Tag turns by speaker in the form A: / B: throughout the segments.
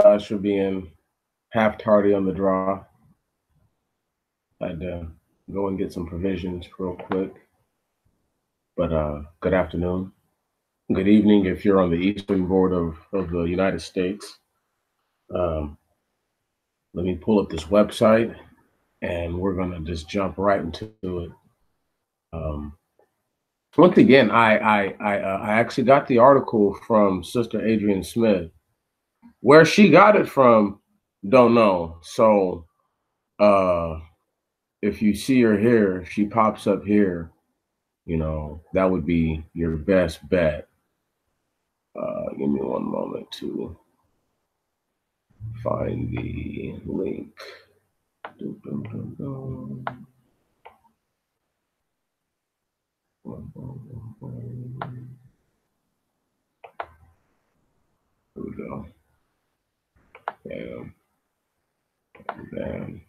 A: For being half tardy on the draw. Had to go and get some provisions real quick. But good afternoon. Good evening if you're on the eastern board of the United States. Um, Let me pull up this website and we're going to just jump right into it. Um, Once again, I actually got the article from Sister Adrian Smith. Where she got it from, don't know. So uh, if you see her here, if she pops up here, that would be your best bet. Give me one moment to find the link. Dun, dun, dun, dun. Here we go. Bam, bam.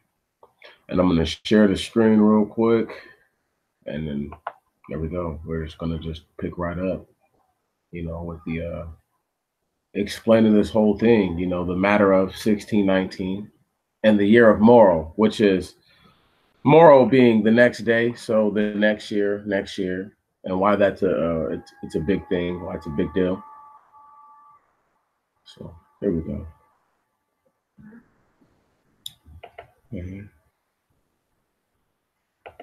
A: And I'm going to share the screen real quick. And then there we go. We're just going to just pick right up, with the explaining this whole thing, the matter of 1619 and the year of Morrow, which is Morrow being the next day. So the next year, and why that's it's a big thing, why it's a big deal. So here we go. Mhm.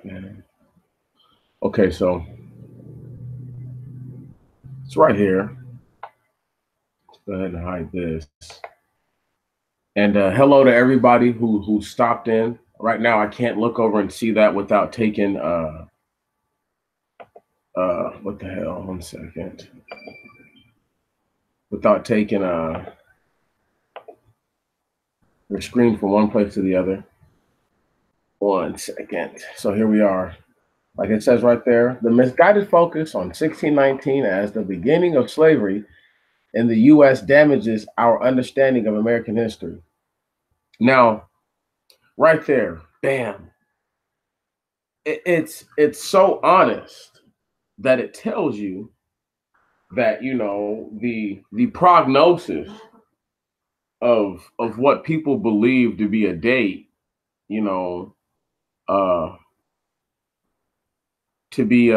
A: Mhm. Okay, so it's right here. Let's go ahead and hide this. And hello to everybody who stopped in. Right now, I can't look over and see that without taking what the hell? 1 second. Without taking the screen from one place to the other. 1 second. So here we are. Like it says right there, the misguided focus on 1619 as the beginning of slavery in the U.S. damages our understanding of American history. Now, right there, bam. It's so honest that it tells you that the prognosis of what people believe to be a date, you know, uh, to be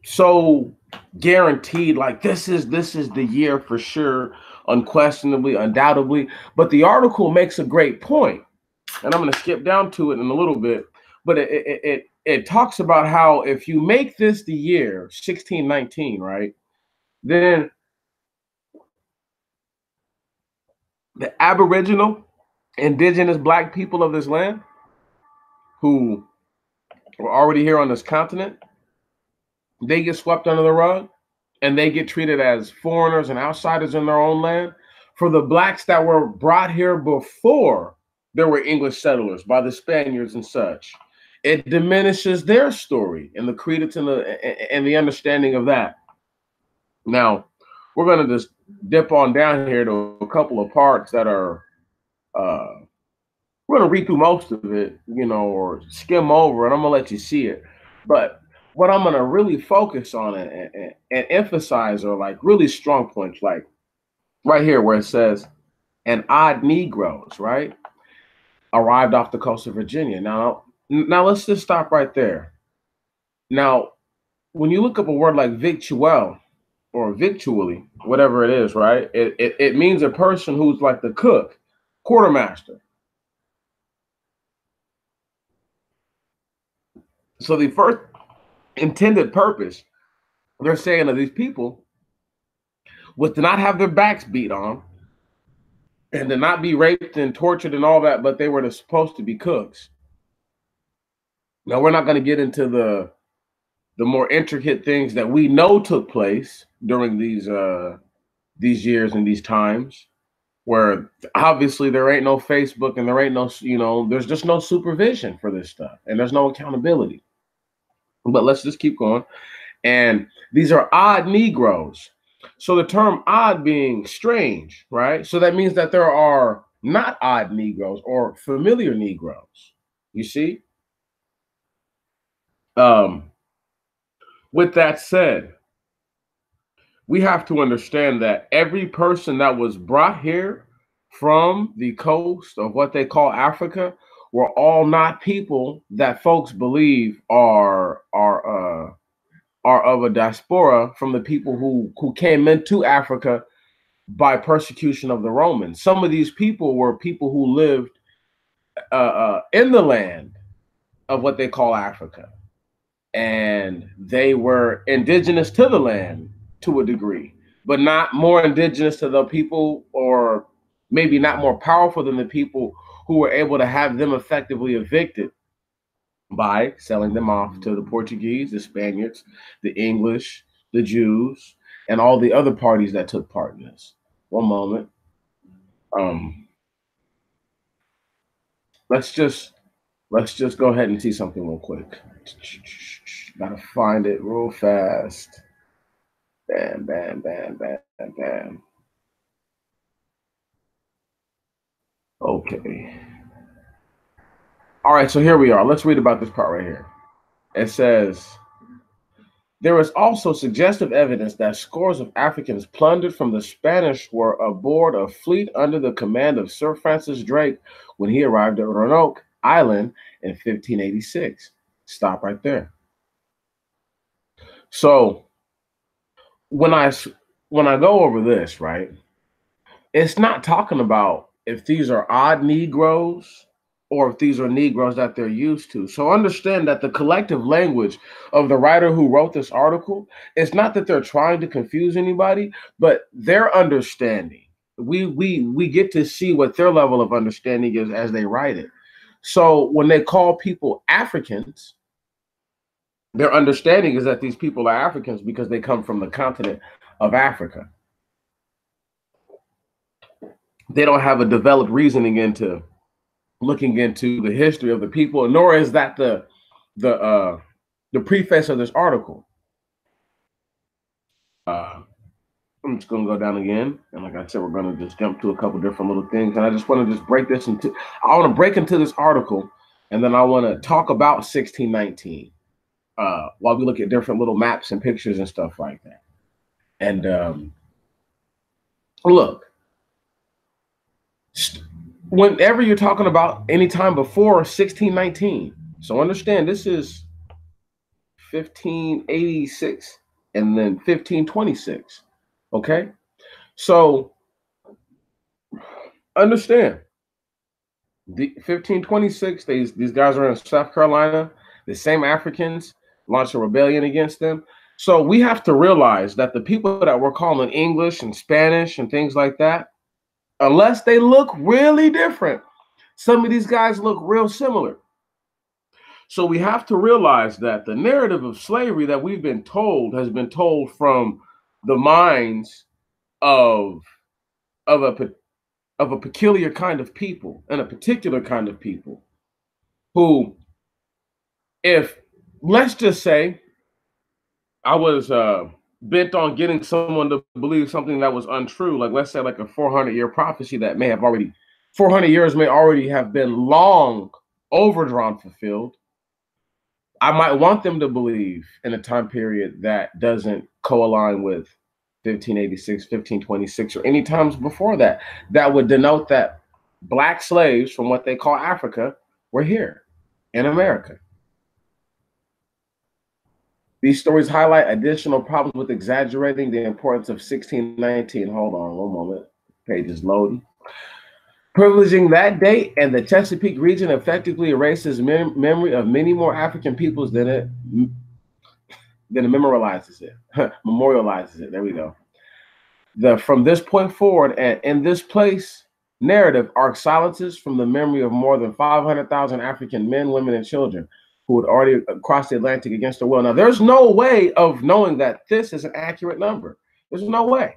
A: so guaranteed, like this is the year for sure, unquestionably, undoubtedly. But the article makes a great point, and I'm going to skip down to it in a little bit. But it talks about how if you make this the year 1619, right, then the Aboriginal, indigenous Black people of this land who were already here on this continent, they get swept under the rug and they get treated as foreigners and outsiders in their own land. For the blacks that were brought here before there were English settlers by the Spaniards and such, it diminishes their story and the credence and the understanding of that. Now, we're going to just dip on down here to a couple of parts that are uh, we're going to read through most of it, or skim over, and I'm going to let you see it. But what I'm going to really focus on and emphasize are like really strong points, like right here where it says, and odd Negroes, right, arrived off the coast of Virginia. Now let's just stop right there. Now, when you look up a word like victual or victually, whatever it is, right, it means a person who's like the cook, quartermaster. So the first intended purpose, they're saying, of these people was to not have their backs beat on and to not be raped and tortured and all that, but they were supposed to be cooks. Now we're not going to get into the more intricate things that we know took place during these years and these times, where obviously there ain't no Facebook and there ain't no, there's just no supervision for this stuff and there's no accountability. But let's just keep going. And these are odd Negroes. So the term odd being strange, right? So that means that there are not odd Negroes or familiar Negroes. You see? Um, with that said, we have to understand that every person that was brought here from the coast of what they call Africa were all not people that folks believe are of a diaspora from the people who came into Africa by persecution of the Romans. Some of these people were people who lived in the land of what they call Africa, and they were indigenous to the land to a degree, but not more indigenous to the people, or maybe not more powerful than the people who were able to have them effectively evicted by selling them off to the Portuguese, the Spaniards, the English, the Jews, and all the other parties that took part in this. One moment. Um, let's just go ahead and see something real quick. Gotta find it real fast. Bam, bam, bam, bam, bam. Okay. All right, so here we are. Let's read about this part right here. It says, there is also suggestive evidence that scores of Africans plundered from the Spanish were aboard a fleet under the command of Sir Francis Drake when he arrived at Roanoke Island in 1586. Stop right there. So when I go over this, right, it's not talking about if these are odd Negroes or if these are Negroes that they're used to. So understand that the collective language of the writer who wrote this article, it's not that they're trying to confuse anybody, but their understanding. We get to see what their level of understanding is as they write it. So when they call people Africans, their understanding is that these people are Africans because they come from the continent of Africa. They don't have a developed reasoning into looking into the history of the people, nor is that the preface of this article. I'm just gonna go down again, and like I said, we're gonna just jump to a couple different little things, and I just want to just break this into. I want to break into this article, and then I want to talk about 1619 while we look at different little maps and pictures and stuff like that. And look, whenever you're talking about any time before 1619, so understand this is 1586 and then 1526. Okay, so understand the 1526. These guys are in South Carolina. The same Africans launched a rebellion against them. So we have to realize that the people that we're calling English and Spanish and things like that, unless they look really different, some of these guys look real similar. So we have to realize that the narrative of slavery that we've been told has been told from the minds of a peculiar kind of people and a particular kind of people who, if let's just say I was bent on getting someone to believe something that was untrue, like let's say like a 400-year prophecy that may have already 400 years may already have been long overdrawn fulfilled, I might want them to believe in a time period that doesn't co-align with 1586, 1526, or any times before that. That would denote that Black slaves from what they call Africa were here in America. These stories highlight additional problems with exaggerating the importance of 1619. Hold on one moment. Page is loading. Privileging that date and the Chesapeake region effectively erases memory of many more African peoples than it memorializes it. Memorializes it. There we go. From this point forward and in this place narrative are silences from the memory of more than 500,000 African men, women, and children who had already crossed the Atlantic against their will. Now, there's no way of knowing that this is an accurate number. There's no way.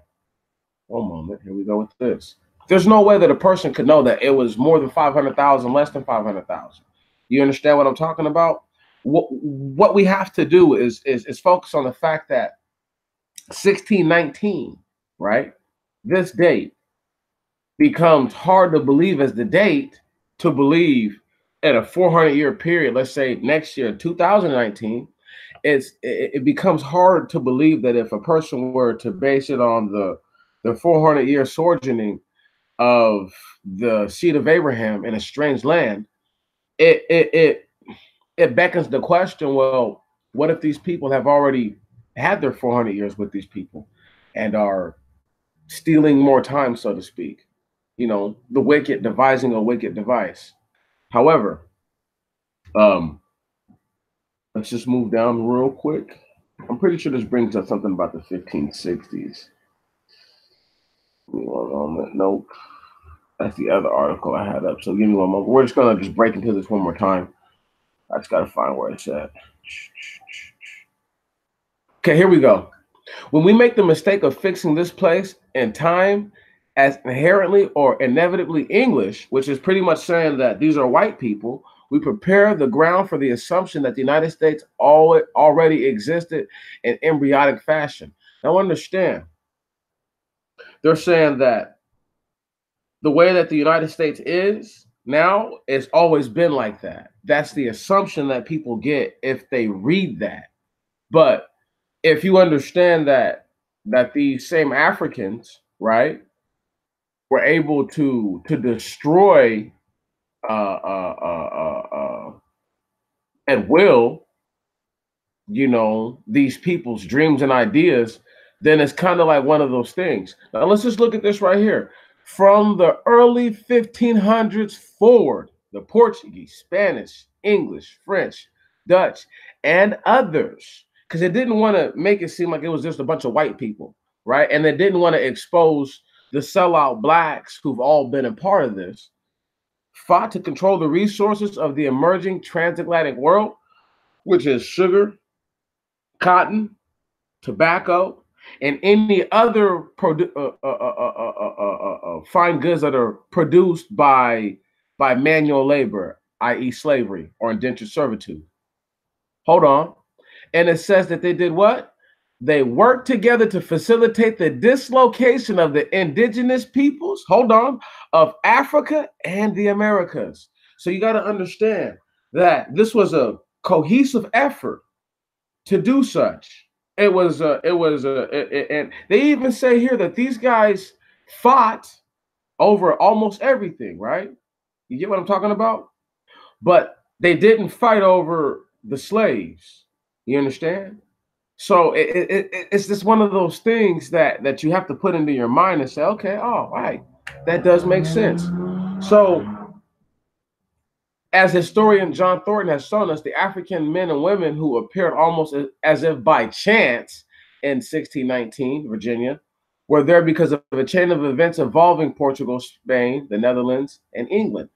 A: One moment. Here we go with this. There's no way that a person could know that it was more than 500,000, less than 500,000. You understand what I'm talking about? What we have to do is focus on the fact that 1619, right? This date becomes hard to believe as the date to believe at a 400-year period, let's say next year, 2019, it becomes hard to believe that if a person were to base it on the 400-year sojourning of the seed of Abraham in a strange land, it it it it beckons the question, well, what if these people have already had their 400 years with these people and are stealing more time, so to speak? The wicked devising a wicked device. However, um, let's just move down real quick. I'm pretty sure this brings up something about the 1560s. Nope. That's the other article I had up. So give me one moment. We're just gonna just break into this one more time. I just gotta find where it's at. Okay, here we go. When we make the mistake of fixing this place and time as inherently or inevitably English, which is pretty much saying that these are white people, we prepare the ground for the assumption that the United States already existed in embryonic fashion. Now understand, they're saying that the way that the United States is now, it's always been like that. That's the assumption that people get if they read that. But if you understand that these same Africans, right, were able to destroy at will, these people's dreams and ideas, then it's kind of like one of those things. Now let's just look at this right here. From the early 1500s forward, the Portuguese, Spanish, English, French, Dutch, and others, because it didn't want to make it seem like it was just a bunch of white people, right? And it didn't want to expose the sellout blacks who've all been a part of this, fought to control the resources of the emerging transatlantic world, which is sugar, cotton, tobacco, and any other fine goods that are produced by manual labor, i.e. slavery or indentured servitude. Hold on. And it says that they did what? They worked together to facilitate the dislocation of the indigenous peoples, hold on, of Africa and the Americas. So you got to understand that this was a cohesive effort to do such. And they even say here that these guys fought over almost everything, right? You get what I'm talking about? But they didn't fight over the slaves. You understand? So it's just one of those things that you have to put into your mind and say, okay, all right, that does make sense. So as historian John Thornton has shown us, the African men and women who appeared almost as if by chance in 1619, Virginia, were there because of a chain of events involving Portugal, Spain, the Netherlands, and England.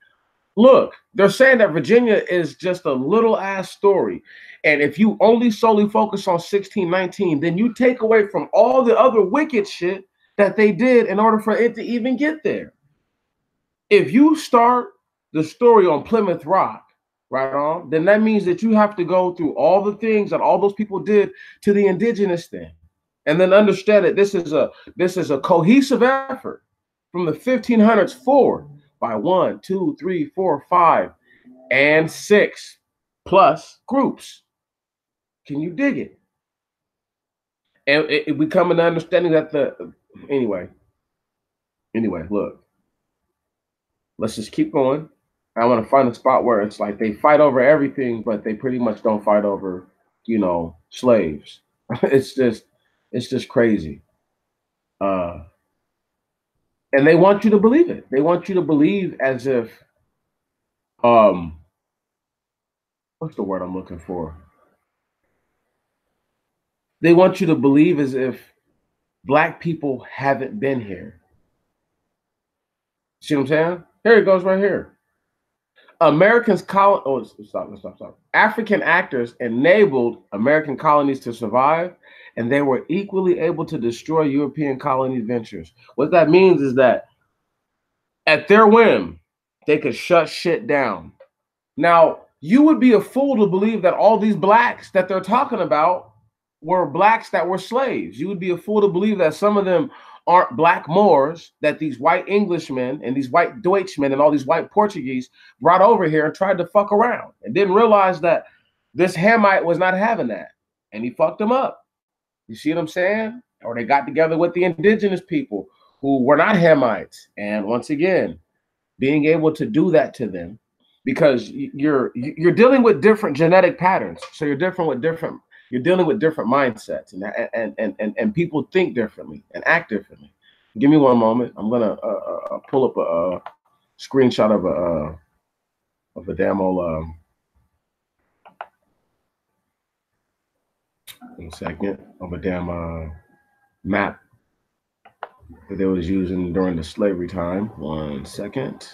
A: Look, they're saying that Virginia is just a little ass story. And if you only solely focus on 1619, then you take away from all the other wicked shit that they did in order for it to even get there. If you start the story on Plymouth Rock, right on, then that means that you have to go through all the things that all those people did to the indigenous thing. And then understand that this is a cohesive effort from the 1500s forward by 1, 2, 3, 4, 5, and 6 plus groups. Can you dig it? And it become an understanding that anyway, look, let's just keep going. I want to find a spot where it's like they fight over everything, but they pretty much don't fight over, slaves. It's just crazy. And they want you to believe it. They want you to believe as if, what's the word I'm looking for? They want you to believe as if Black people haven't been here. See what I'm saying? Here it goes right here. Stop. African actors enabled American colonies to survive, and they were equally able to destroy European colony ventures. What that means is that at their whim, they could shut shit down. Now, you would be a fool to believe that all these blacks that they're talking about were blacks that were slaves. You would be a fool to believe that some of them aren't black Moors that these white Englishmen and these white Deutschmen and all these white Portuguese brought over here and tried to fuck around and didn't realize that this Hamite was not having that. and he fucked them up. You see what I'm saying? Or they got together with the indigenous people who were not Hamites. And once again, being able to do that to them, because you're dealing with different genetic patterns. So you're dealing with different mindsets, and people think differently and act differently. Give me one moment. I'm gonna pull up a screenshot of a damn old 1 second, of a damn map that they was using during the slavery time. 1 second.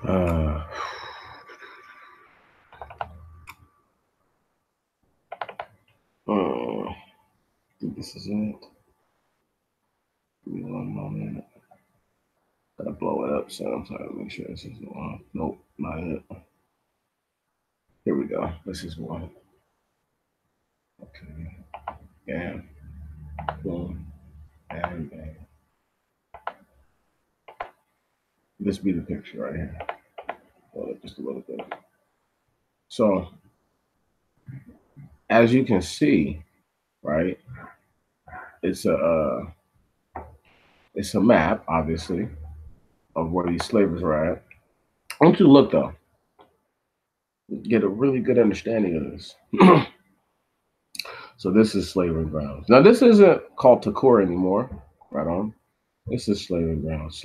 A: I think this is it. Give me 1 moment. Gotta blow it up, so I'm trying to make sure this is the one. Nope, not it. Here we go. This is one. Okay. Bam. Boom. Bam, bam. This be the picture right here. Hold up just a little bit. So, as you can see, right, it's a map, obviously, of where these slavers were at. I want you to look though, get a really good understanding of this. So this is slaving grounds. Now this isn't called Takor anymore, right on. This is slaving grounds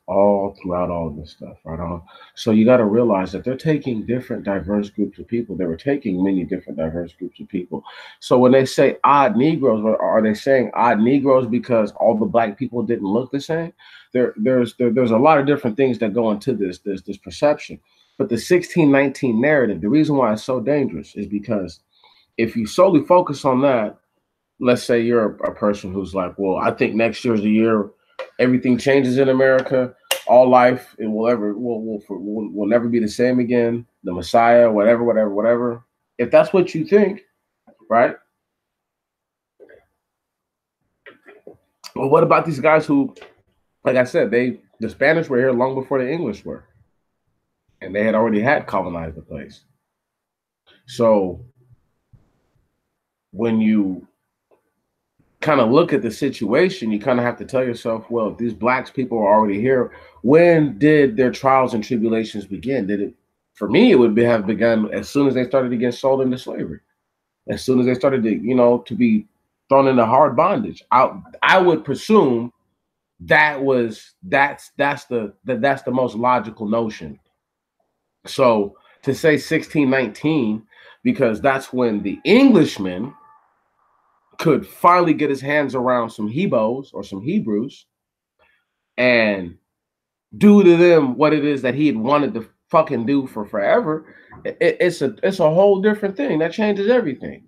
A: all throughout all of this stuff, right on. So you got to realize that they're taking different diverse groups of people. They were taking many different diverse groups of people. So when they say odd Negroes, are they saying odd Negroes because all the black people didn't look the same? There's a lot of different things that go into this perception. But the 1619 narrative, the reason why it's so dangerous is because if you solely focus on that, let's say you're a person who's like, well, I think next year's the year everything changes in America. All life it will never be the same again. The Messiah, whatever. If that's what you think, right? Well, what about these guys who, like I said, the Spanish were here long before the English were, and they had already had colonized the place. So when you kind of look at the situation, you kind of have to tell yourself, well, if these blacks people are already here, when did their trials and tribulations begin? Did it, for me, it would have begun as soon as they started to get sold into slavery, as soon as they started to, to be thrown into hard bondage. I would presume that's the most logical notion. So to say 1619, because that's when the Englishmen could finally get his hands around some Hebrews or some Hebrews and do to them what it is that he had wanted to fucking do for forever. It's a whole different thing that changes everything,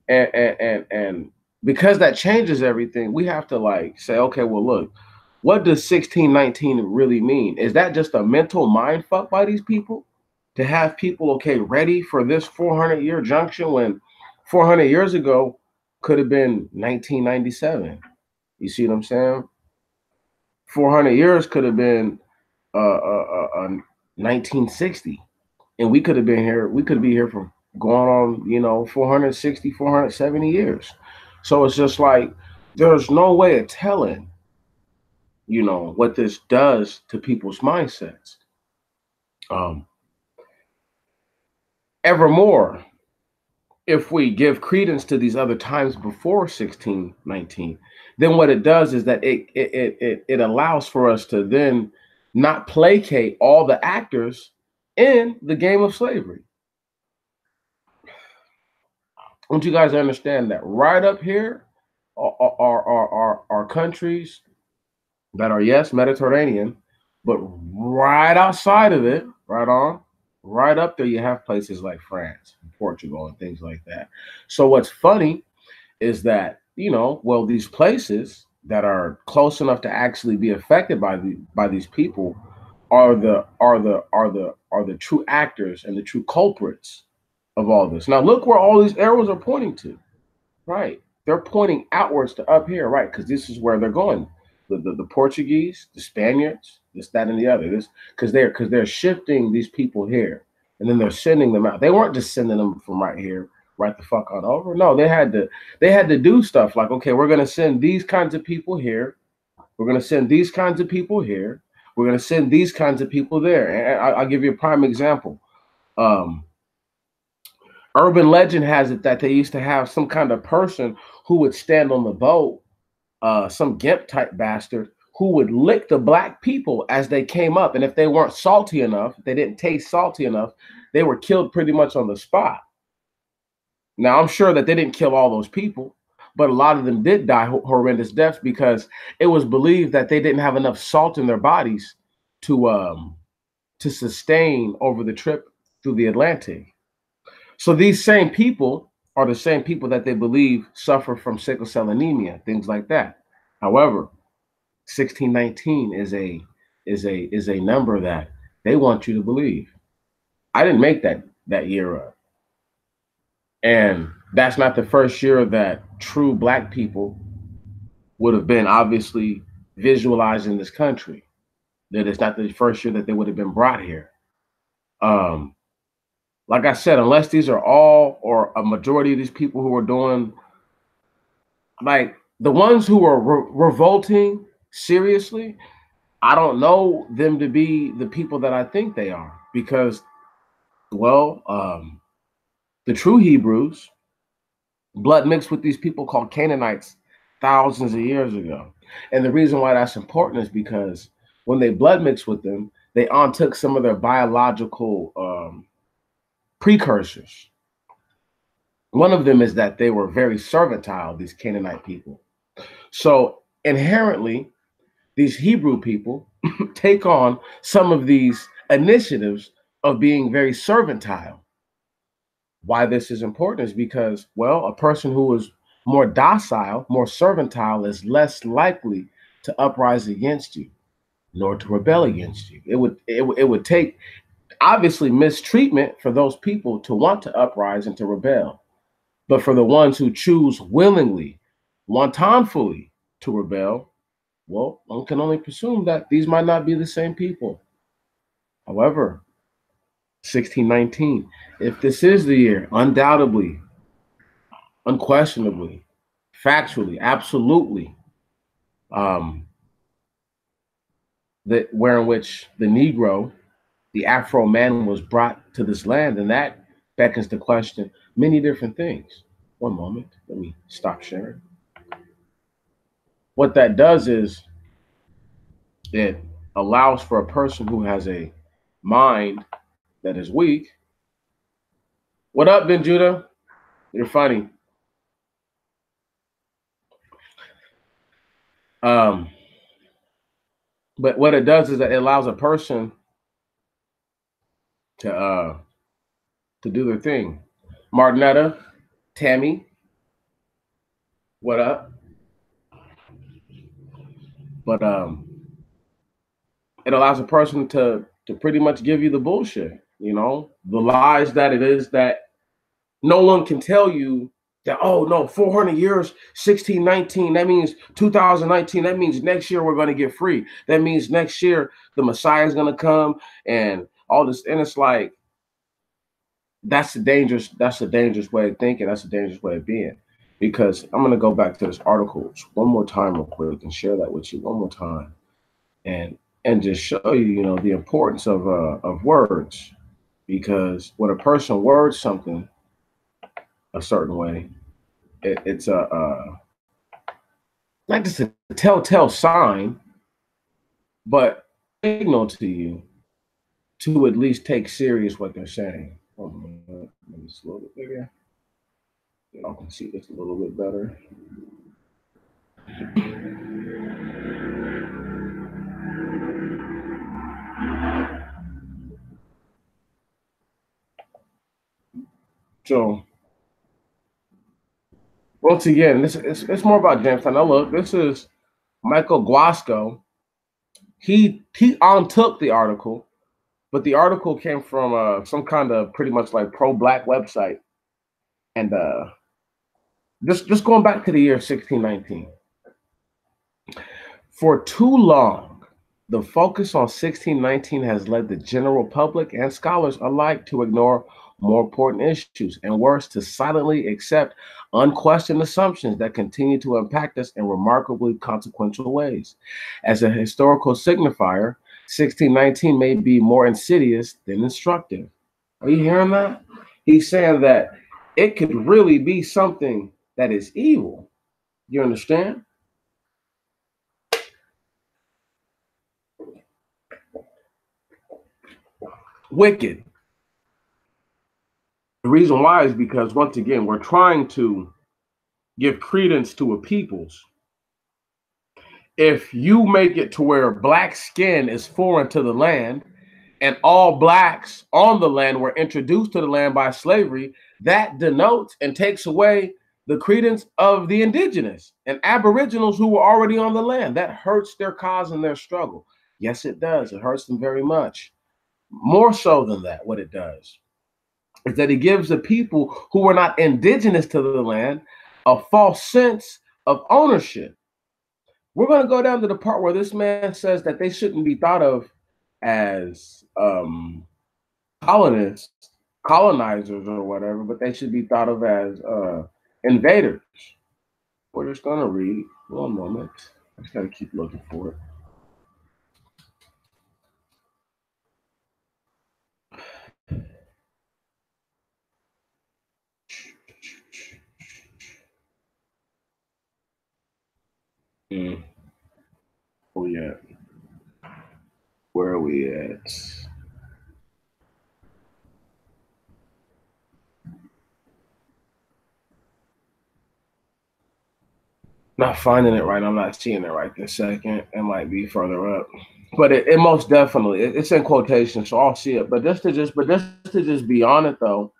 A: and because that changes everything, we have to say, okay, well, look, what does 1619 really mean? Is that just a mental mind fuck by these people to have people ready for this 400-year junction when 400 years ago could have been 1997. You see what I'm saying? 400 years could have been 1960, and we could have been here. We could be here for going on, 460, 470 years. So it's just like there's no way of telling, what this does to people's mindsets. Evermore, if we give credence to these other times before 1619, then what it does is that it allows for us to then not placate all the actors in the game of slavery. I want you guys to understand that right up here are countries that are, yes, Mediterranean, but right outside of it, right up there, you have places like France, Portugal, and things like that. So what's funny is that, these places that are close enough to actually be affected by these people are the true actors and the true culprits of all this. Now look where all these arrows are pointing to, right? They're pointing outwards to up here, right? Because this is where they're going. The Portuguese, the Spaniards, this, that, and the other. This because they're shifting these people here. and then they're sending them out. They weren't just sending them from right here, right the fuck on over. No, they had to do stuff like, okay, we're gonna send these kinds of people here. We're gonna send these kinds of people here. We're gonna send these kinds of people there. And I'll give you a prime example. Um, Urban legend has it that they used to have some kind of person who would stand on the boat, some gimp type bastard who would lick the black people as they came up. And if they weren't salty enough, they didn't taste salty enough, they were killed pretty much on the spot. Now, I'm sure that they didn't kill all those people, but a lot of them did die horrendous deaths because it was believed that they didn't have enough salt in their bodies to sustain over the trip through the Atlantic. So these same people are the same people that they believe suffer from sickle cell anemia, things like that. However, 1619 is a number that they want you to believe. I didn't make that year up. And that's not the first year that true black people would have been obviously visualized in this country. That it's not the first year that they would have been brought here. Like I said, unless these are all or a majority of these people who are doing, like the ones who are revolting seriously, I don't know them to be the people that I think they are because, well, the true Hebrews blood mixed with these people called Canaanites thousands of years ago. And the reason why that's important is because when they blood mixed with them, they untook some of their biological precursors. One of them is that they were very servile, these Canaanite people. So inherently, these Hebrew people take on some of these initiatives of being very servile. Why this is important is because, well, a person who is more docile, more servile is less likely to uprise against you, nor to rebel against you. It would take obviously mistreatment for those people to want to uprise and to rebel. But for the ones who choose willingly, wantonfully to rebel, well, one can only presume that these might not be the same people. However, 1619, if this is the year, undoubtedly, unquestionably, factually, absolutely, that where in which the Negro, the Afro man, was brought to this land, and that beckons to question many different things. One moment, let me stop sharing. What that does is it allows for a person who has a mind that is weak. What up, Ben Judah? You're funny. But what it does is that it allows a person to do their thing. Martinetta, Tammy, what up? But it allows a person to pretty much give you the bullshit, you know, the lies that it is that no one can tell you that, oh no, 400 years, 1619, that means 2019, that means next year we're going to get free. That means next year the Messiah is going to come and all this. And it's like, that's a dangerous way of thinking. That's a dangerous way of being. Because I'm going to go back to this article one more time real quick and share that with you one more time. And just show you, you know, the importance of words. Because when a person words something a certain way, it's not just a telltale sign, but signal to you to at least take serious what they're saying. Hold on, let me slow it bigger. Y'all can see this a little bit better. So once again, it's more about Jamestown. Now look, this is Michael Guasco. He untook the article, but the article came from some kind of pretty much like pro-black website, and just going back to the year 1619. For too long, The focus on 1619 has led the general public and scholars alike to ignore more important issues and worse, to silently accept unquestioned assumptions that continue to impact us in remarkably consequential ways. As a historical signifier, 1619 may be more insidious than instructive. Are you hearing that? He's saying that it could really be something that is evil. You understand? Wicked. The reason why is because, once again, we're trying to give credence to a people's. If you make it to where black skin is foreign to the land and all blacks on the land were introduced to the land by slavery, that denotes and takes away the credence of the indigenous and aboriginals who were already on the land. That hurts their cause and their struggle. Yes, it does. It hurts them very much. More so than that, what it does is that it gives the people who were not indigenous to the land a false sense of ownership. We're going to go down to the part where this man says that they shouldn't be thought of as colonists, colonizers, or whatever, but they should be thought of as invaders. We're just going to read. One moment. I just got to keep looking for it. Where we at? Where are we at? Not finding it right. I'm not seeing it right this second. It might be further up, but it most definitely it's in quotation, so I'll see it. But just to be on it though,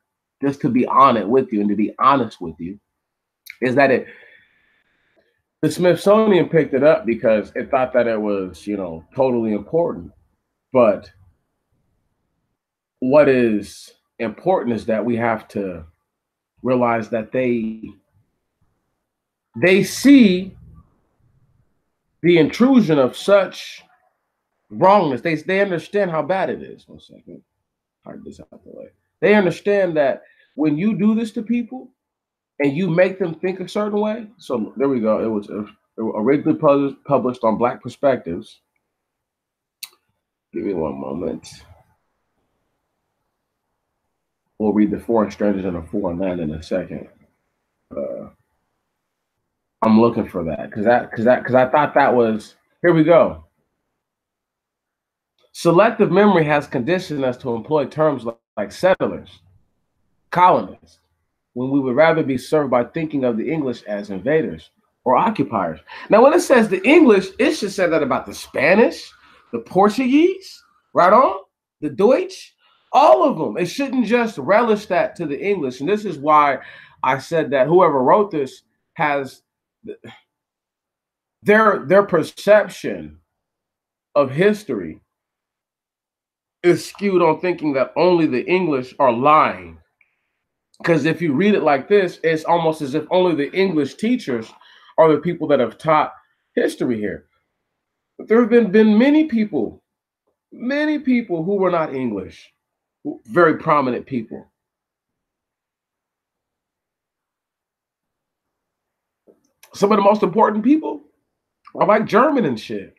A: just to be on it with you and to be honest with you, is that the Smithsonian picked it up because it thought that it was totally important. But what is important is that we have to realize that they see the intrusion of such wrongness. They understand how bad it is. One second. Hard this out the way. They understand that when you do this to people and you make them think a certain way. So there we go. It was originally published on Black Perspectives. Give me one moment. We'll read The Foreign Strangers and the Foreign Land in a second. I'm looking for that because I thought that was, here we go. Selective memory has conditioned us to employ terms like settlers, colonists, when we would rather be served by thinking of the English as invaders or occupiers. Now, when it says the English, it should say that about the Spanish, the Portuguese, right on, the Deutsch, all of them. It shouldn't just relish that to the English. And this is why I said that whoever wrote this has their perception of history is skewed on thinking that only the English are lying. Because if you read it like this, it's almost as if only the English teachers are the people that have taught history here. But there have been many people who were not English, very prominent people. Some of the most important people are like German and shit.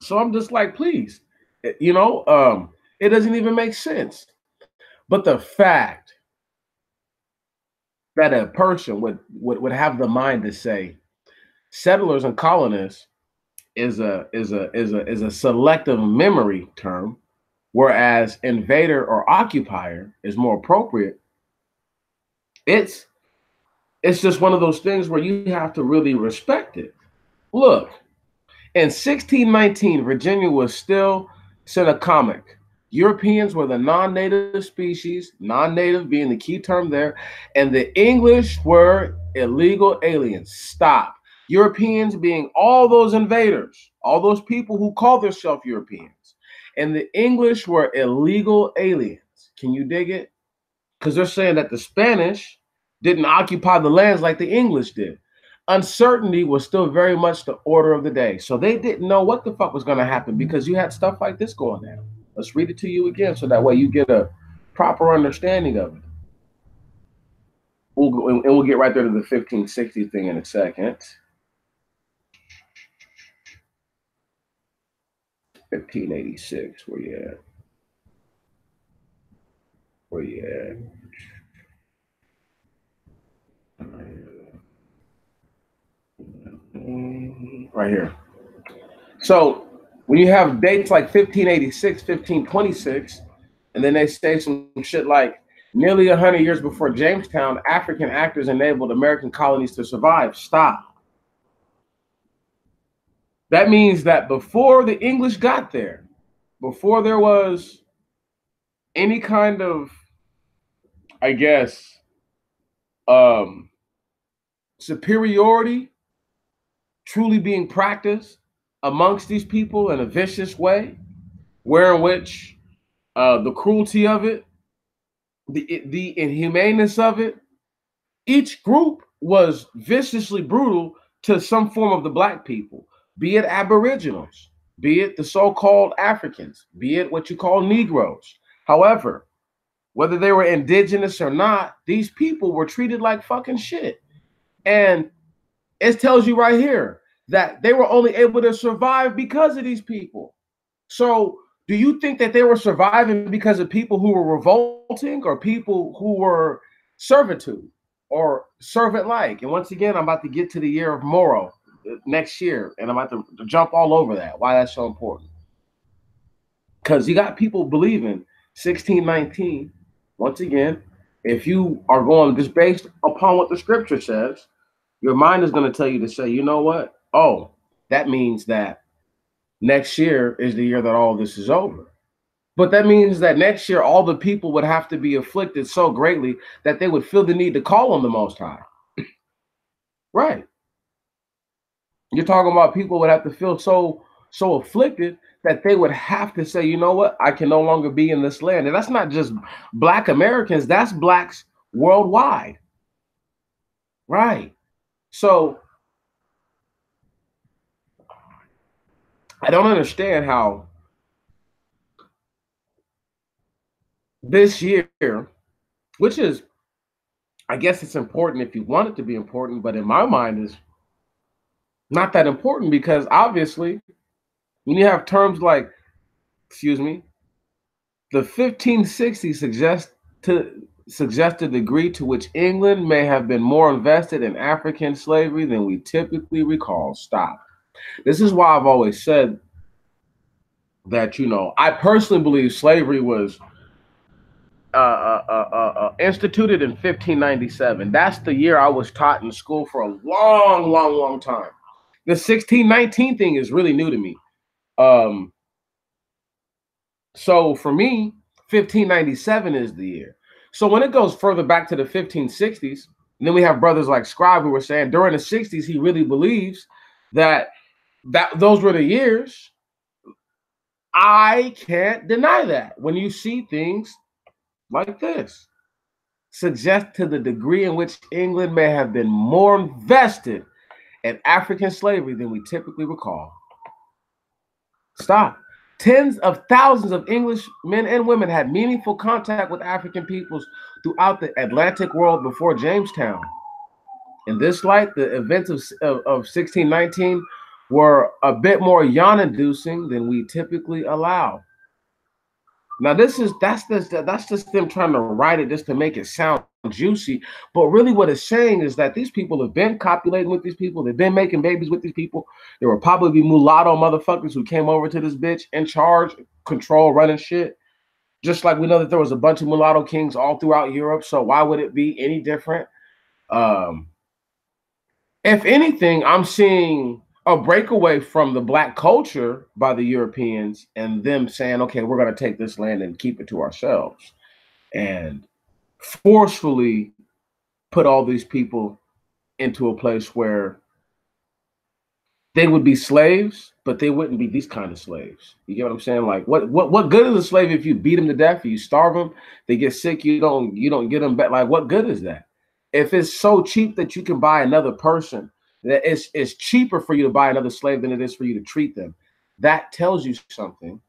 A: So I'm just like, please, it doesn't even make sense. But the fact that a person would have the mind to say settlers and colonists is a selective memory term, whereas invader or occupier is more appropriate. It's just one of those things where you have to really respect it. Look, in 1619, Virginia was still Senecomic. Europeans were the non-native species, non-native being the key term there, and the English were illegal aliens. Stop. Europeans being all those invaders, all those people who call themselves Europeans, and the English were illegal aliens. Can you dig it? Because they're saying that the Spanish didn't occupy the lands like the English did. uncertainty was still very much the order of the day. So they didn't know what the fuck was going to happen because you had stuff like this going down. Let's read it to you again so that way you get a proper understanding of it. We'll get right there to the 1560 thing in a second. 1586, where you at? Where you at? Right here. So when you have dates like 1586, 1526, and then they say some shit like nearly 100 years before Jamestown, African actors enabled American colonies to survive. Stop. That means that before the English got there, before there was any kind of, I guess, superiority truly being practiced amongst these people in a vicious way, where in which the cruelty of it, the inhumaneness of it, each group was viciously brutal to some form of the black people, be it aboriginals, be it the so-called Africans, be it what you call Negroes. However, whether they were indigenous or not, these people were treated like fucking shit. And it tells you right here that they were only able to survive because of these people. So do you think that they were surviving because of people who were revolting or people who were servitude or servant-like? And once again, I'm about to get to the year of Morrow next year, and I'm about to jump all over that, why that's so important. Because you got people believing 1619, once again, if you are going just based upon what the scripture says, your mind is going to tell you to say, you know what? Oh, that means that next year is the year that all this is over. But that means that next year, all the people would have to be afflicted so greatly that they would feel the need to call on the Most High. Right. You're talking about people would have to feel so afflicted that they would have to say, you know what? I can no longer be in this land. And that's not just Black Americans. That's Blacks worldwide. Right. So I don't understand how this year, which is, I guess it's important if you want it to be important, but in my mind is not that important because obviously when you have terms like, the 1560s suggest a degree to which England may have been more invested in African slavery than we typically recall. Stop. This is why I've always said that, I personally believe slavery was instituted in 1597. That's the year I was taught in school for a long time. The 1619 thing is really new to me. So for me, 1597 is the year. So when it goes further back to the 1560s, and then we have brothers like Scribe who were saying during the 60s, he really believes that those were the years. I can't deny that. When you see things like this, suggest to the degree in which England may have been more invested in African slavery than we typically recall. Stop. Tens of thousands of English men and women had meaningful contact with African peoples throughout the Atlantic world before Jamestown. In this light, the events of 1619 were a bit more yawn-inducing than we typically allow. Now, that's just them trying to write it just to make it sound juicy. But really what it's saying is that these people have been copulating with these people. They've been making babies with these people. There will probably be mulatto motherfuckers who came over to this bitch in charge, control, running shit. Just like we know that there was a bunch of mulatto kings all throughout Europe. So why would it be any different? If anything, I'm seeing a breakaway from the Black culture by the Europeans and them saying, okay, we're going to take this land and keep it to ourselves and forcefully put all these people into a place where they would be slaves, but they wouldn't be these kind of slaves. You get what I'm saying? Like what good is a slave if you beat them to death, or you starve them, they get sick, you don't get them back? Like, what good is that? If it's so cheap that you can buy another person that it's cheaper for you to buy another slave than it is for you to treat them. That tells you something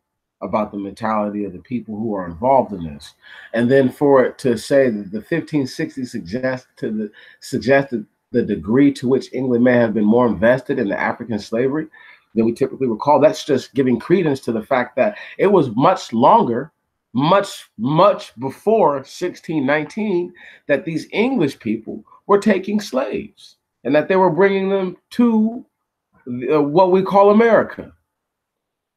A: about the mentality of the people who are involved in this. And then for it to say that the 1560s suggested the degree to which England may have been more invested in the African slavery than we typically recall, that's just giving credence to the fact that it was much longer, much before 1619, that these English people were taking slaves and that they were bringing them to what we call America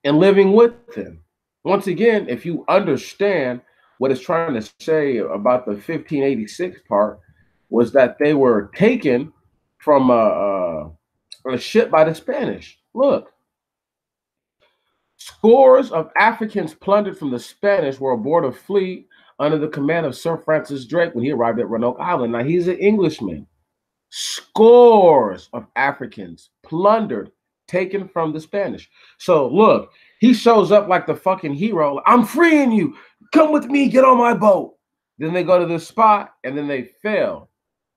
A: and living with them. Once again, if you understand what it's trying to say about the 1586 part, was that they were taken from a ship by the Spanish. Look, scores of Africans plundered from the Spanish were aboard a fleet under the command of Sir Francis Drake when he arrived at Roanoke Island. Now, he's an Englishman. Scores of Africans plundered, taken from the Spanish. So look, he shows up like the fucking hero. I'm freeing you. Come with me. Get on my boat. Then they go to this spot and then they fail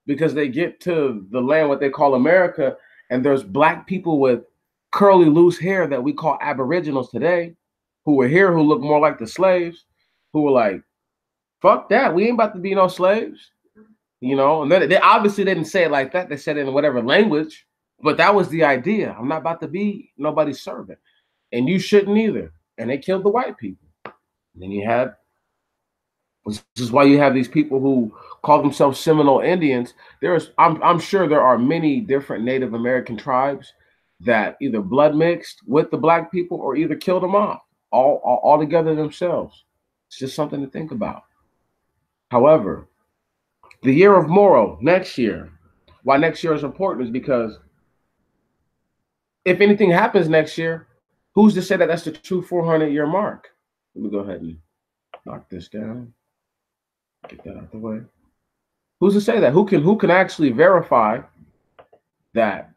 A: because they get to the land, what they call America, and there's black people with curly, loose hair that we call aboriginals today, who were here, who look more like the slaves, who were like, fuck that. We ain't about to be no slaves. You know, and then they obviously didn't say it like that. They said it in whatever language, but that was the idea. I'm not about to be nobody's servant, and you shouldn't either. And they killed the white people. And then you had, this is why you have these people who call themselves Seminole Indians. I'm sure there are many different Native American tribes that either blood mixed with the black people or either killed them off all together themselves. It's just something to think about. However, the year of Morrow, next year. Why next year is important is because if anything happens next year, who's to say that that's the true 400-year mark? Let me go ahead and knock this down. Get that out the way. Who's to say that? Who can actually verify that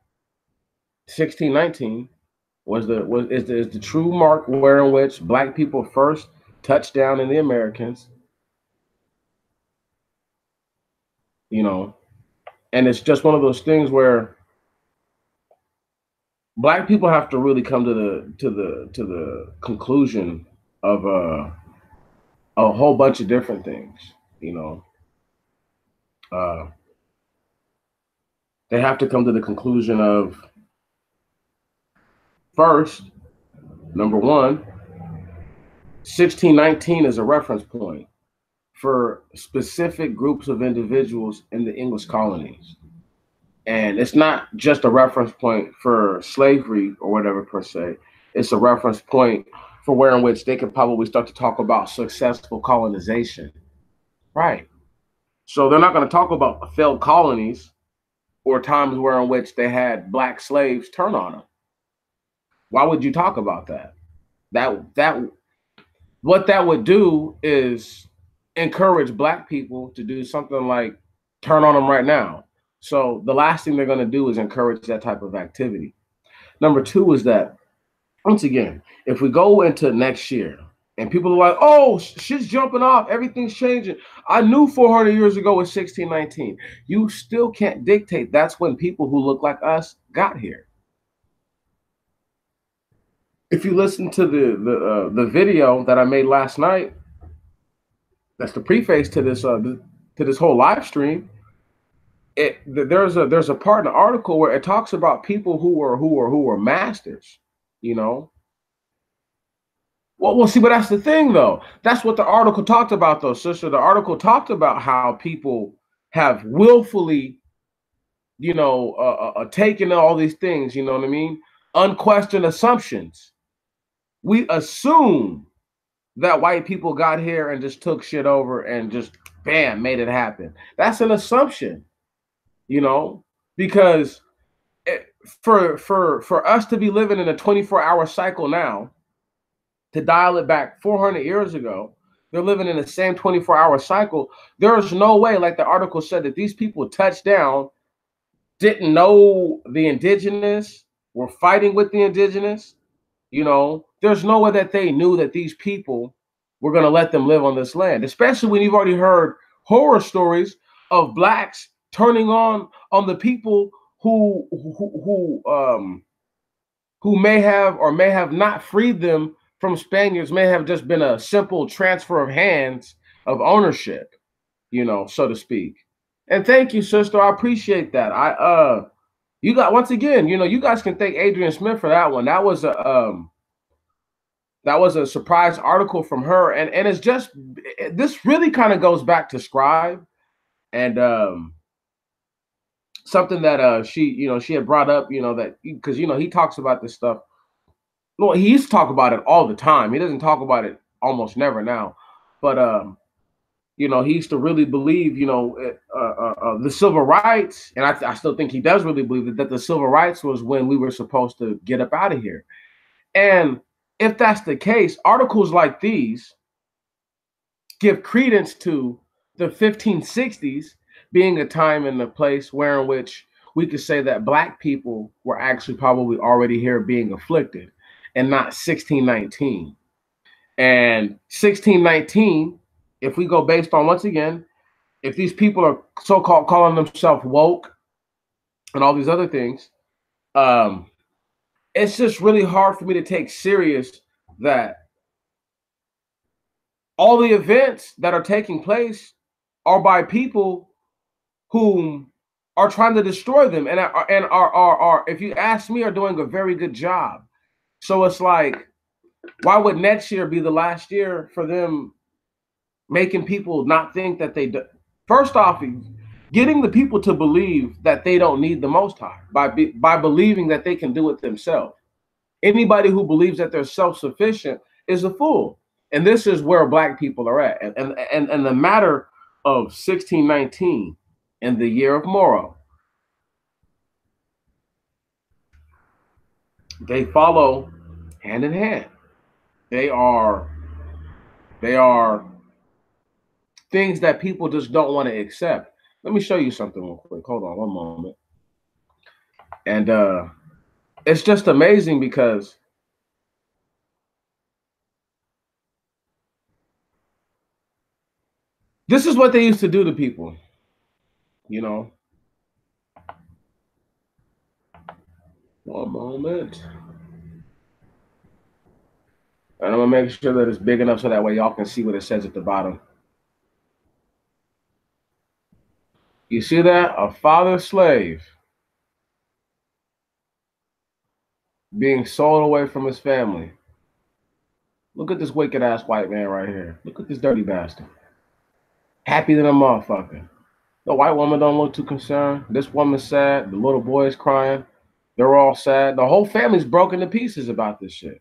A: 1619 is the true mark wherein which black people first touched down in the Americans? You know, and it's just one of those things where black people have to really come to the conclusion of a whole bunch of different things. You know, they have to come to the conclusion of, first, number one, 1619 is a reference point for specific groups of individuals in the English colonies. And it's not just a reference point for slavery or whatever per se. It's a reference point for where in which they could probably start to talk about successful colonization. Right. So they're not going to talk about failed colonies or times where in which they had black slaves turn on them. Why would you talk about that? What that would do is encourage black people to do something like turn on them right now. So the last thing they're going to do is encourage that type of activity. Number two is that, once again, if we go into next year and people are like, oh, shit's jumping off, everything's changing. I knew 400 years ago was 1619. You still can't dictate that's when people who look like us got here. If you listen to the video that I made last night, that's the preface to this whole live stream. There's a part in the article where it talks about people who were masters, you know. Well, we'll see, but that's the thing, though. That's what the article talked about, though, sister. The article talked about how people have willfully, you know, taken all these things, you know what I mean? Unquestioned assumptions. We assume that white people got here and just took shit over and just, bam, made it happen. That's an assumption, you know, because for us to be living in a 24-hour cycle now, to dial it back 400 years ago, they're living in the same 24-hour cycle. There's no way, like the article said, that these people touched down, didn't know the indigenous, were fighting with the indigenous. You know, there's no way that they knew that these people were going to let them live on this land, especially when you've already heard horror stories of blacks turning on the people who may have or may have not freed them from Spaniards, may have just been a simple transfer of hands of ownership, so to speak. And thank you, sister. I appreciate that. You got, once again, you guys can thank Adrian Smith for that one. That was a surprise article from her, and it's just, this really kind of goes back to Scribe, and something that she had brought up, that, because he talks about this stuff. Well, he used to talk about it all the time. He doesn't talk about it almost never now, but he used to really believe, the civil rights, and I still think he does really believe that the civil rights was when we were supposed to get up out of here. And if that's the case, articles like these give credence to the 1560s being a time and a place where in which we could say that Black people were actually probably already here being afflicted, and not 1619. And 1619, if we go based on, once again, if these people are so-called calling themselves woke and all these other things, it's just really hard for me to take serious that all the events that are taking place are by people who are trying to destroy them, and are, if you ask me, are doing a very good job. So it's like, why would next year be the last year for them making people not think that they do? First off, getting the people to believe that they don't need the Most High by believing that they can do it themselves. Anybody who believes that they're self-sufficient is a fool. And this is where Black people are at. And the matter of 1619 and the year of Morrow, they follow hand in hand. They are things that people just don't want to accept. Let me show you something real quick. Hold on one moment. And it's just amazing because this is what they used to do to people, One moment. And I'm gonna make sure that it's big enough so that way y'all can see what it says at the bottom. You see that? A father slave being sold away from his family. Look at this wicked ass white man right here. Look at this dirty bastard. Happy than a motherfucker. The white woman don't look too concerned. This woman's sad. The little boy is crying. They're all sad. The whole family's broken to pieces about this shit.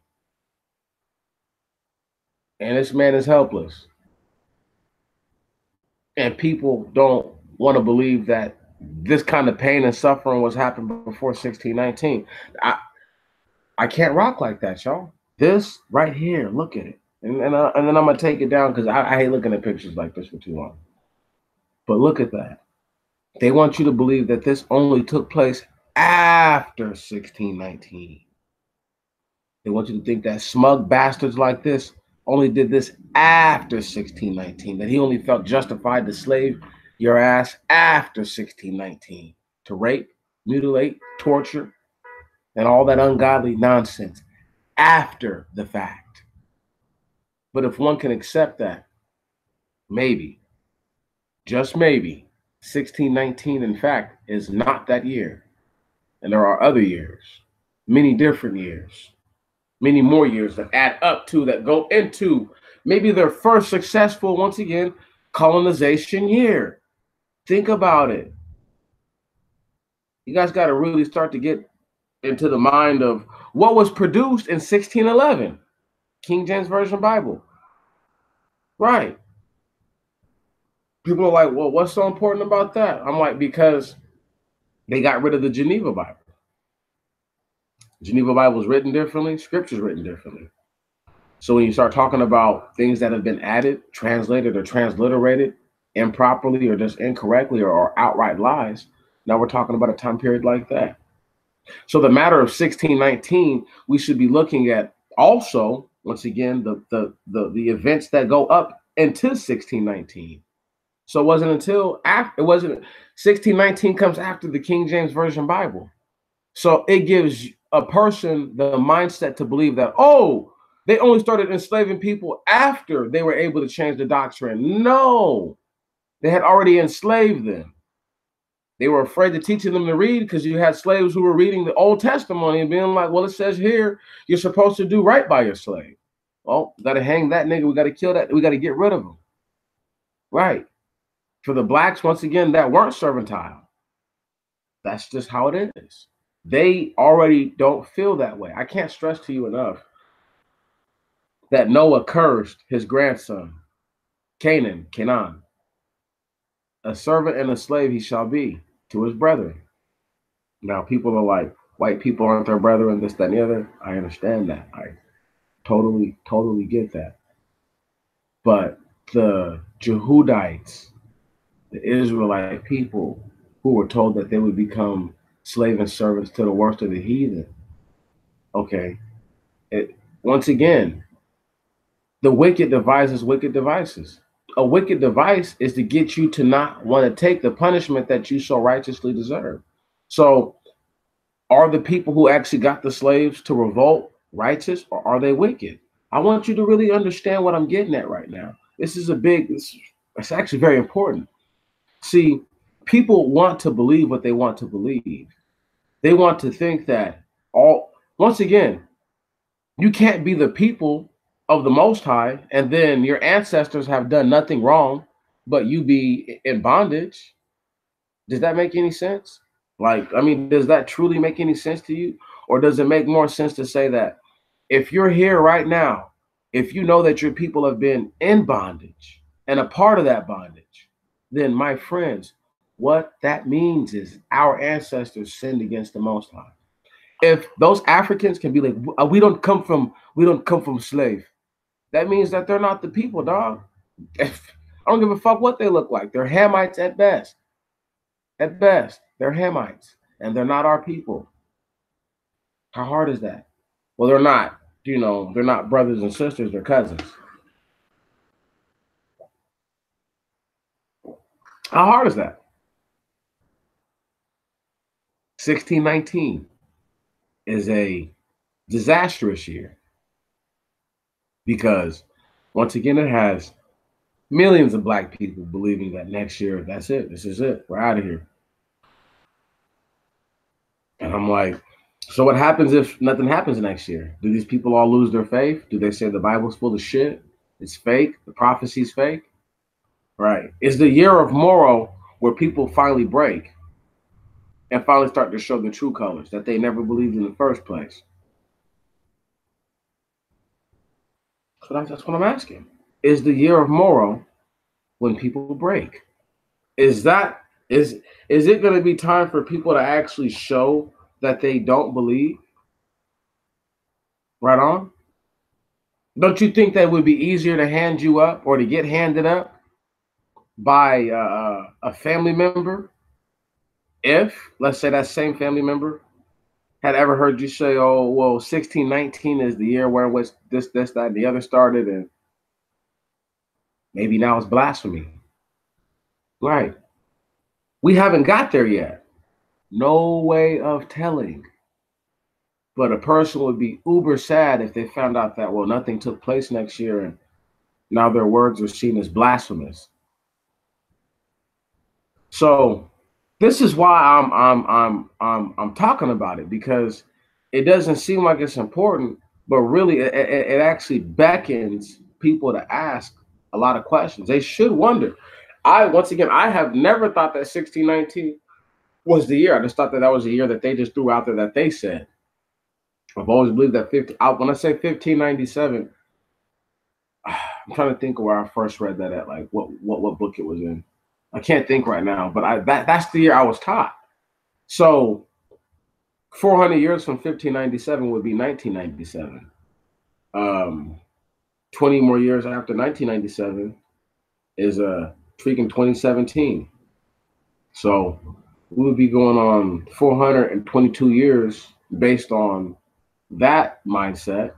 A: And this man is helpless. And people don't want to believe that this kind of pain and suffering was happening before 1619. I can't rock like that, y'all. This right here, look at it. And then I'm going to take it down because I hate looking at pictures like this for too long. But look at that. They want you to believe that this only took place after 1619. They want you to think that smug bastards like this only did this after 1619, that he only felt justified to slave your ass after 1619, to rape, mutilate, torture, and all that ungodly nonsense after the fact. But if one can accept that, maybe, just maybe, 1619, in fact, is not that year. And there are other years, many different years, many more years that add up to, that go into maybe their first successful, once again, colonization year. Think about it. You guys got to really start to get into the mind of what was produced in 1611, King James Version Bible. Right. People are like, well, what's so important about that? I'm like, because they got rid of the Geneva Bible. Geneva Bible is written differently, scripture's written differently. So when you start talking about things that have been added, translated, or transliterated improperly, or just incorrectly, or outright lies, now we're talking about a time period like that. So the matter of 1619, we should be looking at also, once again, the events that go up into 1619. So it wasn't until after, it wasn't 1619 comes after the King James Version Bible. So it gives a person the mindset to believe that, oh, they only started enslaving people after they were able to change the doctrine. No, they had already enslaved them. They were afraid to teaching them to read because you had slaves who were reading the Old Testimony and being like, well, it says here you're supposed to do right by your slave. Well, got to hang that nigga. We got to kill that. We got to get rid of him. Right. For the blacks, once again, that weren't servitile. That's just how it is. They already don't feel that way. I can't stress to you enough that Noah cursed his grandson, Canaan. A servant and a slave he shall be to his brethren. Now, people are like, white people aren't their brethren, this, that, and the other. I understand that. I totally get that. But the Jehudites, the Israelite people who were told that they would become slave and servants to the worst of the heathen. Okay. Once again, the wicked devises wicked devices. A wicked device is to get you to not want to take the punishment that you so righteously deserve. So are the people who actually got the slaves to revolt righteous, or are they wicked? I want you to really understand what I'm getting at right now. This is it's actually very important. See, people want to believe what they want to believe. They want to think that once again, you can't be the people of the Most High and then your ancestors have done nothing wrong, but you be in bondage. Does that make any sense? Like, I mean, does that truly make any sense to you? Or does it make more sense to say that if you're here right now, if you know that your people have been in bondage and a part of that bondage, then my friends, what that means is our ancestors sinned against the Most High. If those Africans can be like, we don't come from slave, that means that they're not the people, dog. I don't give a fuck what they look like. They're Hamites at best. At best, they're Hamites, and they're not our people. How hard is that? Well, they're not, they're not brothers and sisters, they're cousins. How hard is that? 1619 is a disastrous year because, once again, it has millions of black people believing that next year, that's it. This is it. We're out of here. And I'm like, so what happens if nothing happens next year? Do these people all lose their faith? Do they say the Bible's full of shit? It's fake? The prophecy's fake? Right. It's the year of Morrow where people finally break and finally start to show the true colors that they never believed in the first place. So that's what I'm asking. Is the year of Morrow when people break? Is it going to be time for people to actually show that they don't believe? Right on. Don't you think that would be easier to hand you up or to get handed up by a family member if, let's say, that same family member had ever heard you say, oh, well, 1619 is the year where this, that, and the other started, and maybe now it's blasphemy. Right. We haven't got there yet. No way of telling. But a person would be uber sad if they found out that, well, nothing took place next year and now their words are seen as blasphemous. So this is why I'm talking about it, because it doesn't seem like it's important, but really it actually beckons people to ask a lot of questions. They should wonder. I have never thought that 1619 was the year. I just thought that was a year that they just threw out there that they said. I've always believed that when I say 1597, I'm trying to think of where I first read that at, like what book it was in. I can't think right now, but that's the year I was taught. So 400 years from 1597 would be 1997. 20 more years after 1997 is freaking 2017. So we would be going on 422 years based on that mindset.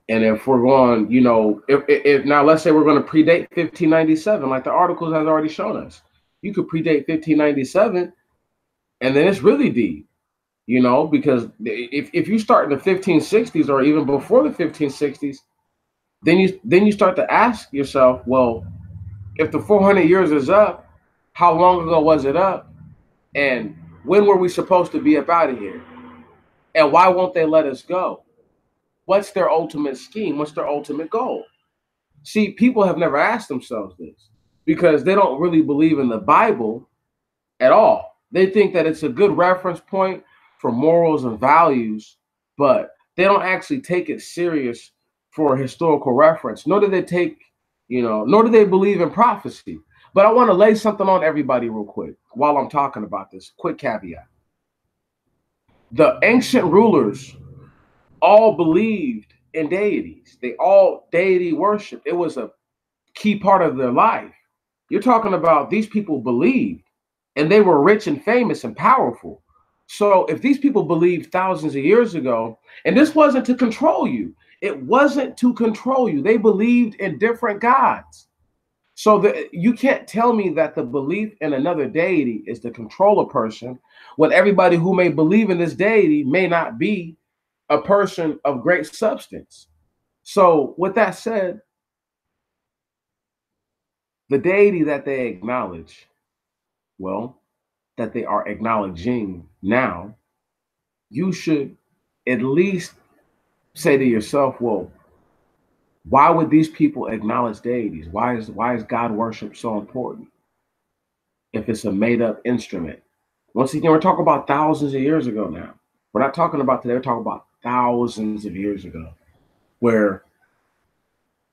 A: And if we're going, you know, if now let's say we're going to predate 1597, like the articles has already shown us, you could predate 1597, and then it's really deep, you know, because if you start in the 1560s or even before the 1560s, then you start to ask yourself, well, if the 400 years is up, how long ago was it up, and when were we supposed to be up out of here, and why won't they let us go? What's their ultimate scheme? What's their ultimate goal? See, people have never asked themselves this because they don't really believe in the Bible at all. They think that it's a good reference point for morals and values, but they don't actually take it serious for a historical reference, nor do they take, you know, nor do they believe in prophecy. But I want to lay something on everybody real quick while I'm talking about this. Quick caveat. The ancient rulers all believed in deities. They all deity worshiped. It was a key part of their life. You're talking about these people believed, and they were rich and famous and powerful. So if these people believed thousands of years ago, and this wasn't to control you, it wasn't to control you. They believed in different gods. So you can't tell me that the belief in another deity is to control a person when everybody who may believe in this deity may not be a person of great substance. So with that said, the deity that they acknowledge, well, that they are acknowledging now, you should at least say to yourself, well, why would these people acknowledge deities? Why is God worship so important if it's a made up instrument? Once again, we're talking about thousands of years ago now. We're not talking about today, we're talking about thousands of years ago, where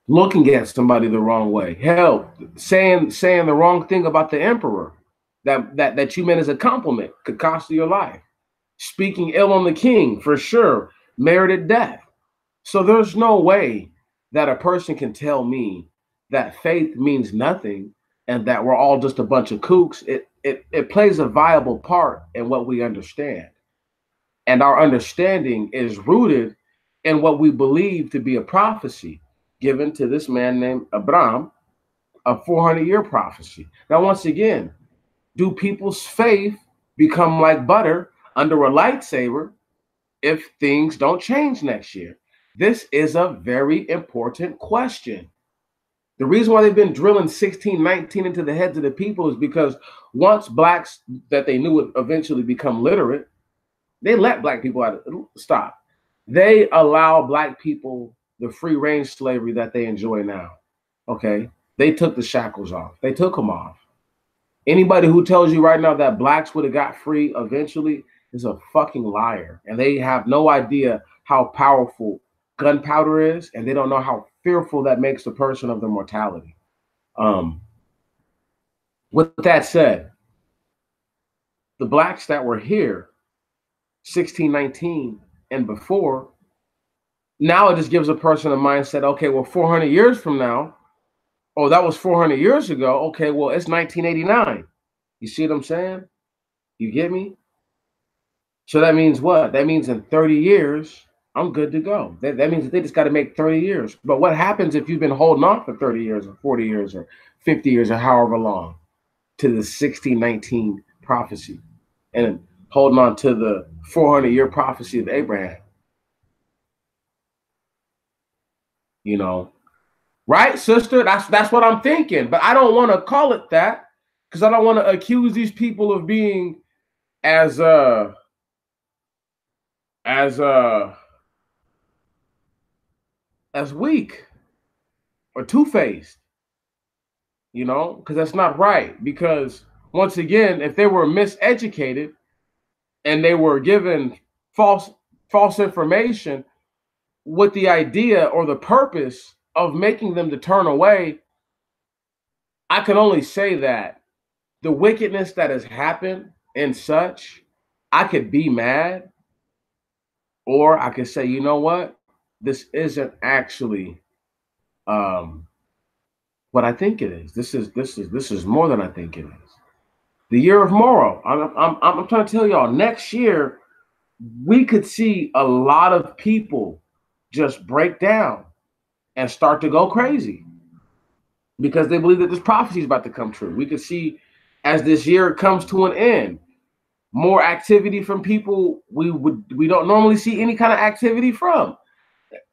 A: looking at somebody the wrong way, hell, saying the wrong thing about the emperor that you meant as a compliment could cost you your life. Speaking ill on the king, for sure, merited death. So there's no way that a person can tell me that faith means nothing and that we're all just a bunch of kooks. It plays a viable part in what we understand. And our understanding is rooted in what we believe to be a prophecy given to this man named Abraham, a 400-year prophecy. Now, once again, do people's faith become like butter under a lightsaber if things don't change next year? This is a very important question. The reason why they've been drilling 1619 into the heads of the people is because once blacks that they knew would eventually become literate, they let black people out of stop. They allow black people the free range slavery that they enjoy now. Okay. They took the shackles off. They took them off. Anybody who tells you right now that blacks would have got free eventually is a fucking liar. And they have no idea how powerful gunpowder is, and they don't know how fearful that makes a person of their mortality. With that said, the blacks that were here 1619 and before, now it just gives a person a mindset, okay, well, 400 years from now, oh, that was 400 years ago. Okay, well, it's 1989. You see what I'm saying? You get me? So that means what? That means in 30 years, I'm good to go. That means that they just got to make 30 years. But what happens if you've been holding on for 30 years or 40 years or 50 years or however long to the 1619 prophecy and holding on to the 400-year prophecy of Abraham? You know, right, sister? That's what I'm thinking. But I don't want to call it that because I don't want to accuse these people of being as weak or two-faced, you know, because that's not right. Because once again, if they were miseducated and they were given false information with the idea or the purpose of making them to turn away, I can only say that the wickedness that has happened and such, I could be mad, or I could say, you know what, this isn't actually what I think it is. This is more than I think it is. The year of Morrow. I'm trying to tell y'all, next year we could see a lot of people just break down and start to go crazy because they believe that this prophecy is about to come true. We could see as this year comes to an end, more activity from people we don't normally see any kind of activity from.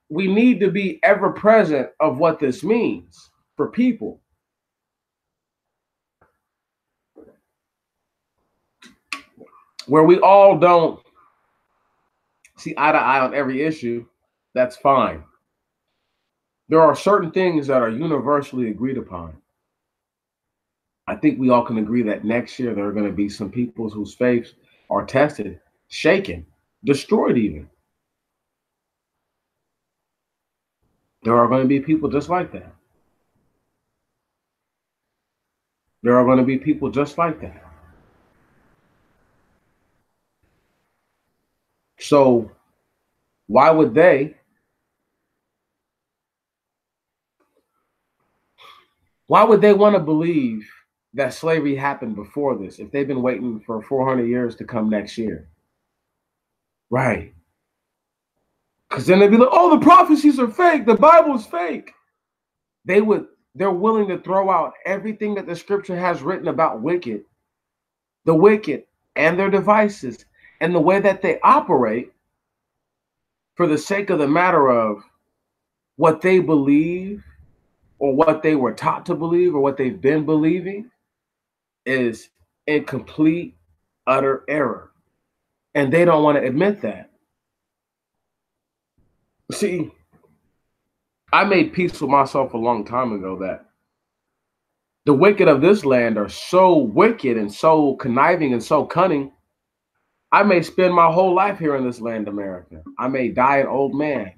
A: We need to be ever present of what this means for people. Where we all don't see eye to eye on every issue, that's fine. There are certain things that are universally agreed upon. I think we all can agree that next year there are going to be some people whose faiths are tested, shaken, destroyed even. There are going to be people just like that. There are going to be people just like that. So why would they want to believe that slavery happened before this if they've been waiting for 400 years to come next year? Right. Because then they'd be like, oh, the prophecies are fake. The Bible is fake. They're willing to throw out everything that the scripture has written about the wicked and their devices and the way that they operate for the sake of the matter of what they believe or what they were taught to believe or what they've been believing is in complete, utter error. And they don't want to admit that. See, I made peace with myself a long time ago that the wicked of this land are so wicked and so conniving and so cunning. I may spend my whole life here in this land, America. I may die an old man.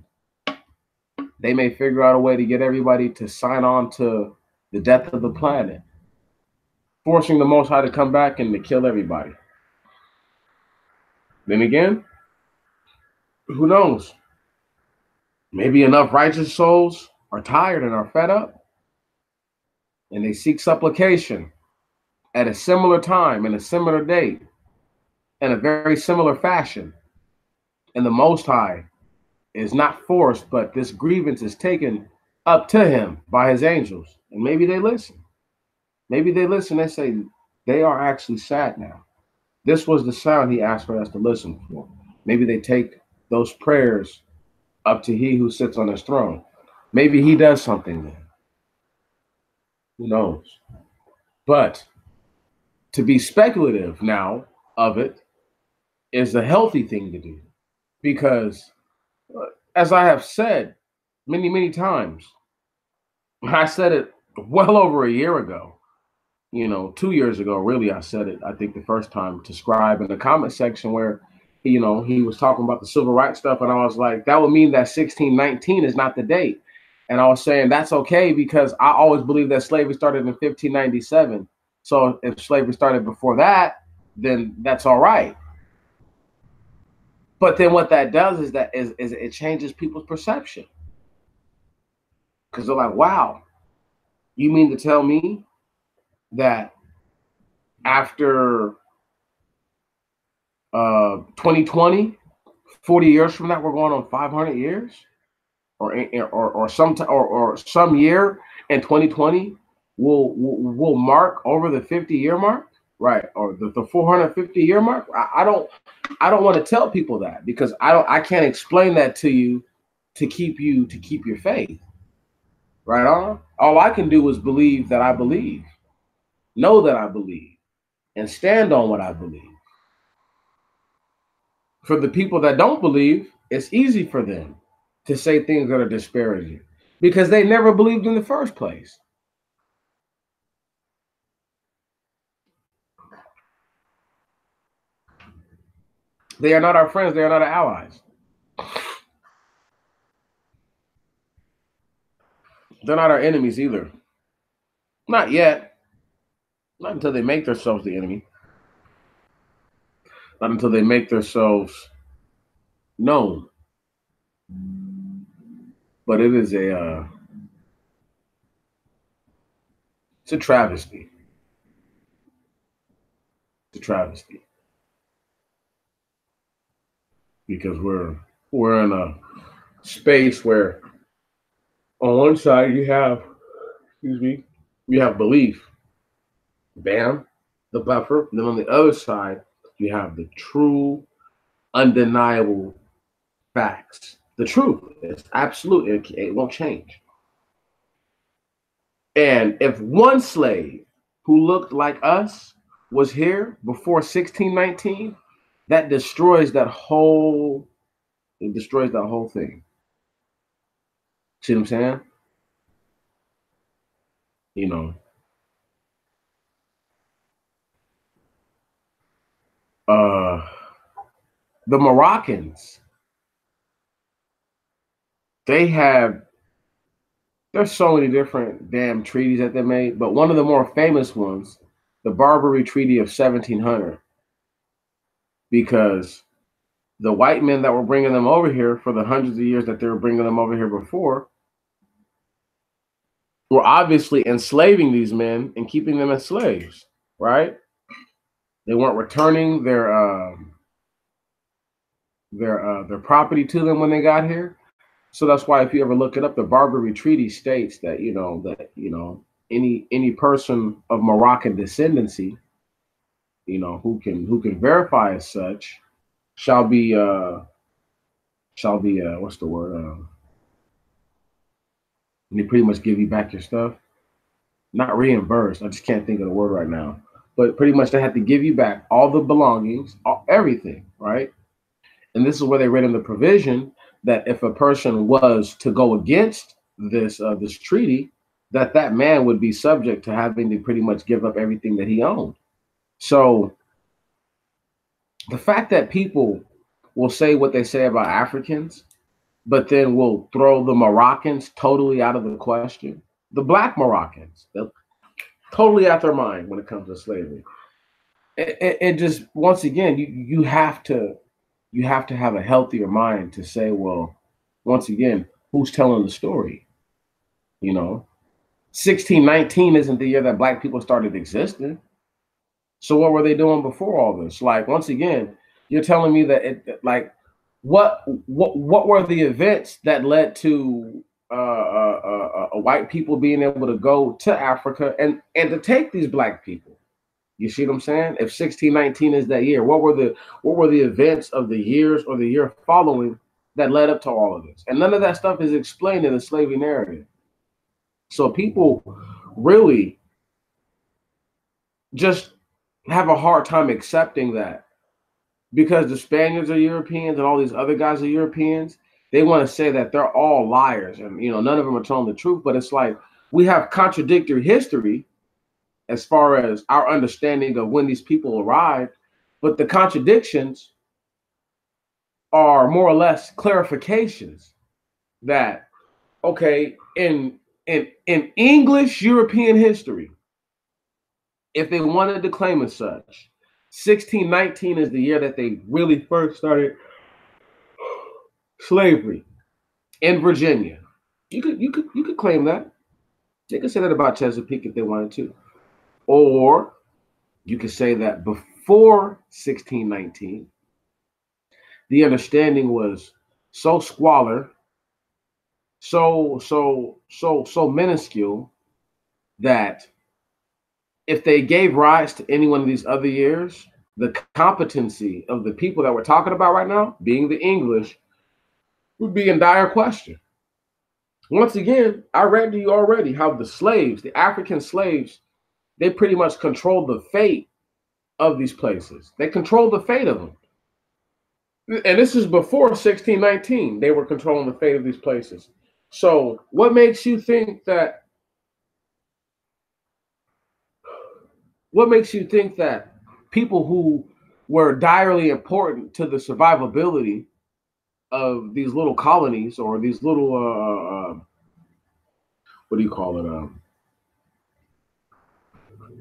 A: They may figure out a way to get everybody to sign on to the death of the planet, forcing the Most High to come back and to kill everybody. Then again, who knows? Maybe enough righteous souls are tired and are fed up, and they seek supplication at a similar time, in a similar date, in a very similar fashion. And the Most High is not forced, but this grievance is taken up to him by his angels. And maybe they listen. Maybe they listen and say, they are actually sad now. This was the sound he asked for us to listen for. Maybe they take those prayers up to he who sits on his throne. Maybe he does something then. Who knows? But to be speculative now of it is a healthy thing to do. Because, as I have said many, many times, I said it well over a year ago, 2 years ago, really, I said it, I think the first time to Scribe in the comment section where, he was talking about the civil rights stuff. And I was like, that would mean that 1619 is not the date. And I was saying that's okay because I always believe that slavery started in 1597. So if slavery started before that, then that's all right. But then what that does is that it changes people's perception. Because they're like, wow, you mean to tell me that after 2020, 40 years from now, we're going on 500 years? Or some year in 2020 will mark over the 50-year mark, right? Or the 450-year mark. I don't want to tell people that because I can't explain that to you to keep your faith. Right on. All I can do is believe that I believe, know that I believe, and stand on what I believe. For the people that don't believe, it's easy for them to say things that are disparaging because they never believed in the first place. They are not our friends. They are not our allies. They're not our enemies either. Not yet. Not until they make themselves the enemy. Not until they make themselves known. But it is it's a travesty. It's a travesty. Because we're in a space where on one side you have, excuse me, you have belief, bam, the buffer. And then on the other side, you have the true, undeniable facts. The truth is absolute. It won't change. And if one slave who looked like us was here before 1619, that destroys that whole, it destroys that whole thing. See what I'm saying? You know, uh the Moroccans, they have, there's so many different damn treaties that they made, but one of the more famous ones, the Barbary Treaty of 1700, because the white men that were bringing them over here for the hundreds of years that they were bringing them over here before were obviously enslaving these men and keeping them as slaves, right? They weren't returning their property to them when they got here. So that's why if you ever look it up, the Barbary Treaty states that any person of Moroccan descendancy, who can verify as such, shall be what's the word? And they pretty much give you back your stuff. Not reimbursed. I just can't think of the word right now. But pretty much they have to give you back all the belongings, everything, right? And this is where they read in the provision that if a person was to go against this treaty, that man would be subject to having to pretty much give up everything that he owned. So the fact that people will say what they say about Africans, but then will throw the Moroccans totally out of the question. The black Moroccans, they're totally out their mind when it comes to slavery. It just, once again, you have to have a healthier mind to say, well, once again, who's telling the story? 1619 isn't the year that black people started existing. So what were they doing before all this? Like, once again, you're telling me that what were the events that led to white people being able to go to Africa and to take these black people? You see what I'm saying? If 1619 is that year, what were the events of the years or the year following that led up to all of this? And none of that stuff is explained in the slavery narrative. So people really just have a hard time accepting that, because the Spaniards are Europeans and all these other guys are Europeans. They want to say that they're all liars and none of them are telling the truth. But it's like we have contradictory history as far as our understanding of when these people arrived, but the contradictions are more or less clarifications that, okay, in English European history, if they wanted to claim as such, 1619 is the year that they really first started slavery in Virginia. You could claim that. They could say that about Chesapeake if they wanted to. Or you could say that before 1619, the understanding was so squalor, so minuscule, that if they gave rise to any one of these other years, the competency of the people that we're talking about right now, being the English, would be in dire question. Once again, I read to you already how the slaves, the African slaves, they pretty much controlled the fate of these places. They controlled the fate of them. And this is before 1619. They were controlling the fate of these places. So what makes you think that people who were direly important to the survivability of these little colonies or these little what do you call it,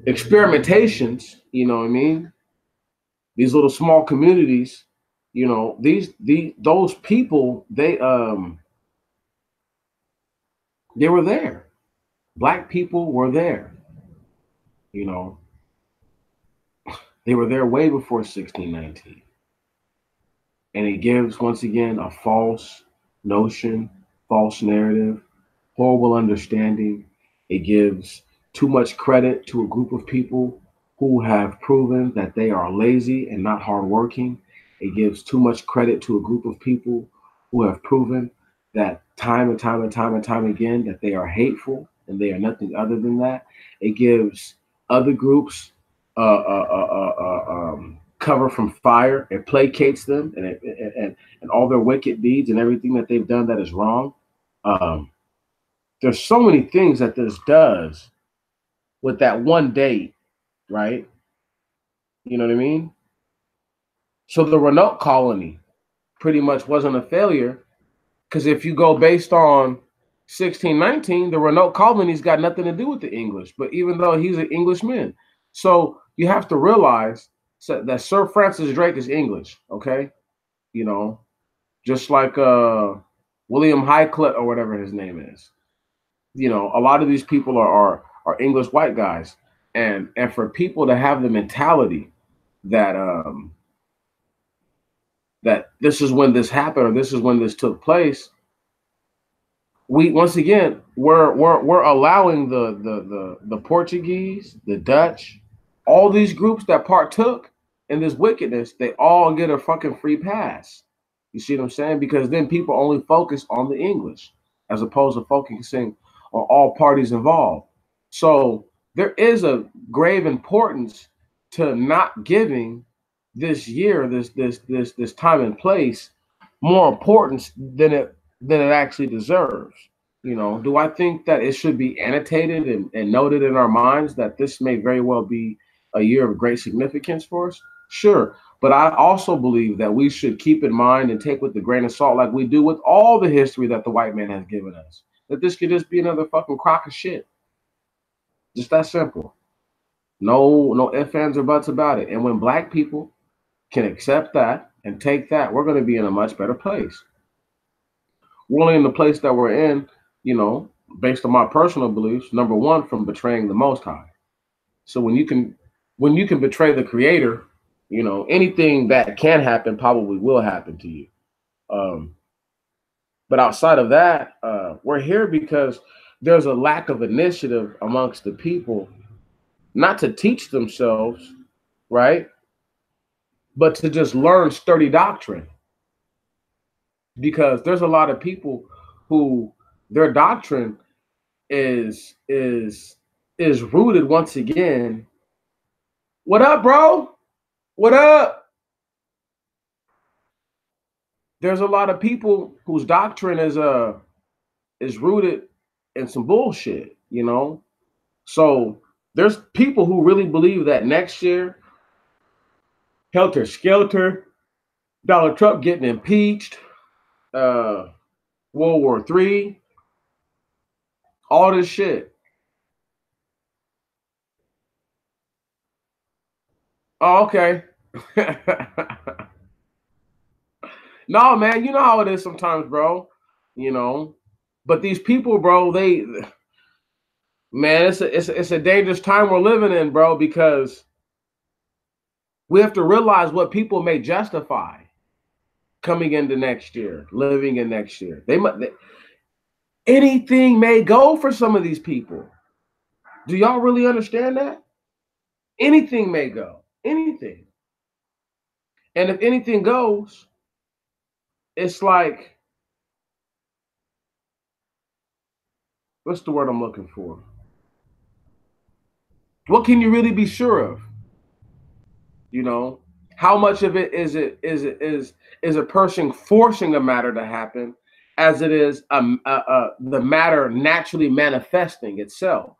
A: experimentations, you know what I mean, these little small communities, those people, they were there. Black people were there. They were there way before 1619. And it gives, once again, a false notion, false narrative, horrible understanding. It gives too much credit to a group of people who have proven that they are lazy and not hardworking. It gives too much credit to a group of people who have proven that time and time and time and time again that they are hateful and they are nothing other than that. It gives other groups cover from fire. It placates them and all their wicked deeds and everything that they've done that is wrong. Um, there's so many things that this does with that one date, right? You know what I mean? So the Renault colony pretty much wasn't a failure because if you go based on 1619, the Renault colony's got nothing to do with the English, but even though he's an Englishman. So you have to realize that Sir Francis Drake is English, okay? You know, just like William Highcliffe or whatever his name is. You know, a lot of these people are English white guys, and for people to have the mentality that that this is when this happened or this is when this took place, we once again we're allowing the Portuguese, the Dutch, all these groups that partook in this wickedness, they all get a fucking free pass. You see what I'm saying? Because then people only focus on the English as opposed to focusing on all parties involved. So there is a grave importance to not giving this year, this time and place more importance than it actually deserves. You know, do I think that it should be annotated and noted in our minds that this may very well be a year of great significance for us? Sure. But I also believe that we should keep in mind and take with a grain of salt, like we do with all the history that the white man has given us, that this could just be another fucking crock of shit. Just that simple. No ifs, ands, or buts about it. And when black people can accept that and take that, we're going to be in a much better place. We're only in the place that we're in, you know, based on my personal beliefs, number one, from betraying the Most High. So when you can betray the Creator, you know, anything that can happen probably will happen to you. Um, but outside of that, we're here because there's a lack of initiative amongst the people, not to teach themselves, right, but to just learn sturdy doctrine. Because there's a lot of people who their doctrine is rooted once again. What up, bro? What up? There's a lot of people whose doctrine is rooted in some bullshit, you know. So there's people who really believe that next year, helter skelter, Donald Trump getting impeached, uh, World War III, all this shit. Oh, okay. No, man, you know how it is sometimes, bro. You know, but these people, bro, they, man, it's a dangerous time we're living in, bro, because we have to realize what people may justify coming into next year, living in next year. Anything may go for some of these people. Do y'all really understand that? Anything may go, anything. And if anything goes, it's like, what's the word I'm looking for? What can you really be sure of? You know, how much of it is a person forcing a matter to happen, as it is the matter naturally manifesting itself.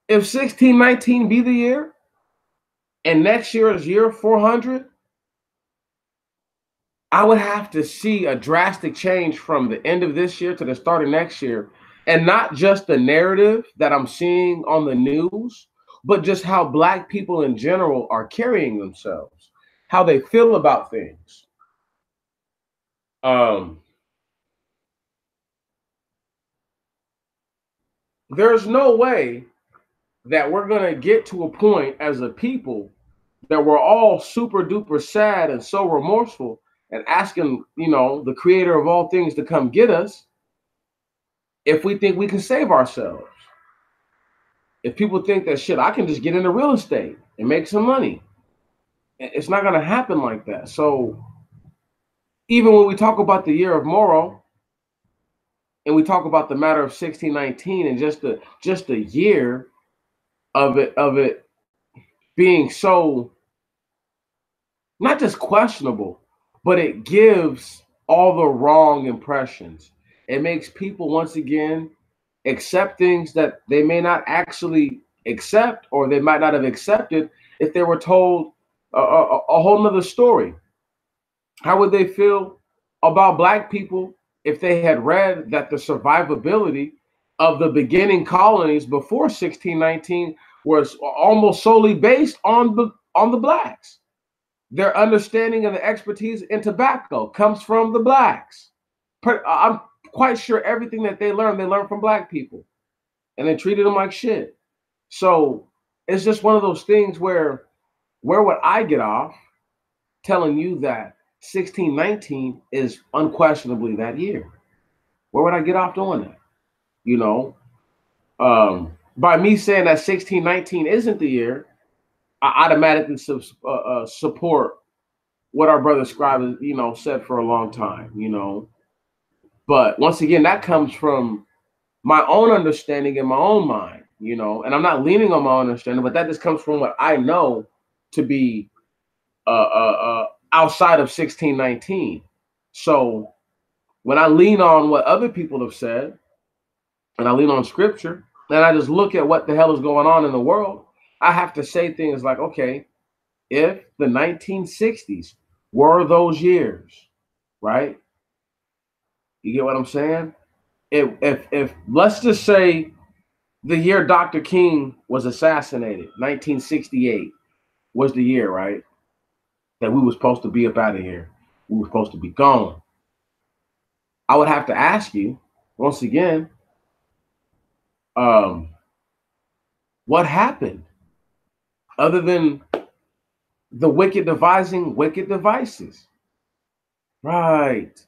A: If 1619 be the year, and next year is year 400, I would have to see a drastic change from the end of this year to the start of next year. And not just the narrative that I'm seeing on the news, but just how black people in general are carrying themselves, how they feel about things. Um, there's no way that we're going to get to a point as a people that we're all super duper sad and so remorseful and asking, the creator of all things to come get us if we think we can save ourselves. If people think that shit, I can just get into real estate and make some money. It's not going to happen like that. So even when we talk about the year of Morrow and we talk about the matter of 1619 and just the year of it being so not just questionable, but it gives all the wrong impressions. It makes people once again accept things that they may not actually accept, or they might not have accepted if they were told a whole nother story. How would they feel about Black people if they had read that the survivability of the beginning colonies before 1619 was almost solely based on the Blacks? Their understanding and the expertise in tobacco comes from the Blacks. I'm quite sure everything that they learned from Black people, and they treated them like shit. So it's just one of those things where would I get off telling you that 1619 is unquestionably that year? Where would I get off doing that? By me saying that 1619 isn't the year, I automatically support what our brother Scribe, said for a long time, But once again, that comes from my own understanding in my own mind, and I'm not leaning on my own understanding, but that just comes from what I know to be outside of 1619. So when I lean on what other people have said, and I lean on scripture, and I just look at what the hell is going on in the world, I have to say things like, okay, if the 1960s were those years, right? You get what I'm saying? If let's just say the year Dr. King was assassinated, 1968 was the year, right? That we were supposed to be up out of here. We were supposed to be gone. I would have to ask you once again, what happened other than the wicked devising wicked devices? Right.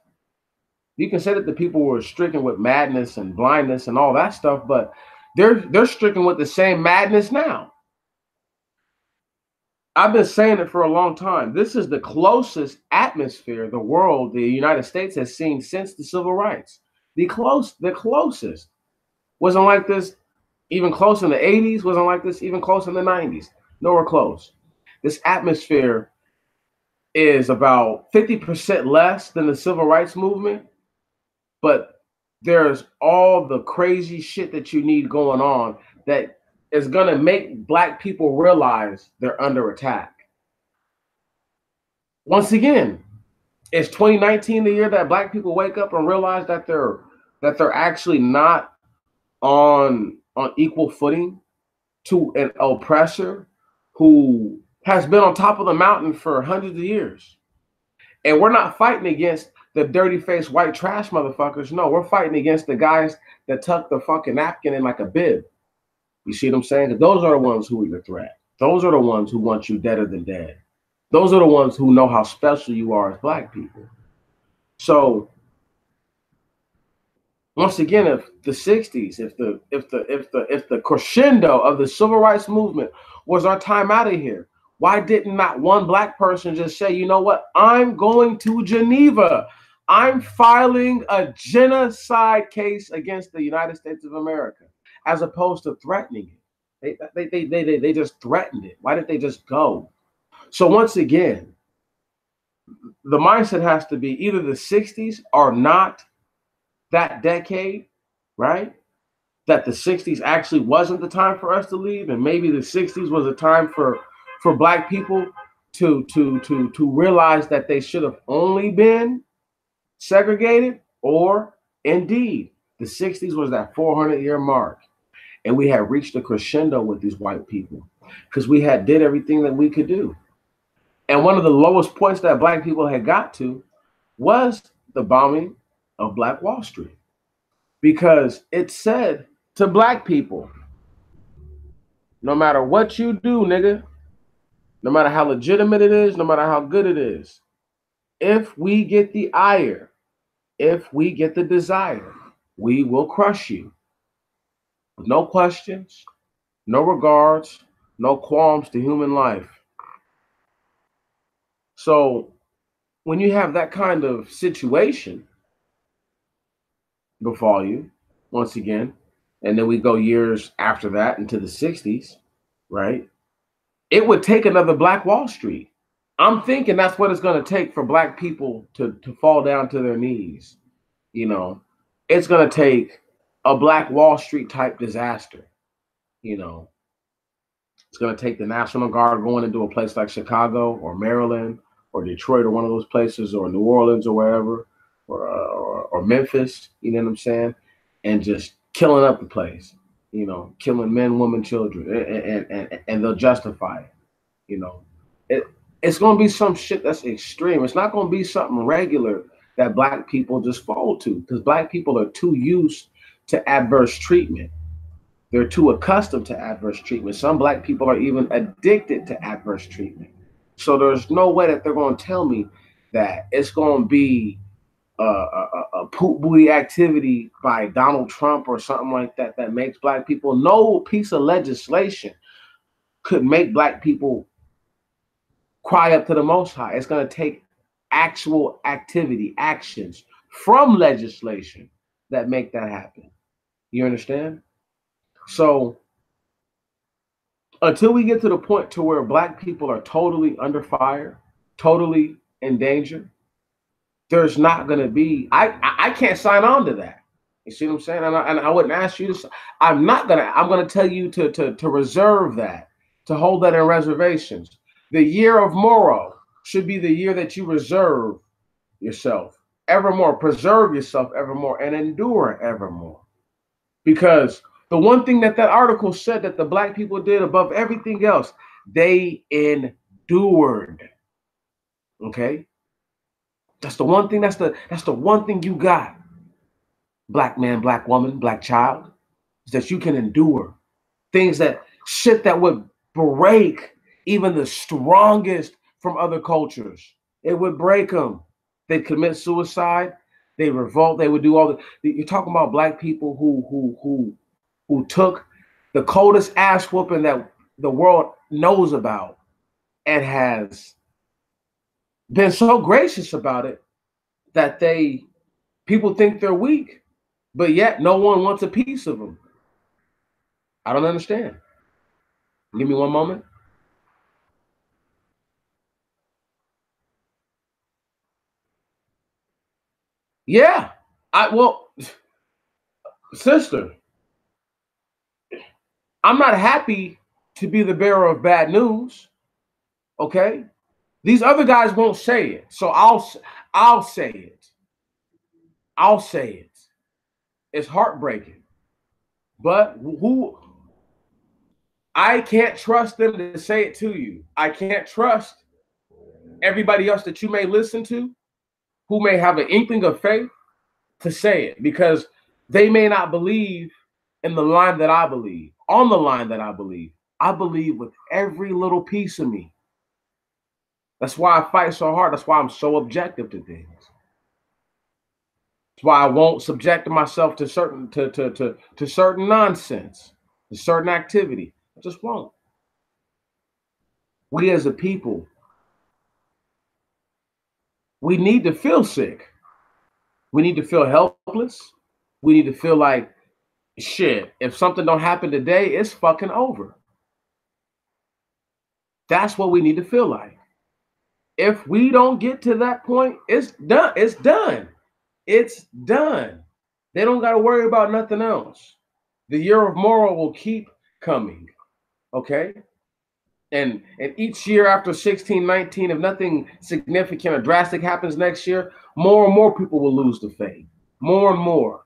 A: You can say that the people were stricken with madness and blindness and all that stuff, but they're stricken with the same madness now. I've been saying it for a long time. This is the closest atmosphere the United States has seen since the civil rights. The closest. Wasn't like this even close in the 80s, wasn't like this even close in the 90s. Nowhere close. This atmosphere is about 50% less than the civil rights movement, but there's all the crazy shit that you need going on that is going to make Black people realize they're under attack. Once again, is 2019 the year that Black people wake up and realize that they're actually not on equal footing to an oppressor who has been on top of the mountain for hundreds of years? And we're not fighting against the dirty-faced white trash motherfuckers. No, we're fighting against the guys that tuck the fucking napkin in like a bib. You see what I'm saying? Those are the ones who are your threat. Those are the ones who want you deader than dead. Those are the ones who know how special you are as Black people. So once again, if the 60s, if the crescendo of the civil rights movement was our time out of here, why didn't not one Black person just say, you know what, I'm going to Geneva. I'm filing a genocide case against the United States of America, as opposed to threatening it. They just threatened it. Why didn't they just go? So once again, the mindset has to be either the 60s are not that decade, right? That the 60s actually wasn't the time for us to leave, and maybe the 60s was a time for Black people to realize that they should have only been segregated, or indeed the 60s was that 400-year mark, and we had reached a crescendo with these white people because we had did everything that we could do. And one of the lowest points that Black people had got to was the bombing of Black Wall Street, because it said to Black people, no matter what you do, nigga, no matter how legitimate it is, no matter how good it is, If we get the ire, if we get the desire, we will crush you. No questions, no regards, no qualms to human life. So when you have that kind of situation befall you, once again, and then we go years after that into the 60s, right? It would take another Black Wall Street. I'm thinking that's what it's going to take for Black people to fall down to their knees. You know, it's going to take a Black Wall Street type disaster. You know, it's going to take the National Guard going into a place like Chicago or Maryland or Detroit or one of those places, or New Orleans or wherever, or Memphis, you know what I'm saying? And just killing up the place, you know, killing men, women, children, and they'll justify it, you know. It's going to be some shit that's extreme. It's not going to be something regular that Black people just fall to, because Black people are too used to adverse treatment. They're too accustomed to adverse treatment. Some Black people are even addicted to adverse treatment. So there's no way that they're going to tell me that it's going to be a poop booty activity by Donald Trump or something like that that makes Black people. No piece of legislation could make Black people cry up to the Most High. It's going to take actual activity, actions from legislation that make that happen. You understand? So until we get to the point to where Black people are totally under fire, totally in danger, there's not going to be, I can't sign on to that. You see what I'm saying? And I wouldn't ask you to, I'm going to tell you to reserve that, to hold that in reservations. The year of Morrow should be the year that you reserve yourself evermore, preserve yourself evermore, and endure evermore. Because the one thing that article said that the Black people did above everything else, they endured. Okay? That's the one thing, that's the one thing you got, Black man, Black woman, Black child, is that you can endure things, that shit that would break even the strongest from other cultures. It would break them. They'd commit suicide. They revolt. They would do all the. You're talking about Black people who took the coldest ass whooping that the world knows about and has been so gracious about it that people think they're weak, but yet no one wants a piece of them. I don't understand. Give me one moment. Yeah. Well, sister, I'm not happy to be the bearer of bad news. Okay? These other guys won't say it. So I'll say it. I'll say it. It's heartbreaking. But I can't trust them to say it to you. I can't trust everybody else that you may listen to, who may have an inkling of faith, to say it, because they may not believe in the line that I believe, on the line that I believe. I believe with every little piece of me. That's why I fight so hard. That's why I'm so objective to things. That's why I won't subject myself to certain certain nonsense, to certain activity. I just won't. We as a people, we need to feel sick. We need to feel helpless. We need to feel like shit. If something don't happen today, it's fucking over. That's what we need to feel like. If we don't get to that point, it's done. It's done. It's done. They don't got to worry about nothing else. The year of Morrow will keep coming. Okay? And each year after 1619, if nothing significant or drastic happens next year, more and more people will lose the faith. More and more.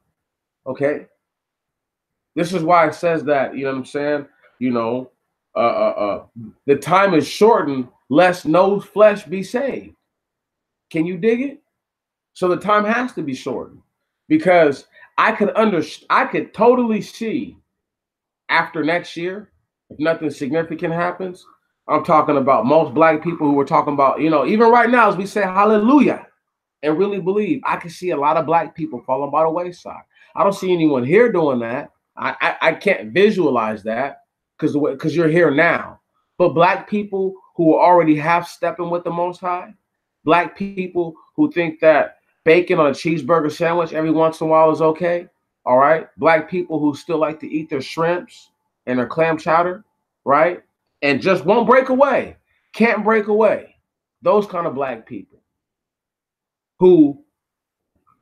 A: Okay? This is why it says that, you know what I'm saying? You know, the time is shortened, lest no flesh be saved. Can you dig it? So the time has to be shortened, because I could totally see after next year, if nothing significant happens, I'm talking about most black people who are talking about, even right now as we say hallelujah and really believe, I can see a lot of black people falling by the wayside. I don't see anyone here doing that. I can't visualize that because you're here now. But black people who are already half stepping with the Most High, black people who think that bacon on a cheeseburger sandwich every once in a while is okay. All right. Black people who still like to eat their shrimps and their clam chowder, right? And just won't break away, can't break away. Those kind of black people who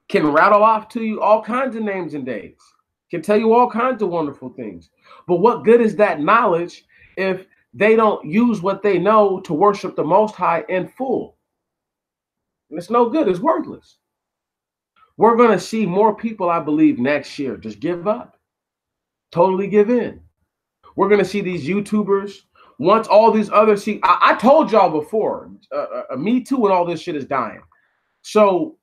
A: can rattle off to you all kinds of names and dates, can tell you all kinds of wonderful things. But what good is that knowledge if they don't use what they know to worship the Most High in full? And it's no good. It's worthless. We're going to see more people, I believe, next year just give up, totally give in. We're going to see these YouTubers. Once all these other, I told y'all before, Me Too and all this shit is dying. So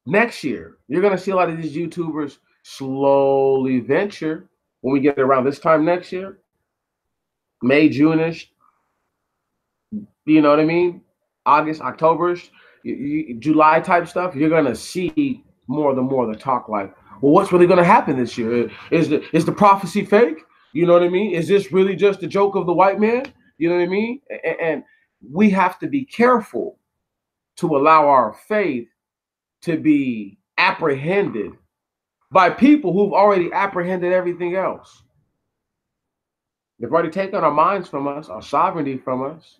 A: next year, you're going to see a lot of these YouTubers slowly venture when we get around this time next year, May, June-ish, you know what I mean? August, October-ish, July type stuff, you're going to see more of the talk like, well, what's really going to happen this year? Is the prophecy fake? You know what I mean? Is this really just a joke of the white man? You know what I mean? And we have to be careful to allow our faith to be apprehended by people who've already apprehended everything else. They've already taken our minds from us, our sovereignty from us.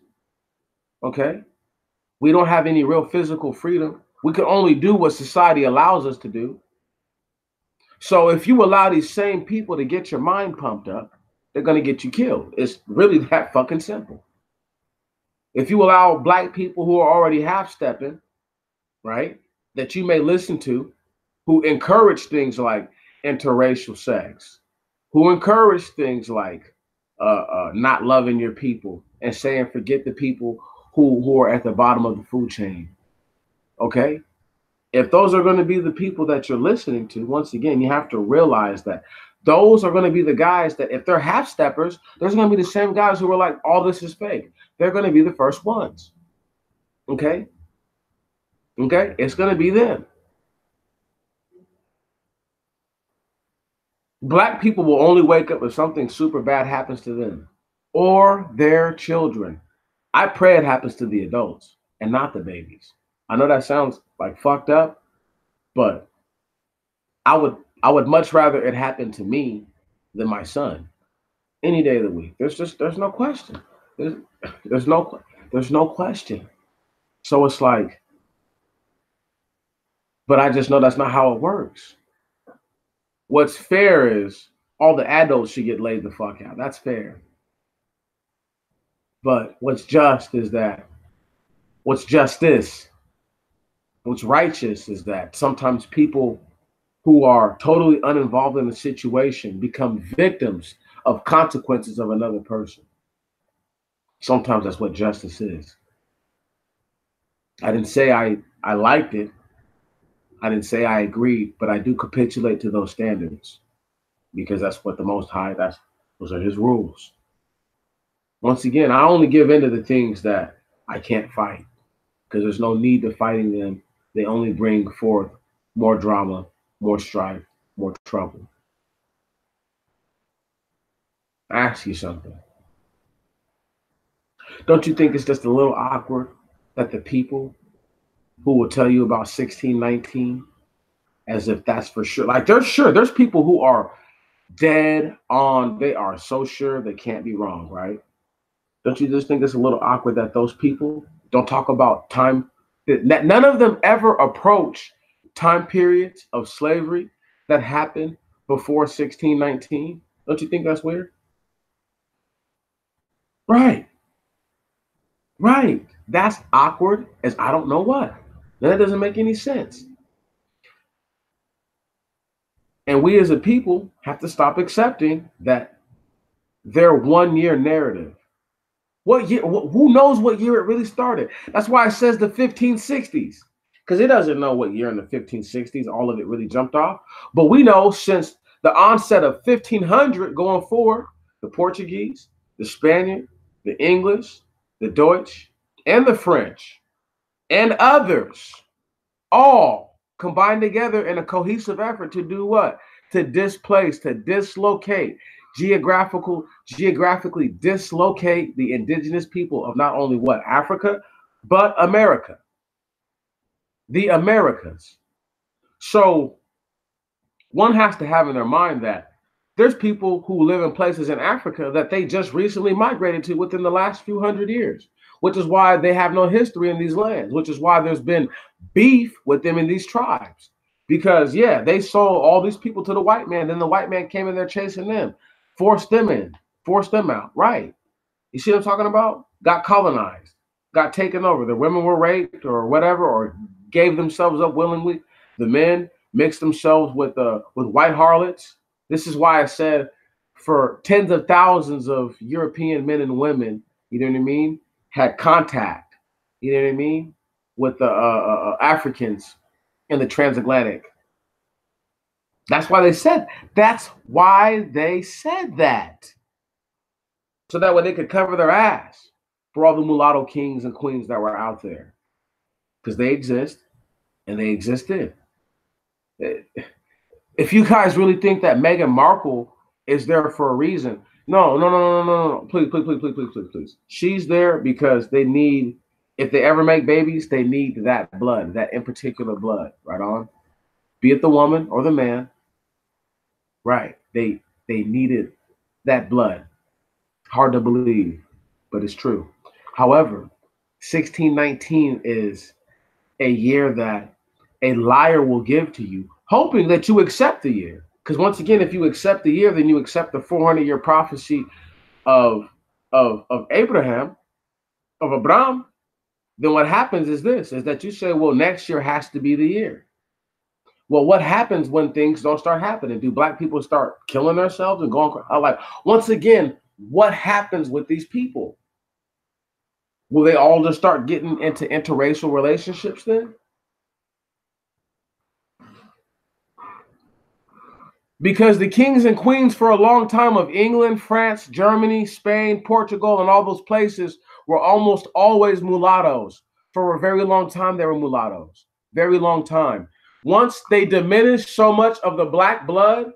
A: Okay? We don't have any real physical freedom. We can only do what society allows us to do. So if you allow these same people to get your mind pumped up, they're going to get you killed. It's really that fucking simple. If you allow black people who are already half-stepping, right, that you may listen to, who encourage things like interracial sex, who encourage things like not loving your people and saying forget the people who are at the bottom of the food chain. Okay? If those are going to be the people that you're listening to, once again, you have to realize that those are going to be the guys that if they're half steppers, there's going to be the same guys who are like, all this is fake. They're going to be the first ones. Okay? Okay? It's going to be them. Black people will only wake up if something super bad happens to them or their children. I pray it happens to the adults and not the babies. I know that sounds like fucked up, but I would much rather it happen to me than my son any day of the week. There's no question. There's no question. So it's like, but I just know that's not how it works. What's fair is all the adults should get laid the fuck out. That's fair. But what's just is that, what's justice, what's righteous is that sometimes people who are totally uninvolved in the situation become victims of consequences of another person. Sometimes that's what justice is. I didn't say I liked it. I didn't say I agreed, but I do capitulate to those standards because that's what the Most High, those are his rules. Once again, I only give in to the things that I can't fight because there's no need to fighting them. They only bring forth more drama, more strife, more trouble. I ask you something. Don't you think it's just a little awkward that the people who will tell you about 1619 as if that's for sure, like there's people who are dead on, they are so sure they can't be wrong, right? Don't you just think it's a little awkward that those people don't talk about time, that none of them ever approach time periods of slavery that happened before 1619? Don't you think that's weird? Right. That's awkward as I don't know what. That doesn't make any sense. And we as a people have to stop accepting that their 1 year narrative. What year? Who knows what year it really started? That's why it says the 1560s, because it doesn't know what year in the 1560s all of it really jumped off. But we know since the onset of 1500 going forward, the Portuguese, the Spaniard, the English, the Deutsch, and the French, and others all combined together in a cohesive effort to do what? To displace, to dislocate, geographically dislocate the indigenous people of not only what? Africa, but America, the Americas. So one has to have in their mind that there's people who live in places in Africa that they just recently migrated to within the last few hundred years, which is why they have no history in these lands, which is why there's been beef with them in these tribes. Because, yeah, they sold all these people to the white man. Then the white man came in there chasing them, forced them in, forced them out. Right. You see what I'm talking about? Got colonized, got taken over. The women were raped or whatever, or gave themselves up willingly. The men mixed themselves with white harlots. This is why I said for tens of thousands of European men and women, you know what I mean, had contact, you know what I mean, with the Africans in the transatlantic. That's why they said. That's why they said that. So that way they could cover their ass for all the mulatto kings and queens that were out there. Because they exist and they existed. If you guys really think that Meghan Markle is there for a reason, no. Please. She's there because they need, if they ever make babies, they need that blood, that in particular blood, right on? Be it the woman or the man, right? They needed that blood. Hard to believe, but it's true. However, 1619 is a year that a liar will give to you, hoping that you accept the year. Because once again, if you accept the year, then you accept the 400-year prophecy of Abraham, of Abraham. Then what happens is this, is that you say, well, next year has to be the year. Well, what happens when things don't start happening? Do black people start killing themselves and going like, once again, what happens with these people? Will they all just start getting into interracial relationships then? Because the kings and queens for a long time of England, France, Germany, Spain, Portugal, and all those places were almost always mulattoes. For a very long time, they were mulattoes. Very long time. Once they diminished so much of the black blood,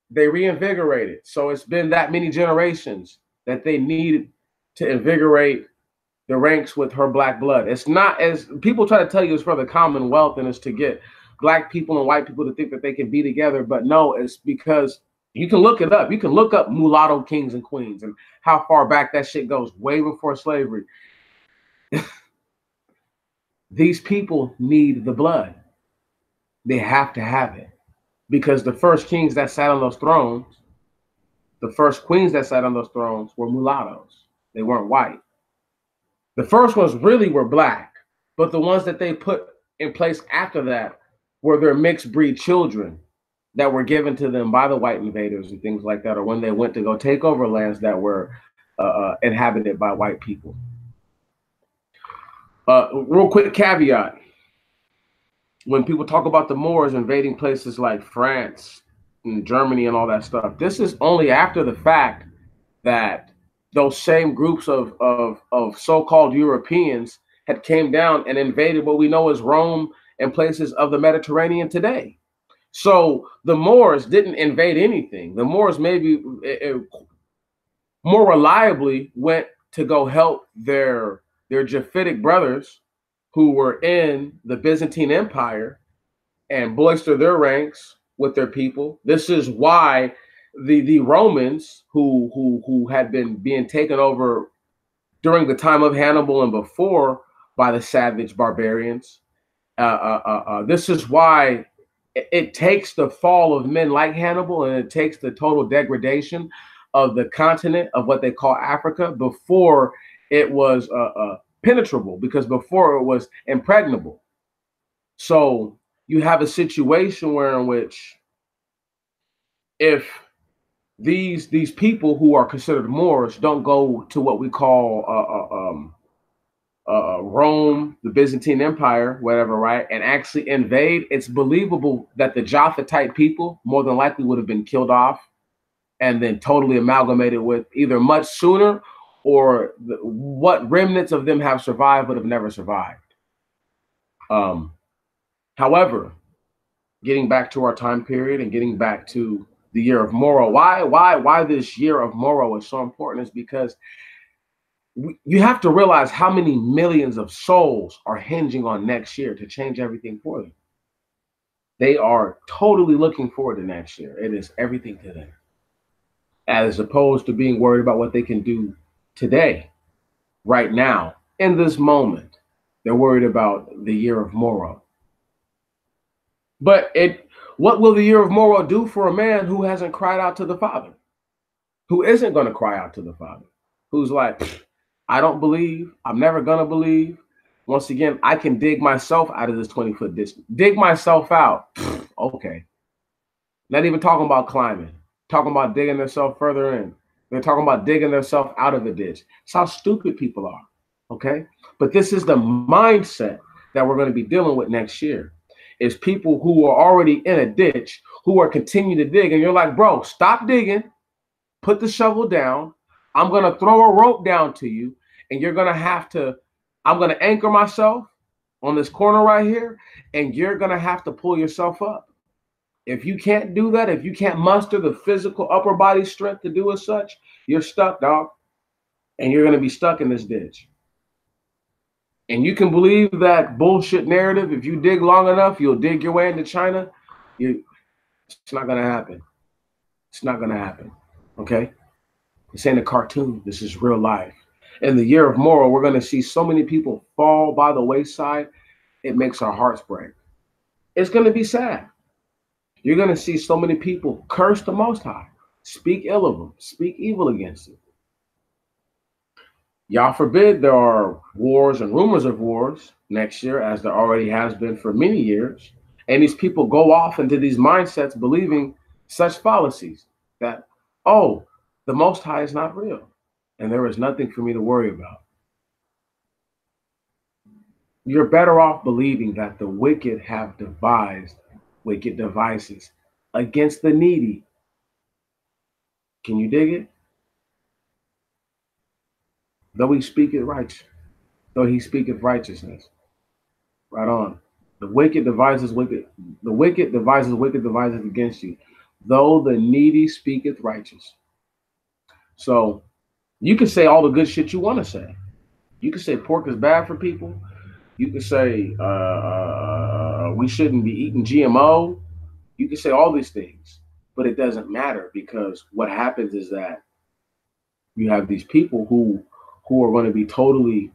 A: they reinvigorated. So it's been that many generations that they needed to invigorate the ranks with her black blood. It's not, as people try to tell you, it's for the commonwealth and it's to get black people and white people to think that they can be together. But no, it's because you can look it up. You can look up mulatto kings and queens and how far back that shit goes, way before slavery. These people need the blood. They have to have it. Because the first kings that sat on those thrones, the first queens that sat on those thrones were mulattoes. They weren't white. The first ones really were black, but the ones that they put in place after that were their mixed breed children that were given to them by the white invaders and things like that, or when they went to go take over lands that were inhabited by white people. Real quick caveat. When people talk about the Moors invading places like France and Germany and all that stuff, this is only after the fact that those same groups of so-called Europeans had came down and invaded what we know as Rome and places of the Mediterranean today. So the Moors didn't invade anything. The Moors maybe more reliably went to go help their Japhetic brothers who were in the Byzantine Empire and bolster their ranks with their people. This is why the Romans who had been being taken over during the time of Hannibal and before by the savage barbarians. This is why it takes the fall of men like Hannibal and it takes the total degradation of the continent of what they call Africa before it was penetrable, because before it was impregnable. So you have a situation where in which if these people who are considered Moors don't go to what we call Rome, the Byzantine Empire, whatever, right, and actually invade, it's believable that the Japhetite people more than likely would have been killed off and then totally amalgamated with either much sooner or what remnants of them have survived but have never survived. Um, However, getting back to our time period and getting back to the year of Morrow, why this year of Morrow is so important is because you have to realize how many millions of souls are hinging on next year to change everything for them. They are totally looking forward to next year. It is everything to them, as opposed to being worried about what they can do today, right now, in this moment. They're worried about the year of Morrow. But what will the year of Morrow do for a man who hasn't cried out to the Father, who isn't going to cry out to the Father, who's like, I don't believe, I'm never going to believe. Once again, I can dig myself out of this 20-foot distance. Dig myself out. Okay. Not even talking about climbing. Talking about digging themselves further in. They're talking about digging themselves out of the ditch. It's how stupid people are. Okay? But this is the mindset that we're going to be dealing with next year. Is people who are already in a ditch, who are continuing to dig. And you're like, bro, stop digging. Put the shovel down. I'm going to throw a rope down to you. And you're going to have to, I'm going to anchor myself on this corner right here. And you're going to have to pull yourself up. If you can't do that, if you can't muster the physical upper body strength to do as such, you're stuck, dog. And you're going to be stuck in this ditch. And you can believe that bullshit narrative. If you dig long enough, you'll dig your way into China. It's not going to happen. It's not going to happen. Okay? This ain't a cartoon. This is real life. In the year of Morrow, we're going to see so many people fall by the wayside. It makes our hearts break. It's going to be sad. You're going to see so many people curse the Most High, speak ill of him, speak evil against him. Yah forbid there are wars and rumors of wars next year, as there already has been for many years. And these people go off into these mindsets believing such fallacies that, oh, the Most High is not real and there is nothing for me to worry about. You're better off believing that the wicked have devised wicked devices against the needy. Can you dig it? Though he speaketh righteous, though he speaketh righteousness. Right on. The wicked devises wicked devices against you, though the needy speaketh righteous. So you can say all the good shit you want to say. You can say pork is bad for people. You can say we shouldn't be eating GMO. You can say all these things, but it doesn't matter, because what happens is that you have these people who are going to be totally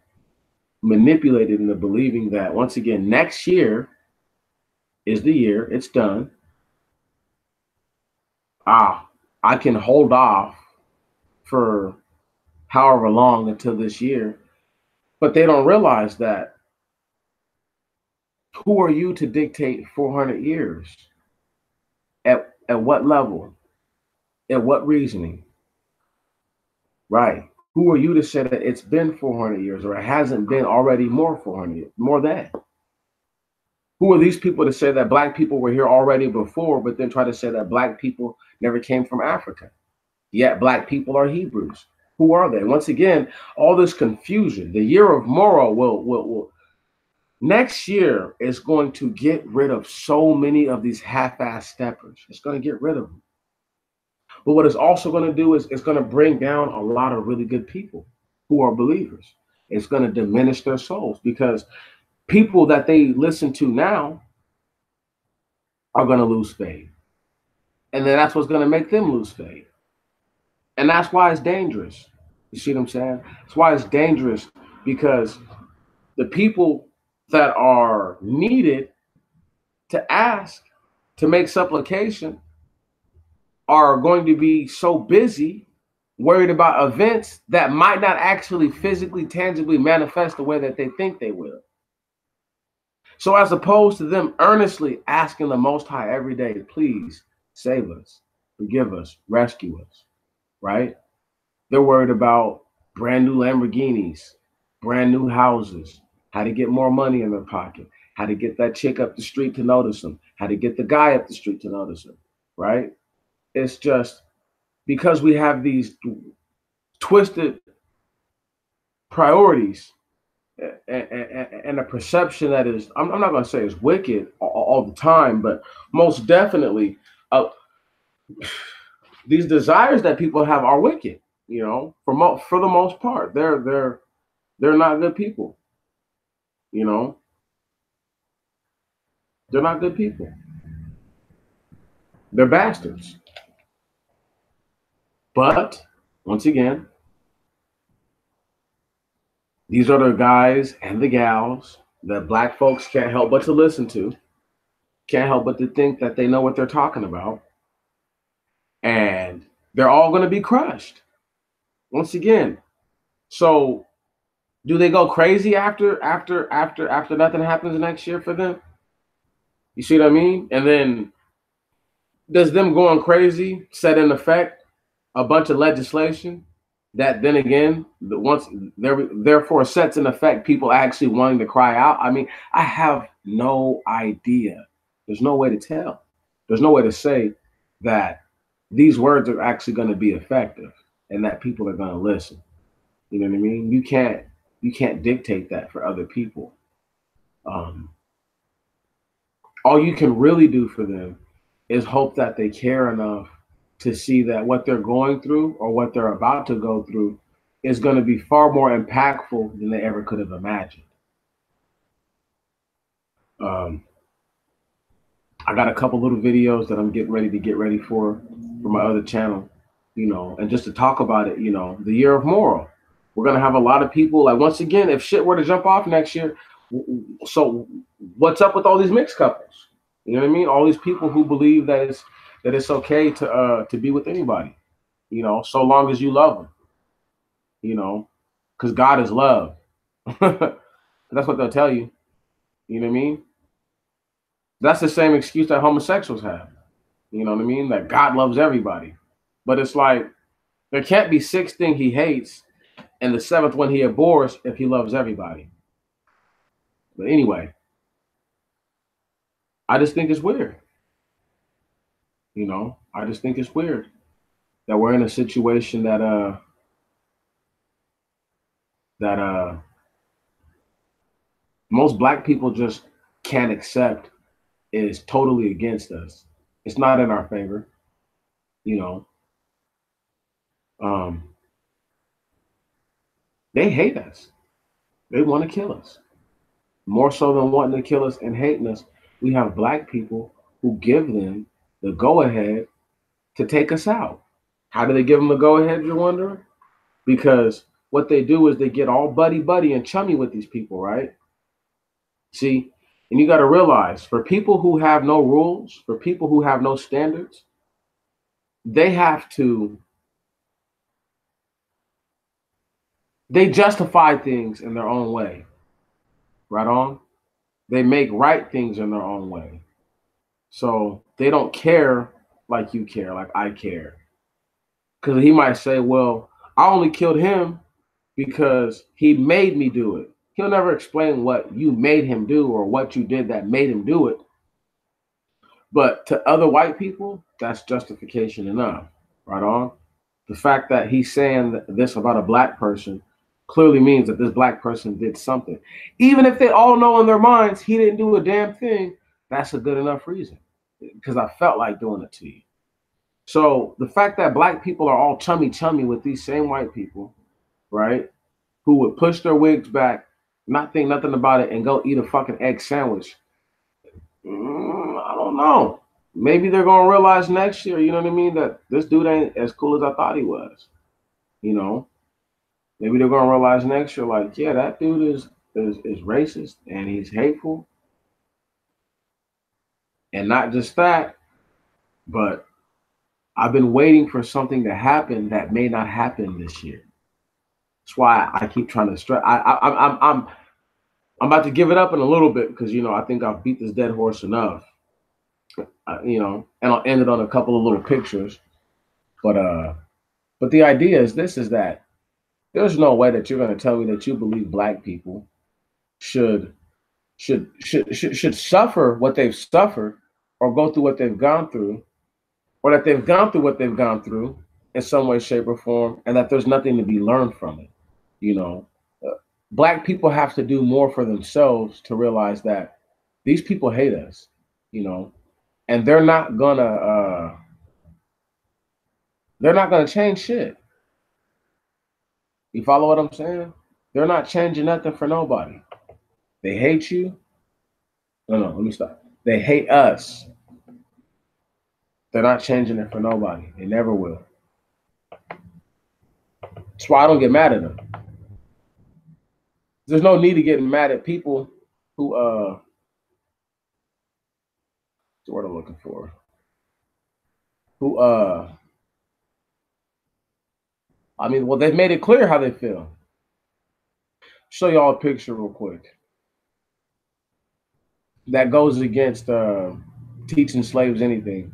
A: manipulated into believing that, once again, next year is the year, it's done. I can hold off for however long until this year. But they don't realize that, who are you to dictate 400 years? At what level? At what reasoning? Right. Who are you to say that it's been 400 years or it hasn't been already more 400, more than? Who are these people to say that black people were here already before, but then try to say that black people never came from Africa? Yet black people are Hebrews. Who are they? Once again, all this confusion. The year of Morrow will next year is going to get rid of so many of these half-ass steppers. It's going to get rid of them. But what it's also going to do is it's going to bring down a lot of really good people who are believers. It's going to diminish their souls, because people that they listen to now are going to lose faith. And then that's what's going to make them lose faith. And that's why it's dangerous. You see what I'm saying? That's why it's dangerous, because the people that are needed to ask, to make supplication, are going to be so busy worried about events that might not actually physically, tangibly manifest the way that they think they will. So as opposed to them earnestly asking the Most High every day, please save us, forgive us, rescue us, right? They're worried about brand new Lamborghinis, brand new houses, how to get more money in their pocket, how to get that chick up the street to notice them, how to get the guy up the street to notice them, right? It's just because we have these twisted priorities and a perception that is, I'm not going to say is wicked all the time, but most definitely uh, these desires that people have are wicked. You know, for the most part, they're not good people. You know, they're not good people. They're bastards. But once again, these are the guys and the gals that black folks can't help but to listen to, can't help but to think that they know what they're talking about, and they're all going to be crushed. Once again, so do they go crazy after nothing happens next year for them? You see what I mean? And then does them going crazy set in effect a bunch of legislation that then again, once therefore sets in effect people actually wanting to cry out? I mean, I have no idea. There's no way to tell. There's no way to say that these words are actually going to be effective and that people are going to listen. You know what I mean? You can't dictate that for other people. Um, all you can really do for them is hope that they care enough to see that what they're going through or what they're about to go through is going to be far more impactful than they ever could have imagined. Um, I got a couple little videos that I'm getting ready to get ready for my other channel, you know, and just to talk about it, you know, the year of Morrow. We're going to have a lot of people, like, once again, if shit were to jump off next year, so what's up with all these mixed couples? You know what I mean? All these people who believe that it's okay to be with anybody, you know, so long as you love them, you know, because God is love. That's what they'll tell you. You know what I mean? That's the same excuse that homosexuals have. You know what I mean? That God loves everybody. But it's like there can't be six things he hates and the seventh one he abhors if he loves everybody. But anyway, I just think it's weird. You know, I just think it's weird that we're in a situation that most black people just can't accept is totally against us. It's not in our favor, you know. Um, they hate us. They want to kill us. More so than wanting to kill us and hating us, we have black people who give them the go ahead to take us out. How do they give them the go ahead, you're wondering? Because what they do is they get all buddy buddy and chummy with these people, right? See, and you got to realize for people who have no rules, for people who have no standards, they have to, they justify things in their own way. Right on? They make right things in their own way. So they don't care like you care, like I care. Because he might say, well, I only killed him because he made me do it. He'll never explain what you made him do or what you did that made him do it. But to other white people, that's justification enough. Right on? The fact that he's saying this about a black person clearly means that this black person did something. Even if they all know in their minds he didn't do a damn thing, that's a good enough reason. Because I felt like doing it to you. So the fact that black people are all chummy chummy with these same white people, right, who would push their wigs back, not think nothing about it, and go eat a fucking egg sandwich, I don't know. Maybe they're gonna realize next year, you know what I mean, that this dude ain't as cool as I thought he was. You know, maybe they're gonna realize next year, like, yeah, that dude is racist and he's hateful, and not just that, but I've been waiting for something to happen that may not happen this year. That's why I keep trying to stress. I'm about to give it up in a little bit because you know I think I've beat this dead horse enough. You know, and I'll end it on a couple of little pictures. But the idea is this: is that there's no way that you're going to tell me that you believe black people should should suffer what they've suffered or go through what they've gone through, or that they've gone through what they've gone through, in some way, shape, or form, and that there's nothing to be learned from it. You know, black people have to do more for themselves to realize that these people hate us. You know, and they're not gonna change shit. You follow what I'm saying? They're not changing nothing for nobody. They hate you. No, let me stop. They hate us. They're not changing it for nobody. They never will. That's why I don't get mad at them. There's no need to get mad at people who what's the word I'm looking for? Who I mean, well, they've made it clear how they feel. Show y'all a picture real quick. That goes against teaching slaves anything.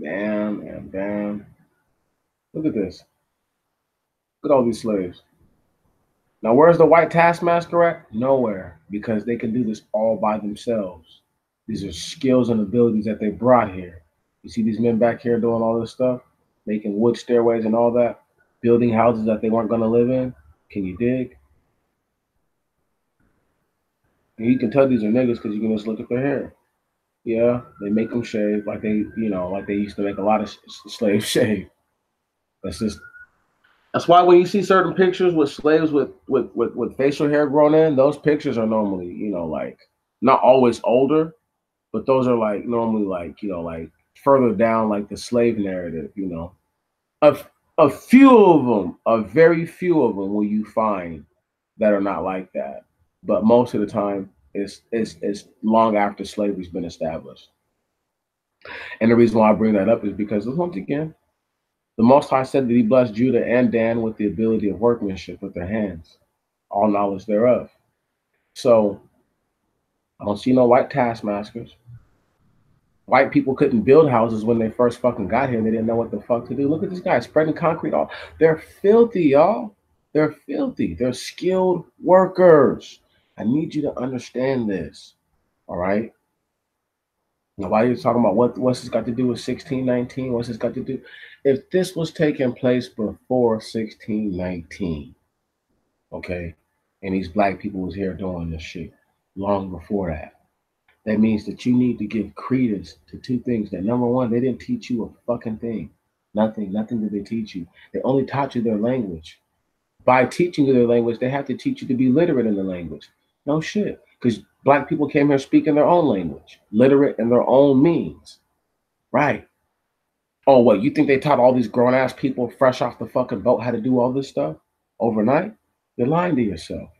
A: Damn. Look at this. Look at all these slaves. Now, where's the white taskmaster at? Nowhere, because they can do this all by themselves. These are skills and abilities that they brought here. You see these men back here doing all this stuff, making wood stairways and all that, building houses that they weren't going to live in. Can you dig? And you can tell these are niggas because you can just look at their hair. Yeah, they make them shave like like they used to make a lot of slaves shave. That's just That's why when you see certain pictures with slaves with facial hair grown in, those pictures are normally, like not always older, but those are like normally like, like further down like the slave narrative. A, a few of them, a very few of them will you find that are not like that. But most of the time it's long after slavery's been established. And the reason why I bring that up is because once again, the Most High said that he blessed Judah and Dan with the ability of workmanship with their hands, all knowledge thereof. So I don't see no white taskmasters. White people couldn't build houses when they first fucking got here. They didn't know what the fuck to do. Look at this guy spreading concrete all. They're filthy, y'all. They're filthy. They're skilled workers. I need you to understand this. All right. Now, why are you talking about what's this got to do with 1619? What's this got to do? If this was taking place before 1619, okay, and these black people was here doing this shit long before that, that means that you need to give credence to two things. That number one, they didn't teach you a fucking thing. Nothing did they teach you. They only taught you their language. By teaching you their language, they have to teach you to be literate in the language. No shit. Because black people came here speaking their own language, literate in their own means. Right. Oh, what? You think they taught all these grown ass people fresh off the fucking boat how to do all this stuff overnight? You're lying to yourself.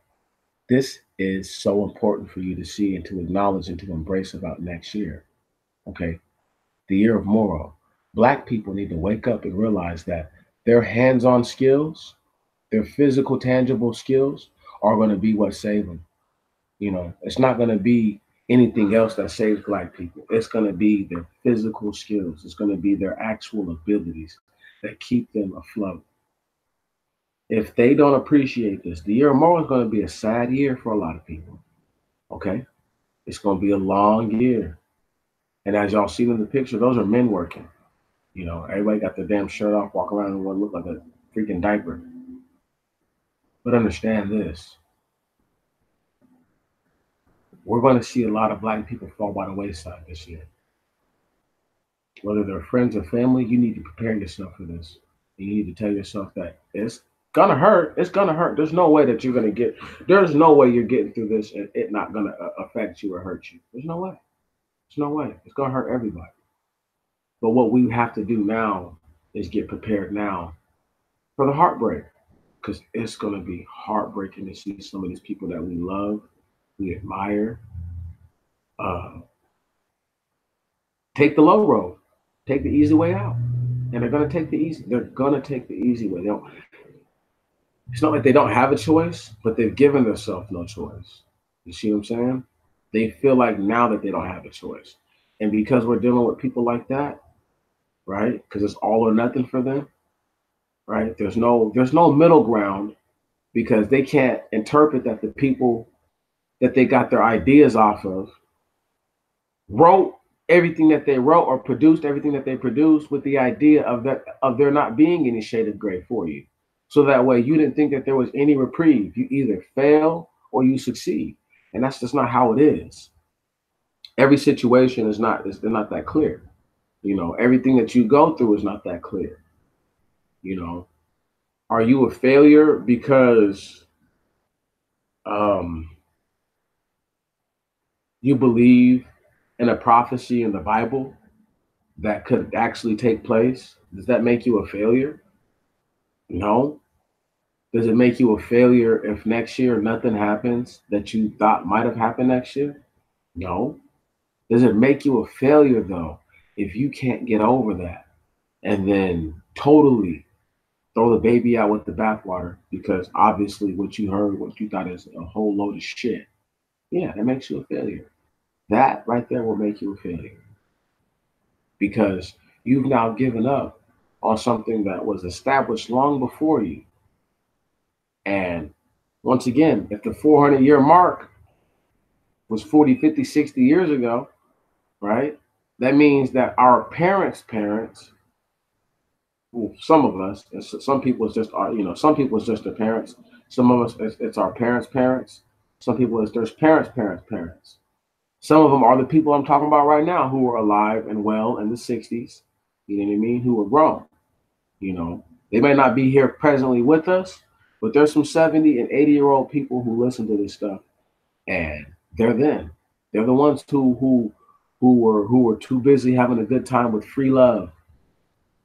A: This is so important for you to see and to acknowledge and to embrace about next year. Okay. The year of Morrow. Black people need to wake up and realize that their hands on skills, their physical, tangible skills are going to be what save them. It's not going to be anything else that saves black people. It's going to be their physical skills. It's going to be their actual abilities that keep them afloat. If they don't appreciate this, the year of Morrow is going to be a sad year for a lot of people. Okay? It's going to be a long year. And as y'all see in the picture, those are men working. Everybody got their damn shirt off, walk around in what look like a freaking diaper. But understand this. We're going to see a lot of black people fall by the wayside this year. Whether they're friends or family, you need to prepare yourself for this. You need to tell yourself that it's gonna hurt. It's gonna hurt. There's no way that you're gonna get. There's no way you're getting through this and it not gonna affect you or hurt you. There's no way. There's no way. It's gonna hurt everybody. But what we have to do now is get prepared now for the heartbreak, because it's gonna be heartbreaking to see some of these people that we love, we admire, take the low road, take the easy way out, and they're gonna take the easy. They're gonna take the easy way. It's not like they don't have a choice, but they've given themselves no choice. You see what I'm saying? They feel like now that they don't have a choice, and because we're dealing with people like that, right? Because it's all or nothing for them, right? There's no middle ground, because they can't interpret that the people that they got their ideas off of wrote everything that they wrote or produced everything that they produced with the idea of there not being any shade of gray for you. So that way you didn't think that there was any reprieve. You either fail or you succeed. And that's just not how it is. Every situation is not that clear. Everything that you go through is not that clear. You know, are you a failure because um, you believe in a prophecy in the Bible that could actually take place? Does that make you a failure? No. Does it make you a failure if next year nothing happens that you thought might have happened next year? No. Does it make you a failure though if you can't get over that and then totally throw the baby out with the bathwater because obviously what you heard, what you thought is a whole load of shit? Yeah, that makes you a failure. That right there will make you a failure because you've now given up on something that was established long before you. And once again, if the 400-year mark was 40, 50, 60 years ago, right? That means that our parents, well, some of us, some people it's just our, some people it's just their parents. Some of us it's our parents. Some people it's their parents. Some of them are the people I'm talking about right now who are alive and well in the 60s. You know what I mean? Who are grown. They may not be here presently with us, but there's some 70 and 80-year-old people who listen to this stuff, and they're them. They're the ones who were too busy having a good time with free love.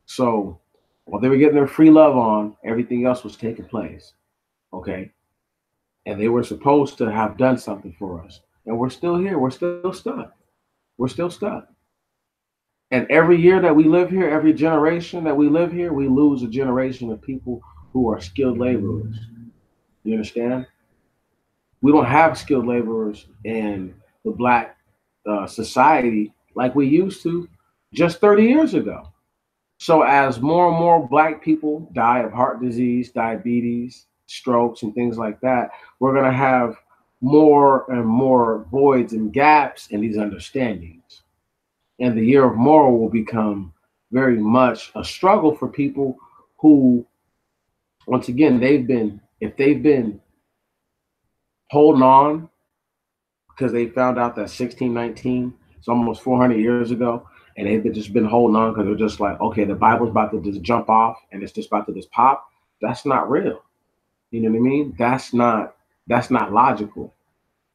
A: So while they were getting their free love on, everything else was taking place. Okay. And they were supposed to have done something for us. And we're still here. We're still stuck. We're still stuck. And every year that we live here, every generation that we live here, we lose a generation of people who are skilled laborers. You understand? We don't have skilled laborers in the black society like we used to just 30 years ago. So as more and more black people die of heart disease, diabetes, strokes, and things like that, we're going to have more and more voids and gaps in these understandings. And the year of Morrow will become very much a struggle for people who, once again, if they've been holding on because they found out that 1619 is almost 400 years ago, and they've just been holding on because they're just like, okay, the Bible's about to just jump off and it's just about to just pop. That's not real. You know what I mean? That's not logical.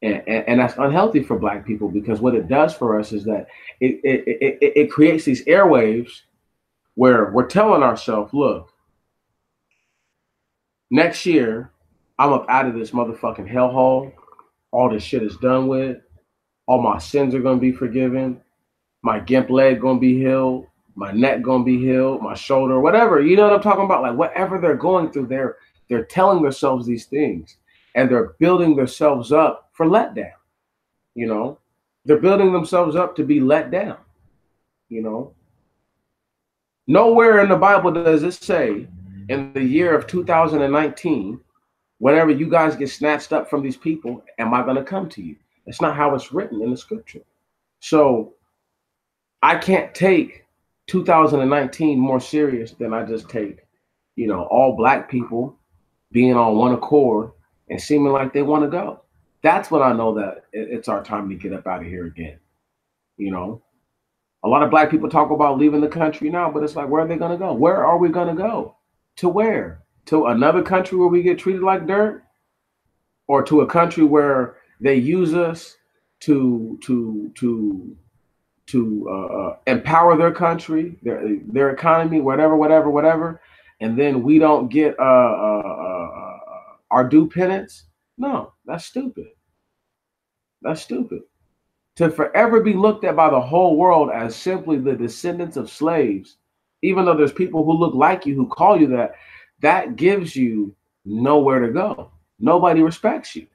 A: And that's unhealthy for black people because what it does for us is that it creates these airwaves where we're telling ourselves, look, next year I'm up out of this motherfucking hellhole. All this shit is done with. All my sins are gonna be forgiven. My gimp leg gonna be healed. My neck gonna be healed. My shoulder, whatever. You know what I'm talking about? Like whatever they're going through, they're telling themselves these things, and they're building themselves up for letdown. You know, they're building themselves up to be let down. You know, nowhere in the Bible does it say in the year of 2019, whenever you guys get snatched up from these people, am I going to come to you? That's not how it's written in the scripture. So I can't take 2019 more serious than I just take, all black people being on one accord and seeming like they want to go. That's when I know that it's our time to get up out of here again. You know, a lot of black people talk about leaving the country now, but it's like, where are they going to go? Where are we going to go? To where? To another country where we get treated like dirt? Or to a country where they use us to empower their country, their economy, whatever, and then we don't get our due penance? No, that's stupid. That's stupid. To forever be looked at by the whole world as simply the descendants of slaves, even though there's people who look like you who call you that, that gives you nowhere to go. Nobody respects you.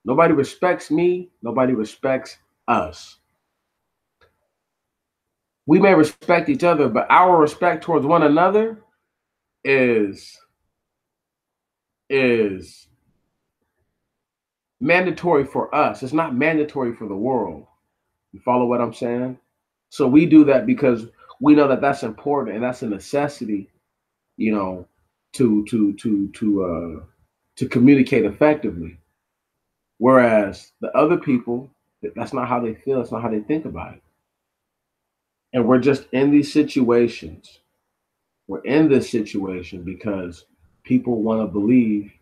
A: Nobody respects me. Nobody respects us. We may respect each other, but our respect towards one another is mandatory for us. It's not mandatory for the world. You follow what I'm saying? So we do that because we know that that's important and that's a necessity, you know, to communicate effectively. Whereas the other people, that's not how they feel. That's not how they think about it. And we're just in these situations. We're in this situation because people want to believe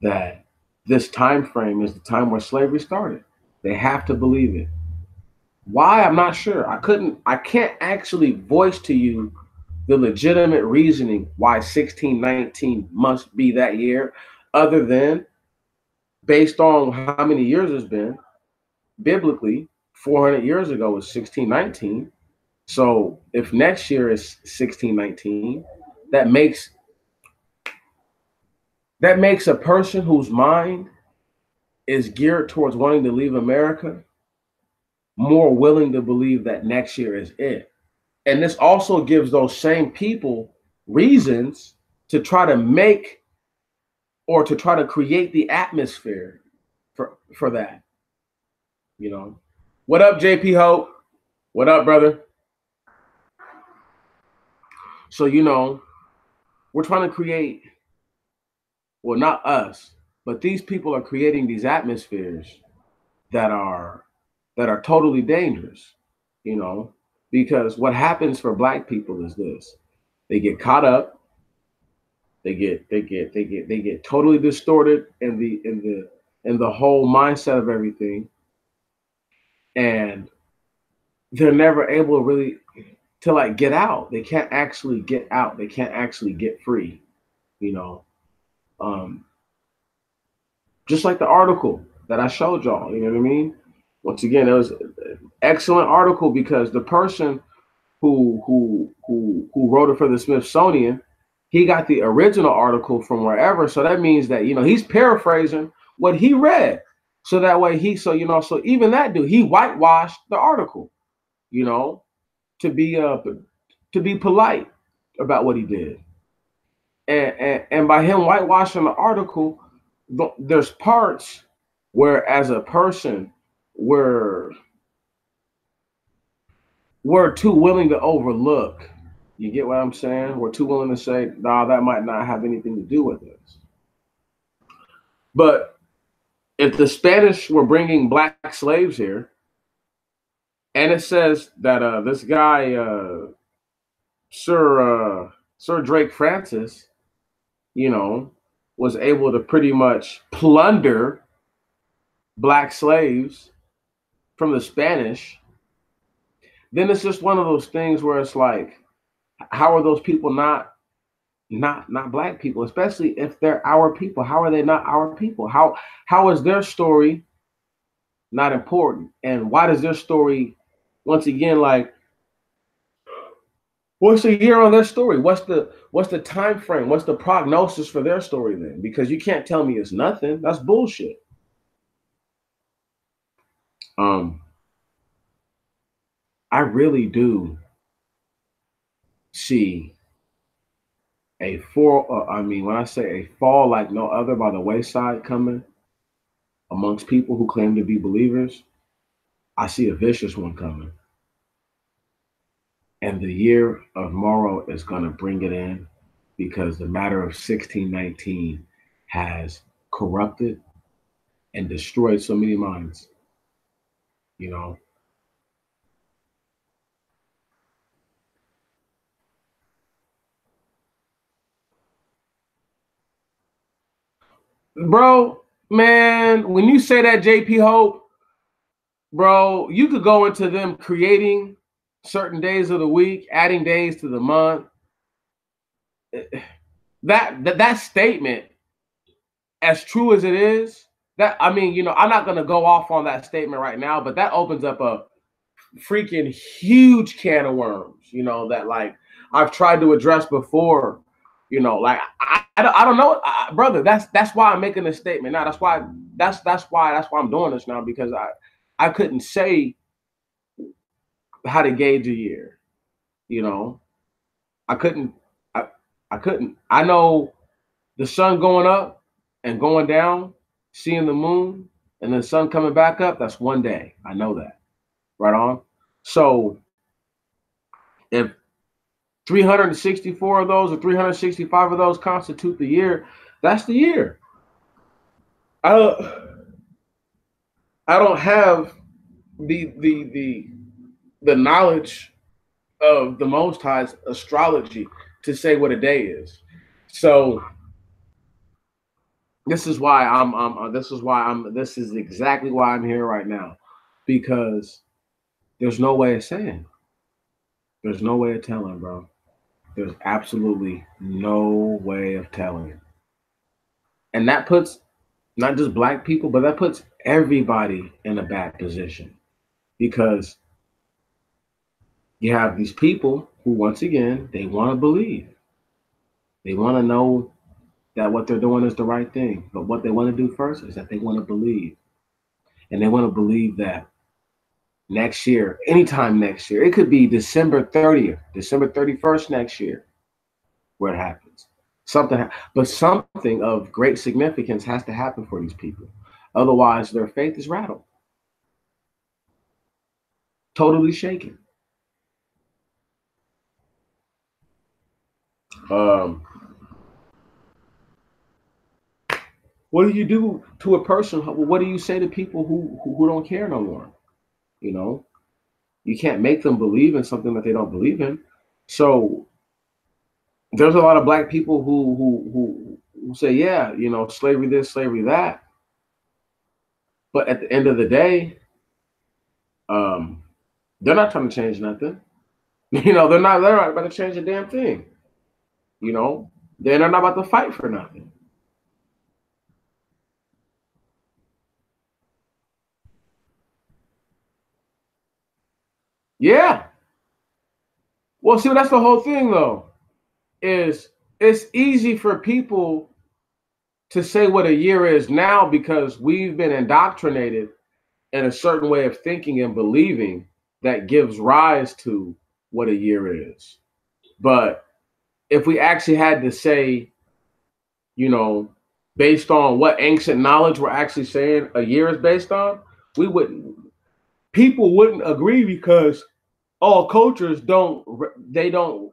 A: that this time frame is the time where slavery started. They have to believe it. Why? I'm not sure. I can't actually voice to you the legitimate reasoning why 1619 must be that year, other than based on how many years it's been. Biblically, 400 years ago was 1619. So if next year is 1619, that makes that makes a person whose mind is geared towards wanting to leave America more willing to believe that next year is it. And this also gives those same people reasons to try to make or to try to create the atmosphere for that, you know. What up, JP Hope? What up, brother? So, we're trying to create, well, not us, but these people are creating these atmospheres that are totally dangerous, you know, because what happens for black people is this. They get caught up, they get totally distorted in the whole mindset of everything, and they're never able really to like get out. They can't actually get out. They can't actually get free, you know. Um, just like the article that I showed y'all, you know what I mean? Once again, it was an excellent article because the person who wrote it for the Smithsonian, he got the original article from wherever. So that means that he's paraphrasing what he read. So that way so even that dude, he whitewashed the article, you know, to be polite about what he did. And by him whitewashing the article, there's parts where as a person we're we're too willing to overlook. You get what I'm saying? We're too willing to say, nah, that might not have anything to do with this. But if the Spanish were bringing black slaves here, and it says that this guy, Sir Drake Francis, you know, was able to pretty much plunder black slaves from the Spanish, then it's just one of those things where it's like, how are those people not black people, especially if they're our people? How are they not our people? How is their story not important? And why does their story, once again, like, what's the year on their story? What's the time frame? What's the prognosis for their story then? Because you can't tell me it's nothing. That's bullshit. Um, I really do see when I say a fall like no other by the wayside coming amongst people who claim to be believers, I see a vicious one coming. And the year of Morrow is going to bring it in because the matter of 1619 has corrupted and destroyed so many minds, you know. Bro, man, when you say that, JP Hope, bro, you could go into them creating certain days of the week, adding days to the month. That statement, as true as it is, that I mean, I'm not gonna go off on that statement right now, but that opens up a freaking huge can of worms, that like I've tried to address before, like I don't know, brother. That's why I'm making this statement now. That's why I'm doing this now, because I couldn't say how to gauge a year, you know. I couldn't I I couldn't. I know the sun going up and going down, seeing the moon, and the sun coming back up, that's one day. I know that. Right on. So If 364 of those or 365 of those constitute the year, that's the year. I don't have the knowledge of the Most High's astrology to say what a day is. So this is why this is exactly why I'm here right now, because there's no way of saying. There's no way of telling, bro. There's absolutely no way of telling. And that puts not just black people, but that puts everybody in a bad position, because you have these people who, once again, they want to believe. They want to know that what they're doing is the right thing. But what they want to do first is that they want to believe. And they want to believe that next year, anytime next year, it could be December 30th, December 31st next year, where it happens. But something of great significance has to happen for these people. Otherwise, their faith is rattled, totally shaken. What do you do to a person? What do you say to people who don't care no more? You know, you can't make them believe in something that they don't believe in. So there's a lot of black people who say, yeah, you know, slavery this, slavery that. But at the end of the day, they're not trying to change nothing. You know, they're not about to change a damn thing. You know, they're not about to fight for nothing. Yeah. Well, see, that's the whole thing, though. Is it's easy for people to say what a year is now because we've been indoctrinated in a certain way of thinking and believing that gives rise to what a year is. But if we actually had to say, you know, based on what ancient knowledge we're actually saying a year is based on, we wouldn't, people wouldn't agree, because all cultures don't, they don't,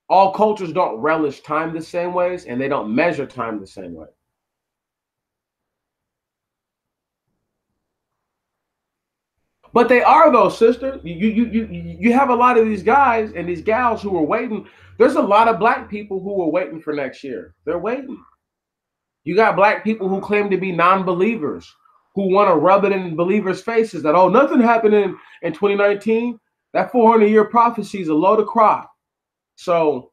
A: all cultures don't relish time the same ways, and they don't measure time the same way. But they are, though, sister. You have a lot of these guys and these gals who are waiting. There's a lot of black people who are waiting for next year. They're waiting. You got black people who claim to be non-believers, who want to rub it in believers' faces that, oh, nothing happened in 2019. That 400-year prophecy is a load of crop. So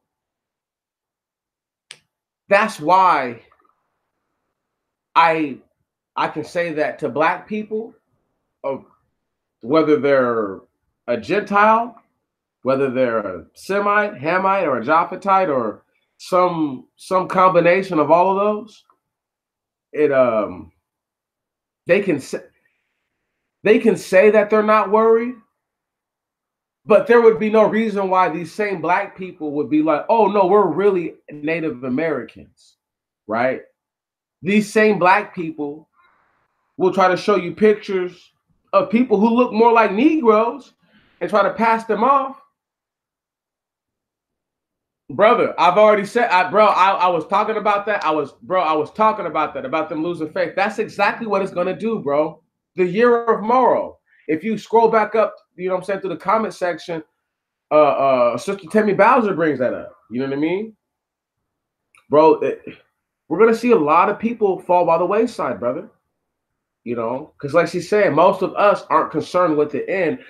A: that's why I can say that to black people, whether they're a Gentile, whether they're a Semite, Hamite, or a Japhetite, or some combination of all of those, it they can say that they're not worried, but there would be no reason why these same black people would be like, oh no, we're really Native Americans, right? These same black people will try to show you pictures of people who look more like Negroes and try to pass them off. Brother, I've already said, I was talking about that. I was talking about that, about them losing faith. That's exactly what it's going to do, bro. The year of Morrow. If you scroll back up, you know what I'm saying, through the comment section, Sister Tammy Bowser brings that up. You know what I mean? Bro, we're going to see a lot of people fall by the wayside, brother. You know, because like she's saying, most of us aren't concerned with the end.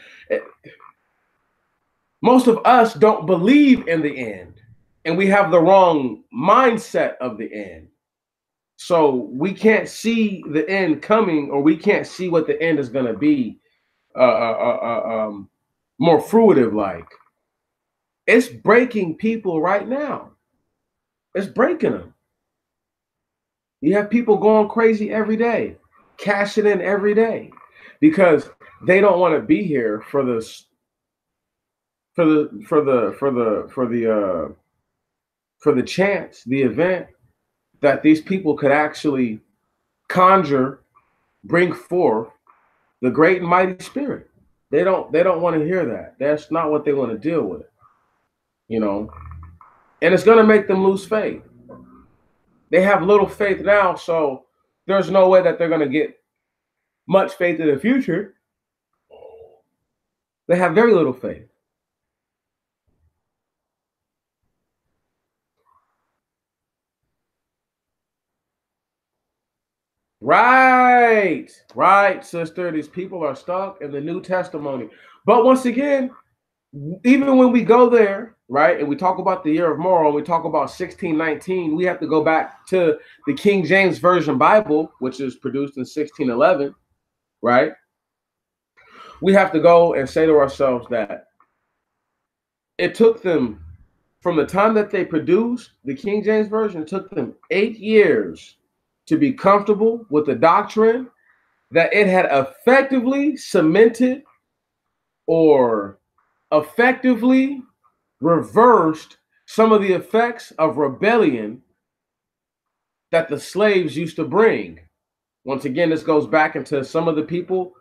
A: Most of us don't believe in the end, and we have the wrong mindset of the end. So we can't see the end coming, or we can't see what the end is going to be more fruitive like. It's breaking people right now. It's breaking them. You have people going crazy every day, cashing in every day, because they don't want to be here for this, for the chance, the event that these people could actually conjure, bring forth the great and mighty spirit. They don't want to hear that. That's not what they want to deal with. you know, and it's going to make them lose faith. They have little faith now, so there's no way that they're going to get much faith in the future. They have very little faith. Right, right, sister. These people are stuck in the New Testimony. But once again, even when we go there, right, and we talk about the year of Morrow, and we talk about 1619, we have to go back to the King James Version Bible, which is produced in 1611, right? We have to go and say to ourselves that it took them, from the time that they produced the King James Version, it took them 8 years to be comfortable with the doctrine that it had effectively cemented or effectively reversed some of the effects of rebellion that the slaves used to bring. Once again, this goes back into some of the people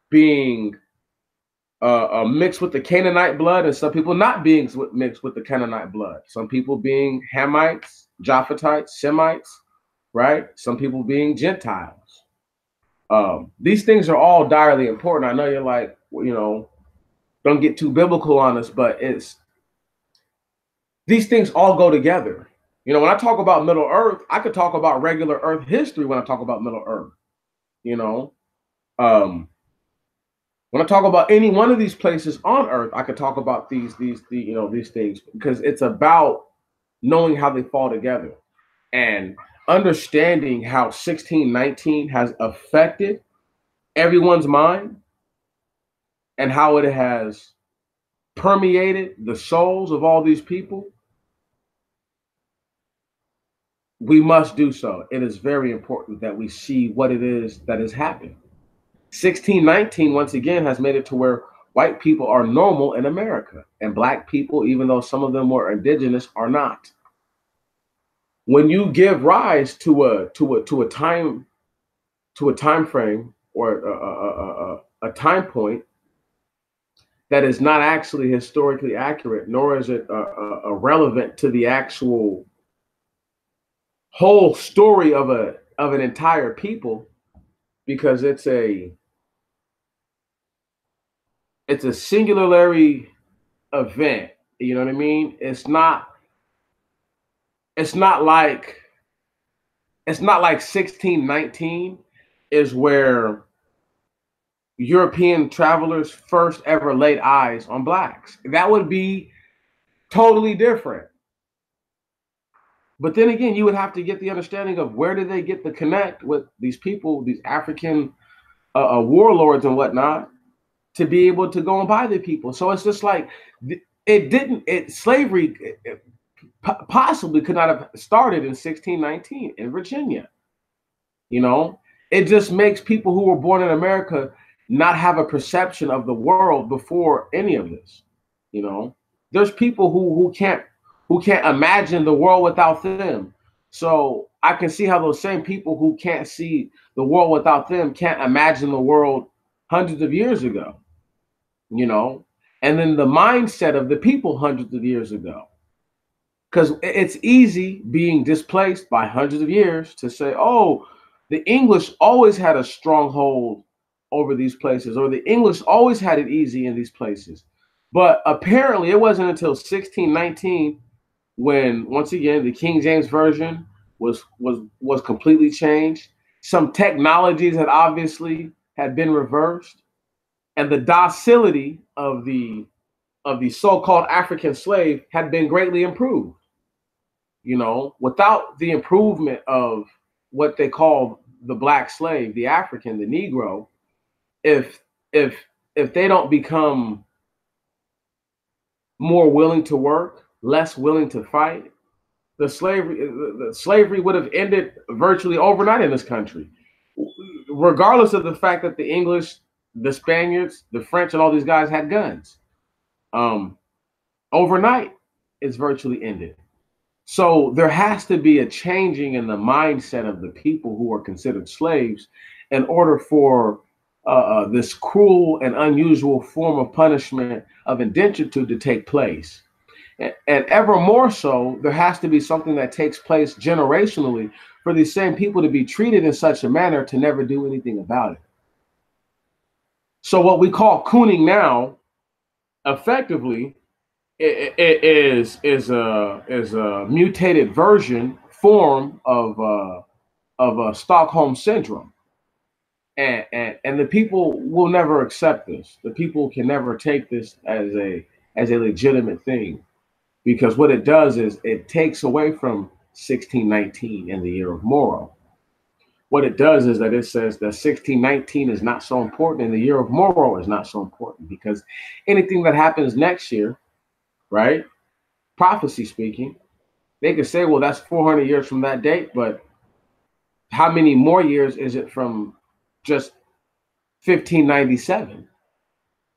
A: being mixed with the Canaanite blood, and some people not being mixed with the Canaanite blood. Some people being Hamites, Japhetites, Semites, right? Some people being Gentiles. These things are all direly important. I know you're like, don't get too biblical on us, but these things all go together. When I talk about Middle Earth, I could talk about regular Earth history when I talk about Middle Earth. When I talk about any one of these places on Earth, I could talk about these things, because it's about knowing how they fall together and understanding how 1619 has affected everyone's mind and how it has permeated the souls of all these people. We must do so. It is very important that we see what it is that has happened. 1619, once again, has made it to where white people are normal in America, and black people, even though some of them were indigenous, are not. When you give rise to a time frame or a time point that is not actually historically accurate, nor is it relevant to the actual whole story of an entire people, because it's a singularly event. You know what I mean? It's not like 1619 is where European travelers first ever laid eyes on blacks. That would be totally different. But then again, you would have to get the understanding of where did they get the connect with these people, these African warlords and whatnot, to be able to go and buy the people. So it's just like slavery possibly could not have started in 1619 in Virginia. It just makes people who were born in America not have a perception of the world before any of this. There's people who can't imagine the world without them. So I can see how those same people who can't see the world without them can't imagine the world hundreds of years ago. And then the mindset of the people hundreds of years ago. Because it's easy being displaced by hundreds of years to say, oh, the English always had a stronghold over these places, or the English always had it easy in these places. But apparently it wasn't until 1619 when, once again, the King James Version was completely changed. Some technologies that obviously had been reversed, and the docility of the so-called African slave had been greatly improved. Without the improvement of what they call the black slave, the African, the Negro, if they don't become more willing to work, less willing to fight, the slavery would have ended virtually overnight in this country, regardless of the fact that the English, the Spaniards, the French, and all these guys had guns. Overnight, it's virtually ended. So there has to be a changing in the mindset of the people who are considered slaves in order for this cruel and unusual form of punishment of indenturitude to take place. And ever more so, there has to be something that takes place generationally for these same people to be treated in such a manner to never do anything about it. So what we call cooning now, effectively, is a mutated version form of a Stockholm syndrome, and the people will never accept this. The people can never take this as a legitimate thing, because what it does is it takes away from 1619 in the year of Morrow. What it does is that it says that 1619 is not so important and the year of Morrow is not so important, because anything that happens next year, right? Prophecy speaking, they could say, well, that's 400 years from that date, but how many more years is it from just 1597?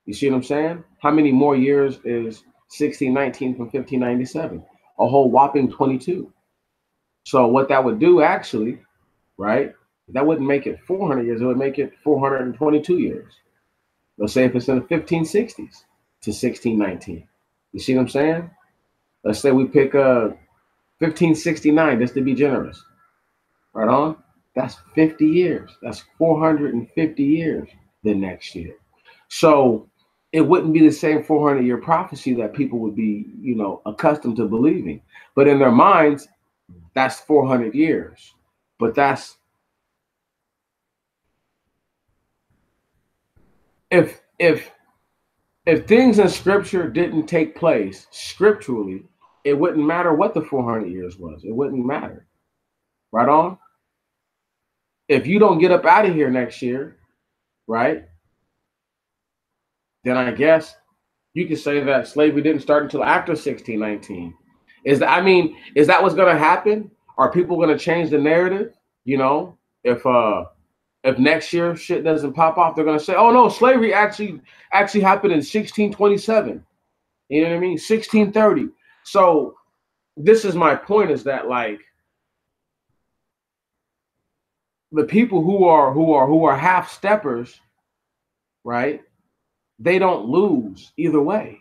A: You see what I'm saying? How many more years is 1619 from 1597? A whole whopping 22. So what that would do actually, right? That wouldn't make it 400 years. It would make it 422 years. Let's say if it's in the 1560s to 1619. You see what I'm saying? Let's say we pick 1569 just to be generous. Right on? That's 50 years. That's 450 years the next year. So it wouldn't be the same 400-year prophecy that people would be, accustomed to believing. But in their minds, that's 400 years. But that's if things in scripture didn't take place scripturally, it wouldn't matter what the 400 years was. It wouldn't matter. Right on? If you don't get up out of here next year, right, then I guess you could say that slavery didn't start until after 1619. Is that what's going to happen? Are people going to change the narrative? You know, if next year shit doesn't pop off, they're going to say, "Oh no, slavery actually happened in 1627." You know what I mean? 1630. So this is my point: is that like the people who are half steppers, right? They don't lose either way,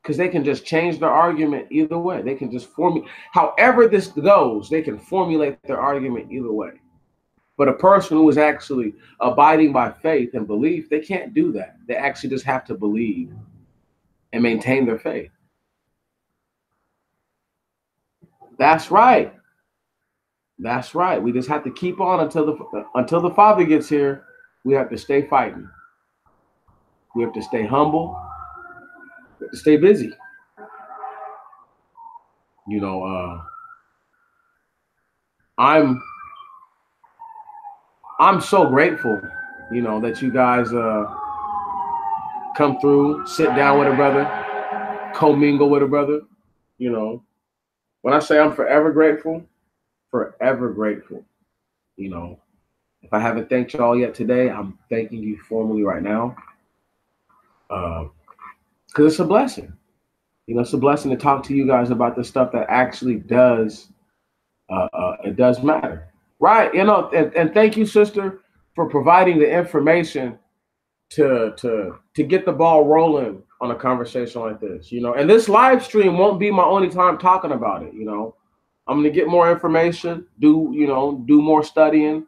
A: because they can just change their argument either way. They can just however this goes, they can formulate their argument either way. But a person who is actually abiding by faith and belief, they can't do that. They actually just have to believe and maintain their faith. That's right. That's right. We just have to keep on until the Father gets here. We have to stay fighting. We have to stay humble. We have to stay busy. You know, I'm so grateful, that you guys come through, sit down with a brother, commingle with a brother. When I say I'm forever grateful, forever grateful. If I haven't thanked y'all yet today, I'm thanking you formally right now, because it's a blessing. It's a blessing to talk to you guys about the stuff that actually does it does matter. Right. And thank you, sister, for providing the information to get the ball rolling on a conversation like this. And this live stream won't be my only time talking about it. I'm going to get more information, do more studying.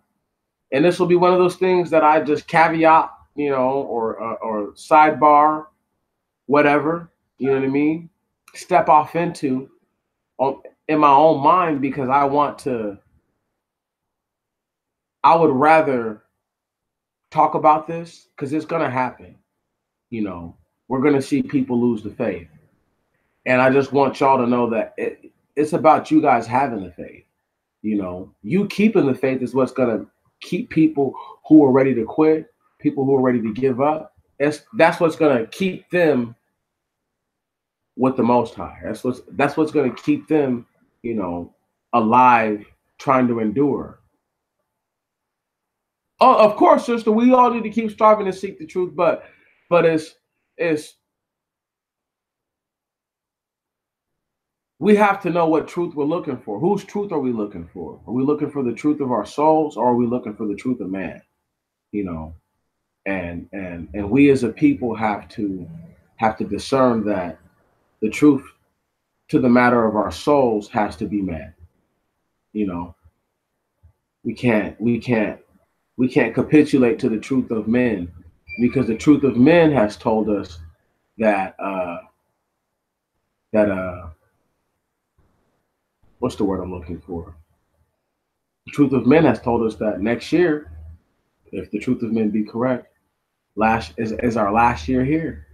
A: And this will be one of those things that I just caveat, or sidebar, whatever, you know what I mean? Step off into in my own mind, because I would rather talk about this, because it's going to happen. We're going to see people lose the faith. And I just want y'all to know that it's about you guys having the faith. You keeping the faith is what's going to keep people who are ready to quit, people who are ready to give up. That's what's going to keep them with the Most High. That's what's going to keep them, alive, trying to endure. Oh, of course, sister, we all need to keep striving to seek the truth, but it's we have to know what truth we're looking for. Whose truth are we looking for? Are we looking for the truth of our souls, or are we looking for the truth of man? And we as a people have to discern that the truth to the matter of our souls has to be met. You know, we can't we can't we can't capitulate to the truth of men, because the truth of men has told us that that what's the word I'm looking for? The truth of men has told us that next year, if the truth of men be correct, last is our last year here.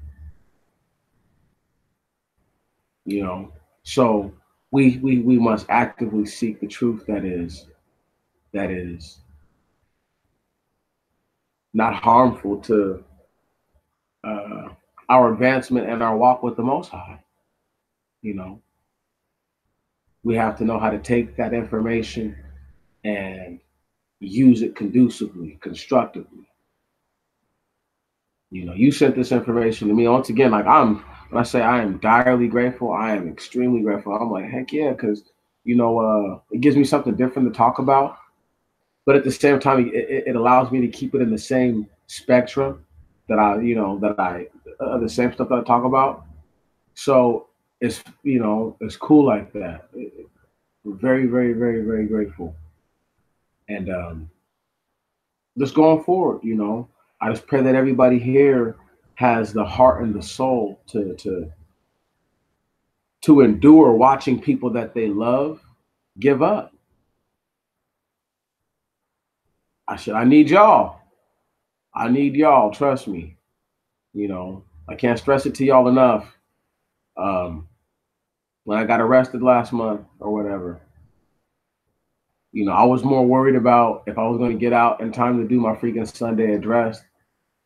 A: You know, so we must actively seek the truth that is not harmful to uh, our advancement and our walk with the Most High. You know, we have to know how to take that information and use it conducively, constructively. You know, you sent this information to me once again. Like, when I say I am direly grateful, I am extremely grateful. I'm like, heck yeah, because it gives me something different to talk about. But at the same time, it allows me to keep it in the same spectrum that the same stuff that I talk about. So it's cool like that. We're very, very, very, very grateful. And just going forward, I just pray that everybody here has the heart and the soul to endure watching people that they love give up. I need y'all. I need y'all. Trust me. I can't stress it to y'all enough. Um, when I got arrested last month or whatever, I was more worried about if I was going to get out in time to do my freaking Sunday address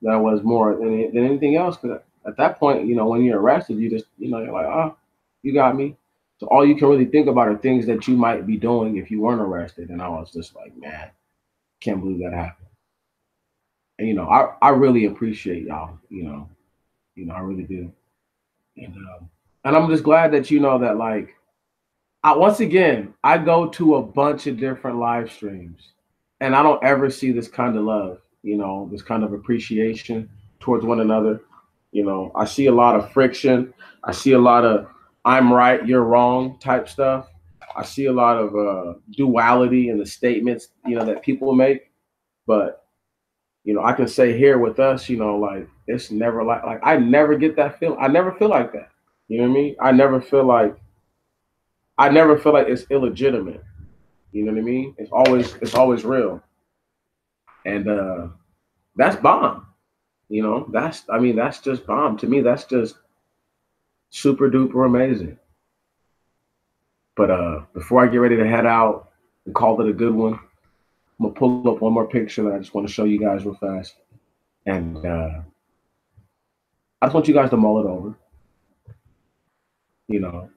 A: than I was more than anything else. Because at that point, when you're arrested, you just, you're like, oh, you got me. So all you can really think about are things that you might be doing if you weren't arrested. And I was just like, man, can't believe that happened. And I really appreciate y'all. I really do. And I'm just glad that that, like, once again, I go to a bunch of different live streams, and I don't ever see this kind of love, this kind of appreciation towards one another. I see a lot of friction. I see a lot of I'm right, you're wrong type stuff. I see a lot of duality in the statements, that people make. But, I can say here with us, like, it's never like I never get that feel. I never feel like that. You know what I mean? I never feel like it's illegitimate. You know what I mean? It's always real. And that's bomb. That's just bomb. To me, that's just super duper amazing. But before I get ready to head out and call it a good one, I'm gonna pull up one more picture that I just want to show you guys real fast. And I just want you guys to mull it over. You know,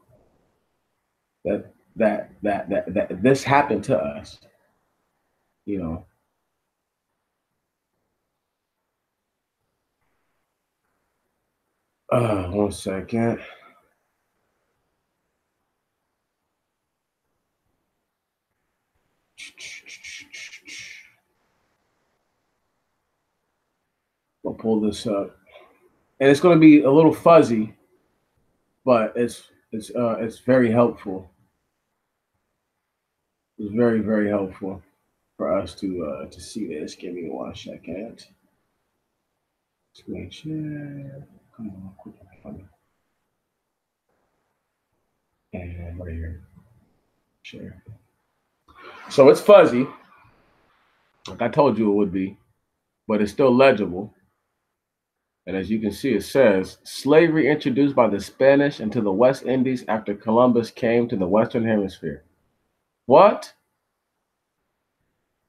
A: that this happened to us. You know, 1 second. I'll pull this up, and it's going to be a little fuzzy, but it's very helpful. It's very, very helpful for us to see this. Give me 1 second. Screen share. Come on, quick. And right here, share. So it's fuzzy, like I told you it would be, but it's still legible. And as you can see, it says slavery introduced by the Spanish into the West Indies after Columbus came to the Western Hemisphere. What?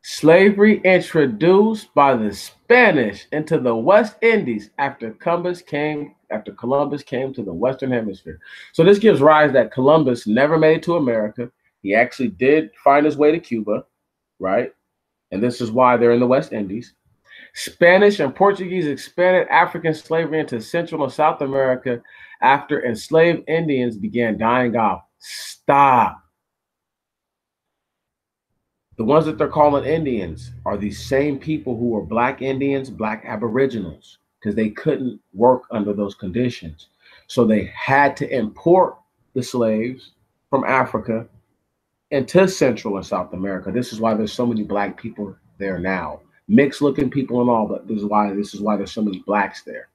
A: Slavery introduced by the Spanish into the West Indies after Columbus came to the Western Hemisphere. So this gives rise that Columbus never made it to America. He actually did find his way to Cuba, right? And this is why they're in the West Indies. Spanish and Portuguese expanded African slavery into Central and South America after enslaved Indians began dying off. Stop. The ones that they're calling Indians are these same people who were Black Indians, Black Aboriginals, because they couldn't work under those conditions. So they had to import the slaves from Africa into Central and South America. This is why there's so many black people there now. Mixed looking people and all, but this is why there's so many blacks there.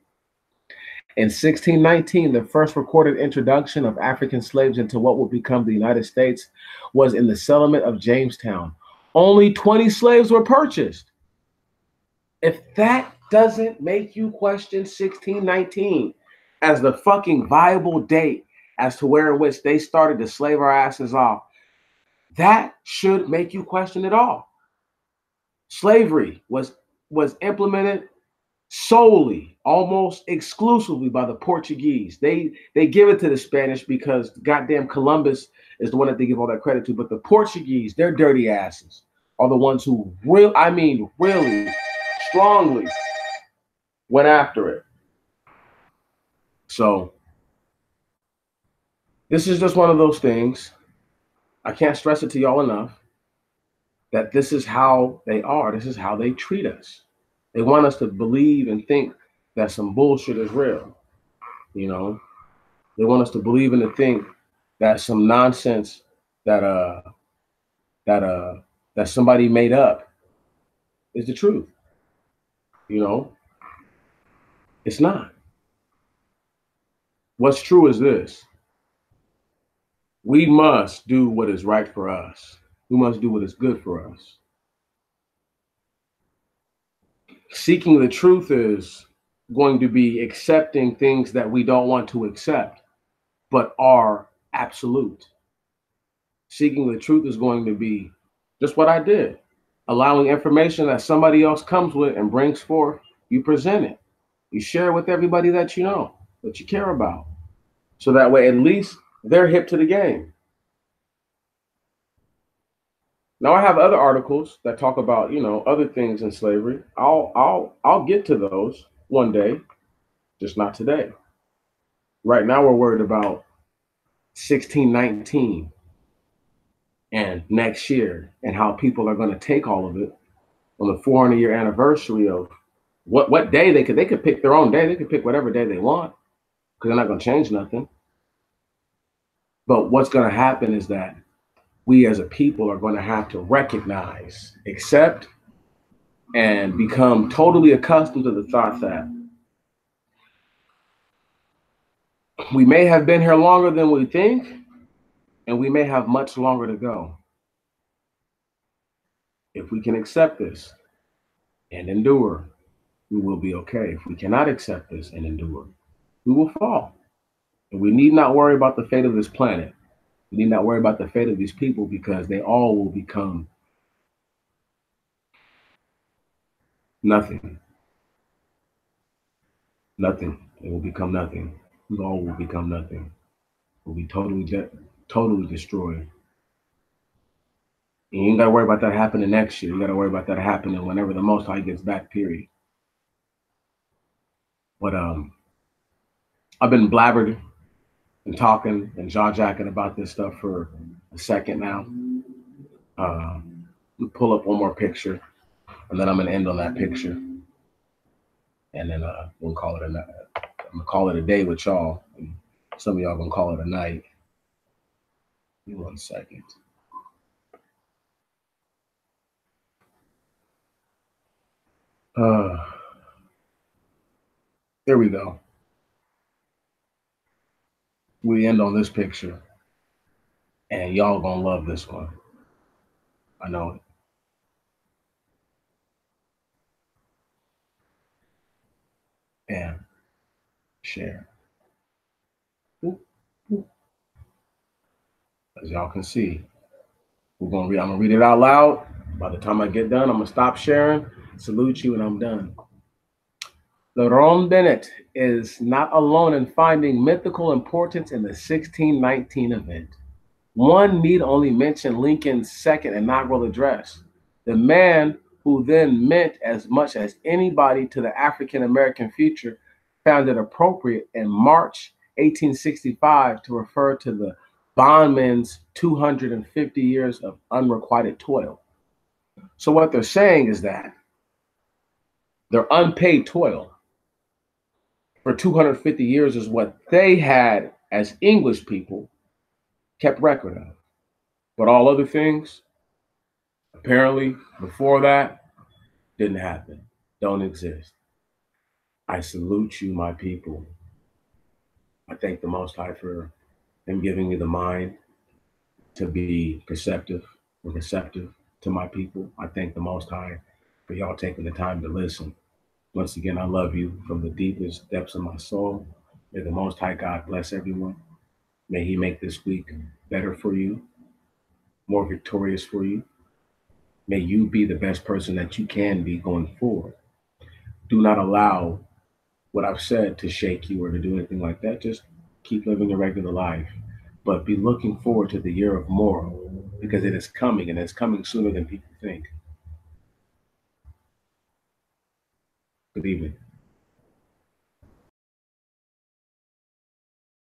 A: In 1619, the first recorded introduction of African slaves into what would become the United States was in the settlement of Jamestown. Only 20 slaves were purchased. If that doesn't make you question 1619 as the fucking viable date as to where in which they started to slave our asses off, that should make you question it all. Slavery was implemented solely, almost exclusively by the Portuguese. They give it to the Spanish because goddamn Columbus is the one that they give all that credit to. But the Portuguese, their dirty asses, are the ones who really strongly went after it. So this is just one of those things. I can't stress it to y'all enough that this is how they are. This is how they treat us. They want us to believe and think that some bullshit is real. You know, they want us to believe and to think that some nonsense that somebody made up is the truth. You know, it's not. What's true is this. We must do what is right for us. We must do what is good for us. Seeking the truth is going to be accepting things that we don't want to accept, but are absolute. Seeking the truth is going to be just what I did. Allowing information that somebody else comes with and brings forth, you present it. You share it with everybody that you know, that you care about. So that way, at least they're hip to the game. Now I have other articles that talk about, other things in slavery. I'll get to those one day, just not today. Right now we're worried about 1619 and next year and how people are going to take all of it on the 400-year anniversary of what day they could pick their own day. They could pick whatever day they want because they're not going to change nothing. But what's going to happen is that we as a people are going to have to recognize, accept, and become totally accustomed to the thought that we may have been here longer than we think, and we may have much longer to go. If we can accept this and endure, we will be okay. If we cannot accept this and endure, we will fall. And we need not worry about the fate of this planet. We need not worry about the fate of these people because they all will become nothing. Nothing. It will become nothing. We all will become nothing. We'll be totally destroyed. And you ain't got to worry about that happening next year. You got to worry about that happening whenever the Most High gets back, period. But I've been blabbered and talking and jaw-jacking about this stuff for a second now. We'll pull up one more picture, and then I'm going to end on that picture. And then we'll call it a night. I'm going to call it a day with y'all. And some of y'all going to call it a night. Give me 1 second. There we go. We end on this picture. And y'all gonna love this one. I know it. And share. As y'all can see, I'm gonna read it out loud. By the time I get done, I'm gonna stop sharing, salute you, and I'm done. Lerone Bennett is not alone in finding mythical importance in the 1619 event. One need only mention Lincoln's second inaugural address. The man who then meant as much as anybody to the African-American future found it appropriate in March 1865 to refer to the bondman's 250 years of unrequited toil. So what they're saying is that their unpaid toil for 250 years is what they had as English people kept record of. But all other things, apparently, before that, didn't happen, don't exist. I salute you, my people. I thank the Most High for Him giving me the mind to be perceptive and receptive to my people. I thank the Most High for y'all taking the time to listen. Once again, I love you from the deepest depths of my soul. May the Most High God bless everyone. May He make this week better for you, more victorious for you. May you be the best person that you can be going forward. Do not allow what I've said to shake you or to do anything like that. Just keep living a regular life. But be looking forward to the year of Morrow because it is coming and it's coming sooner than people think. Good evening.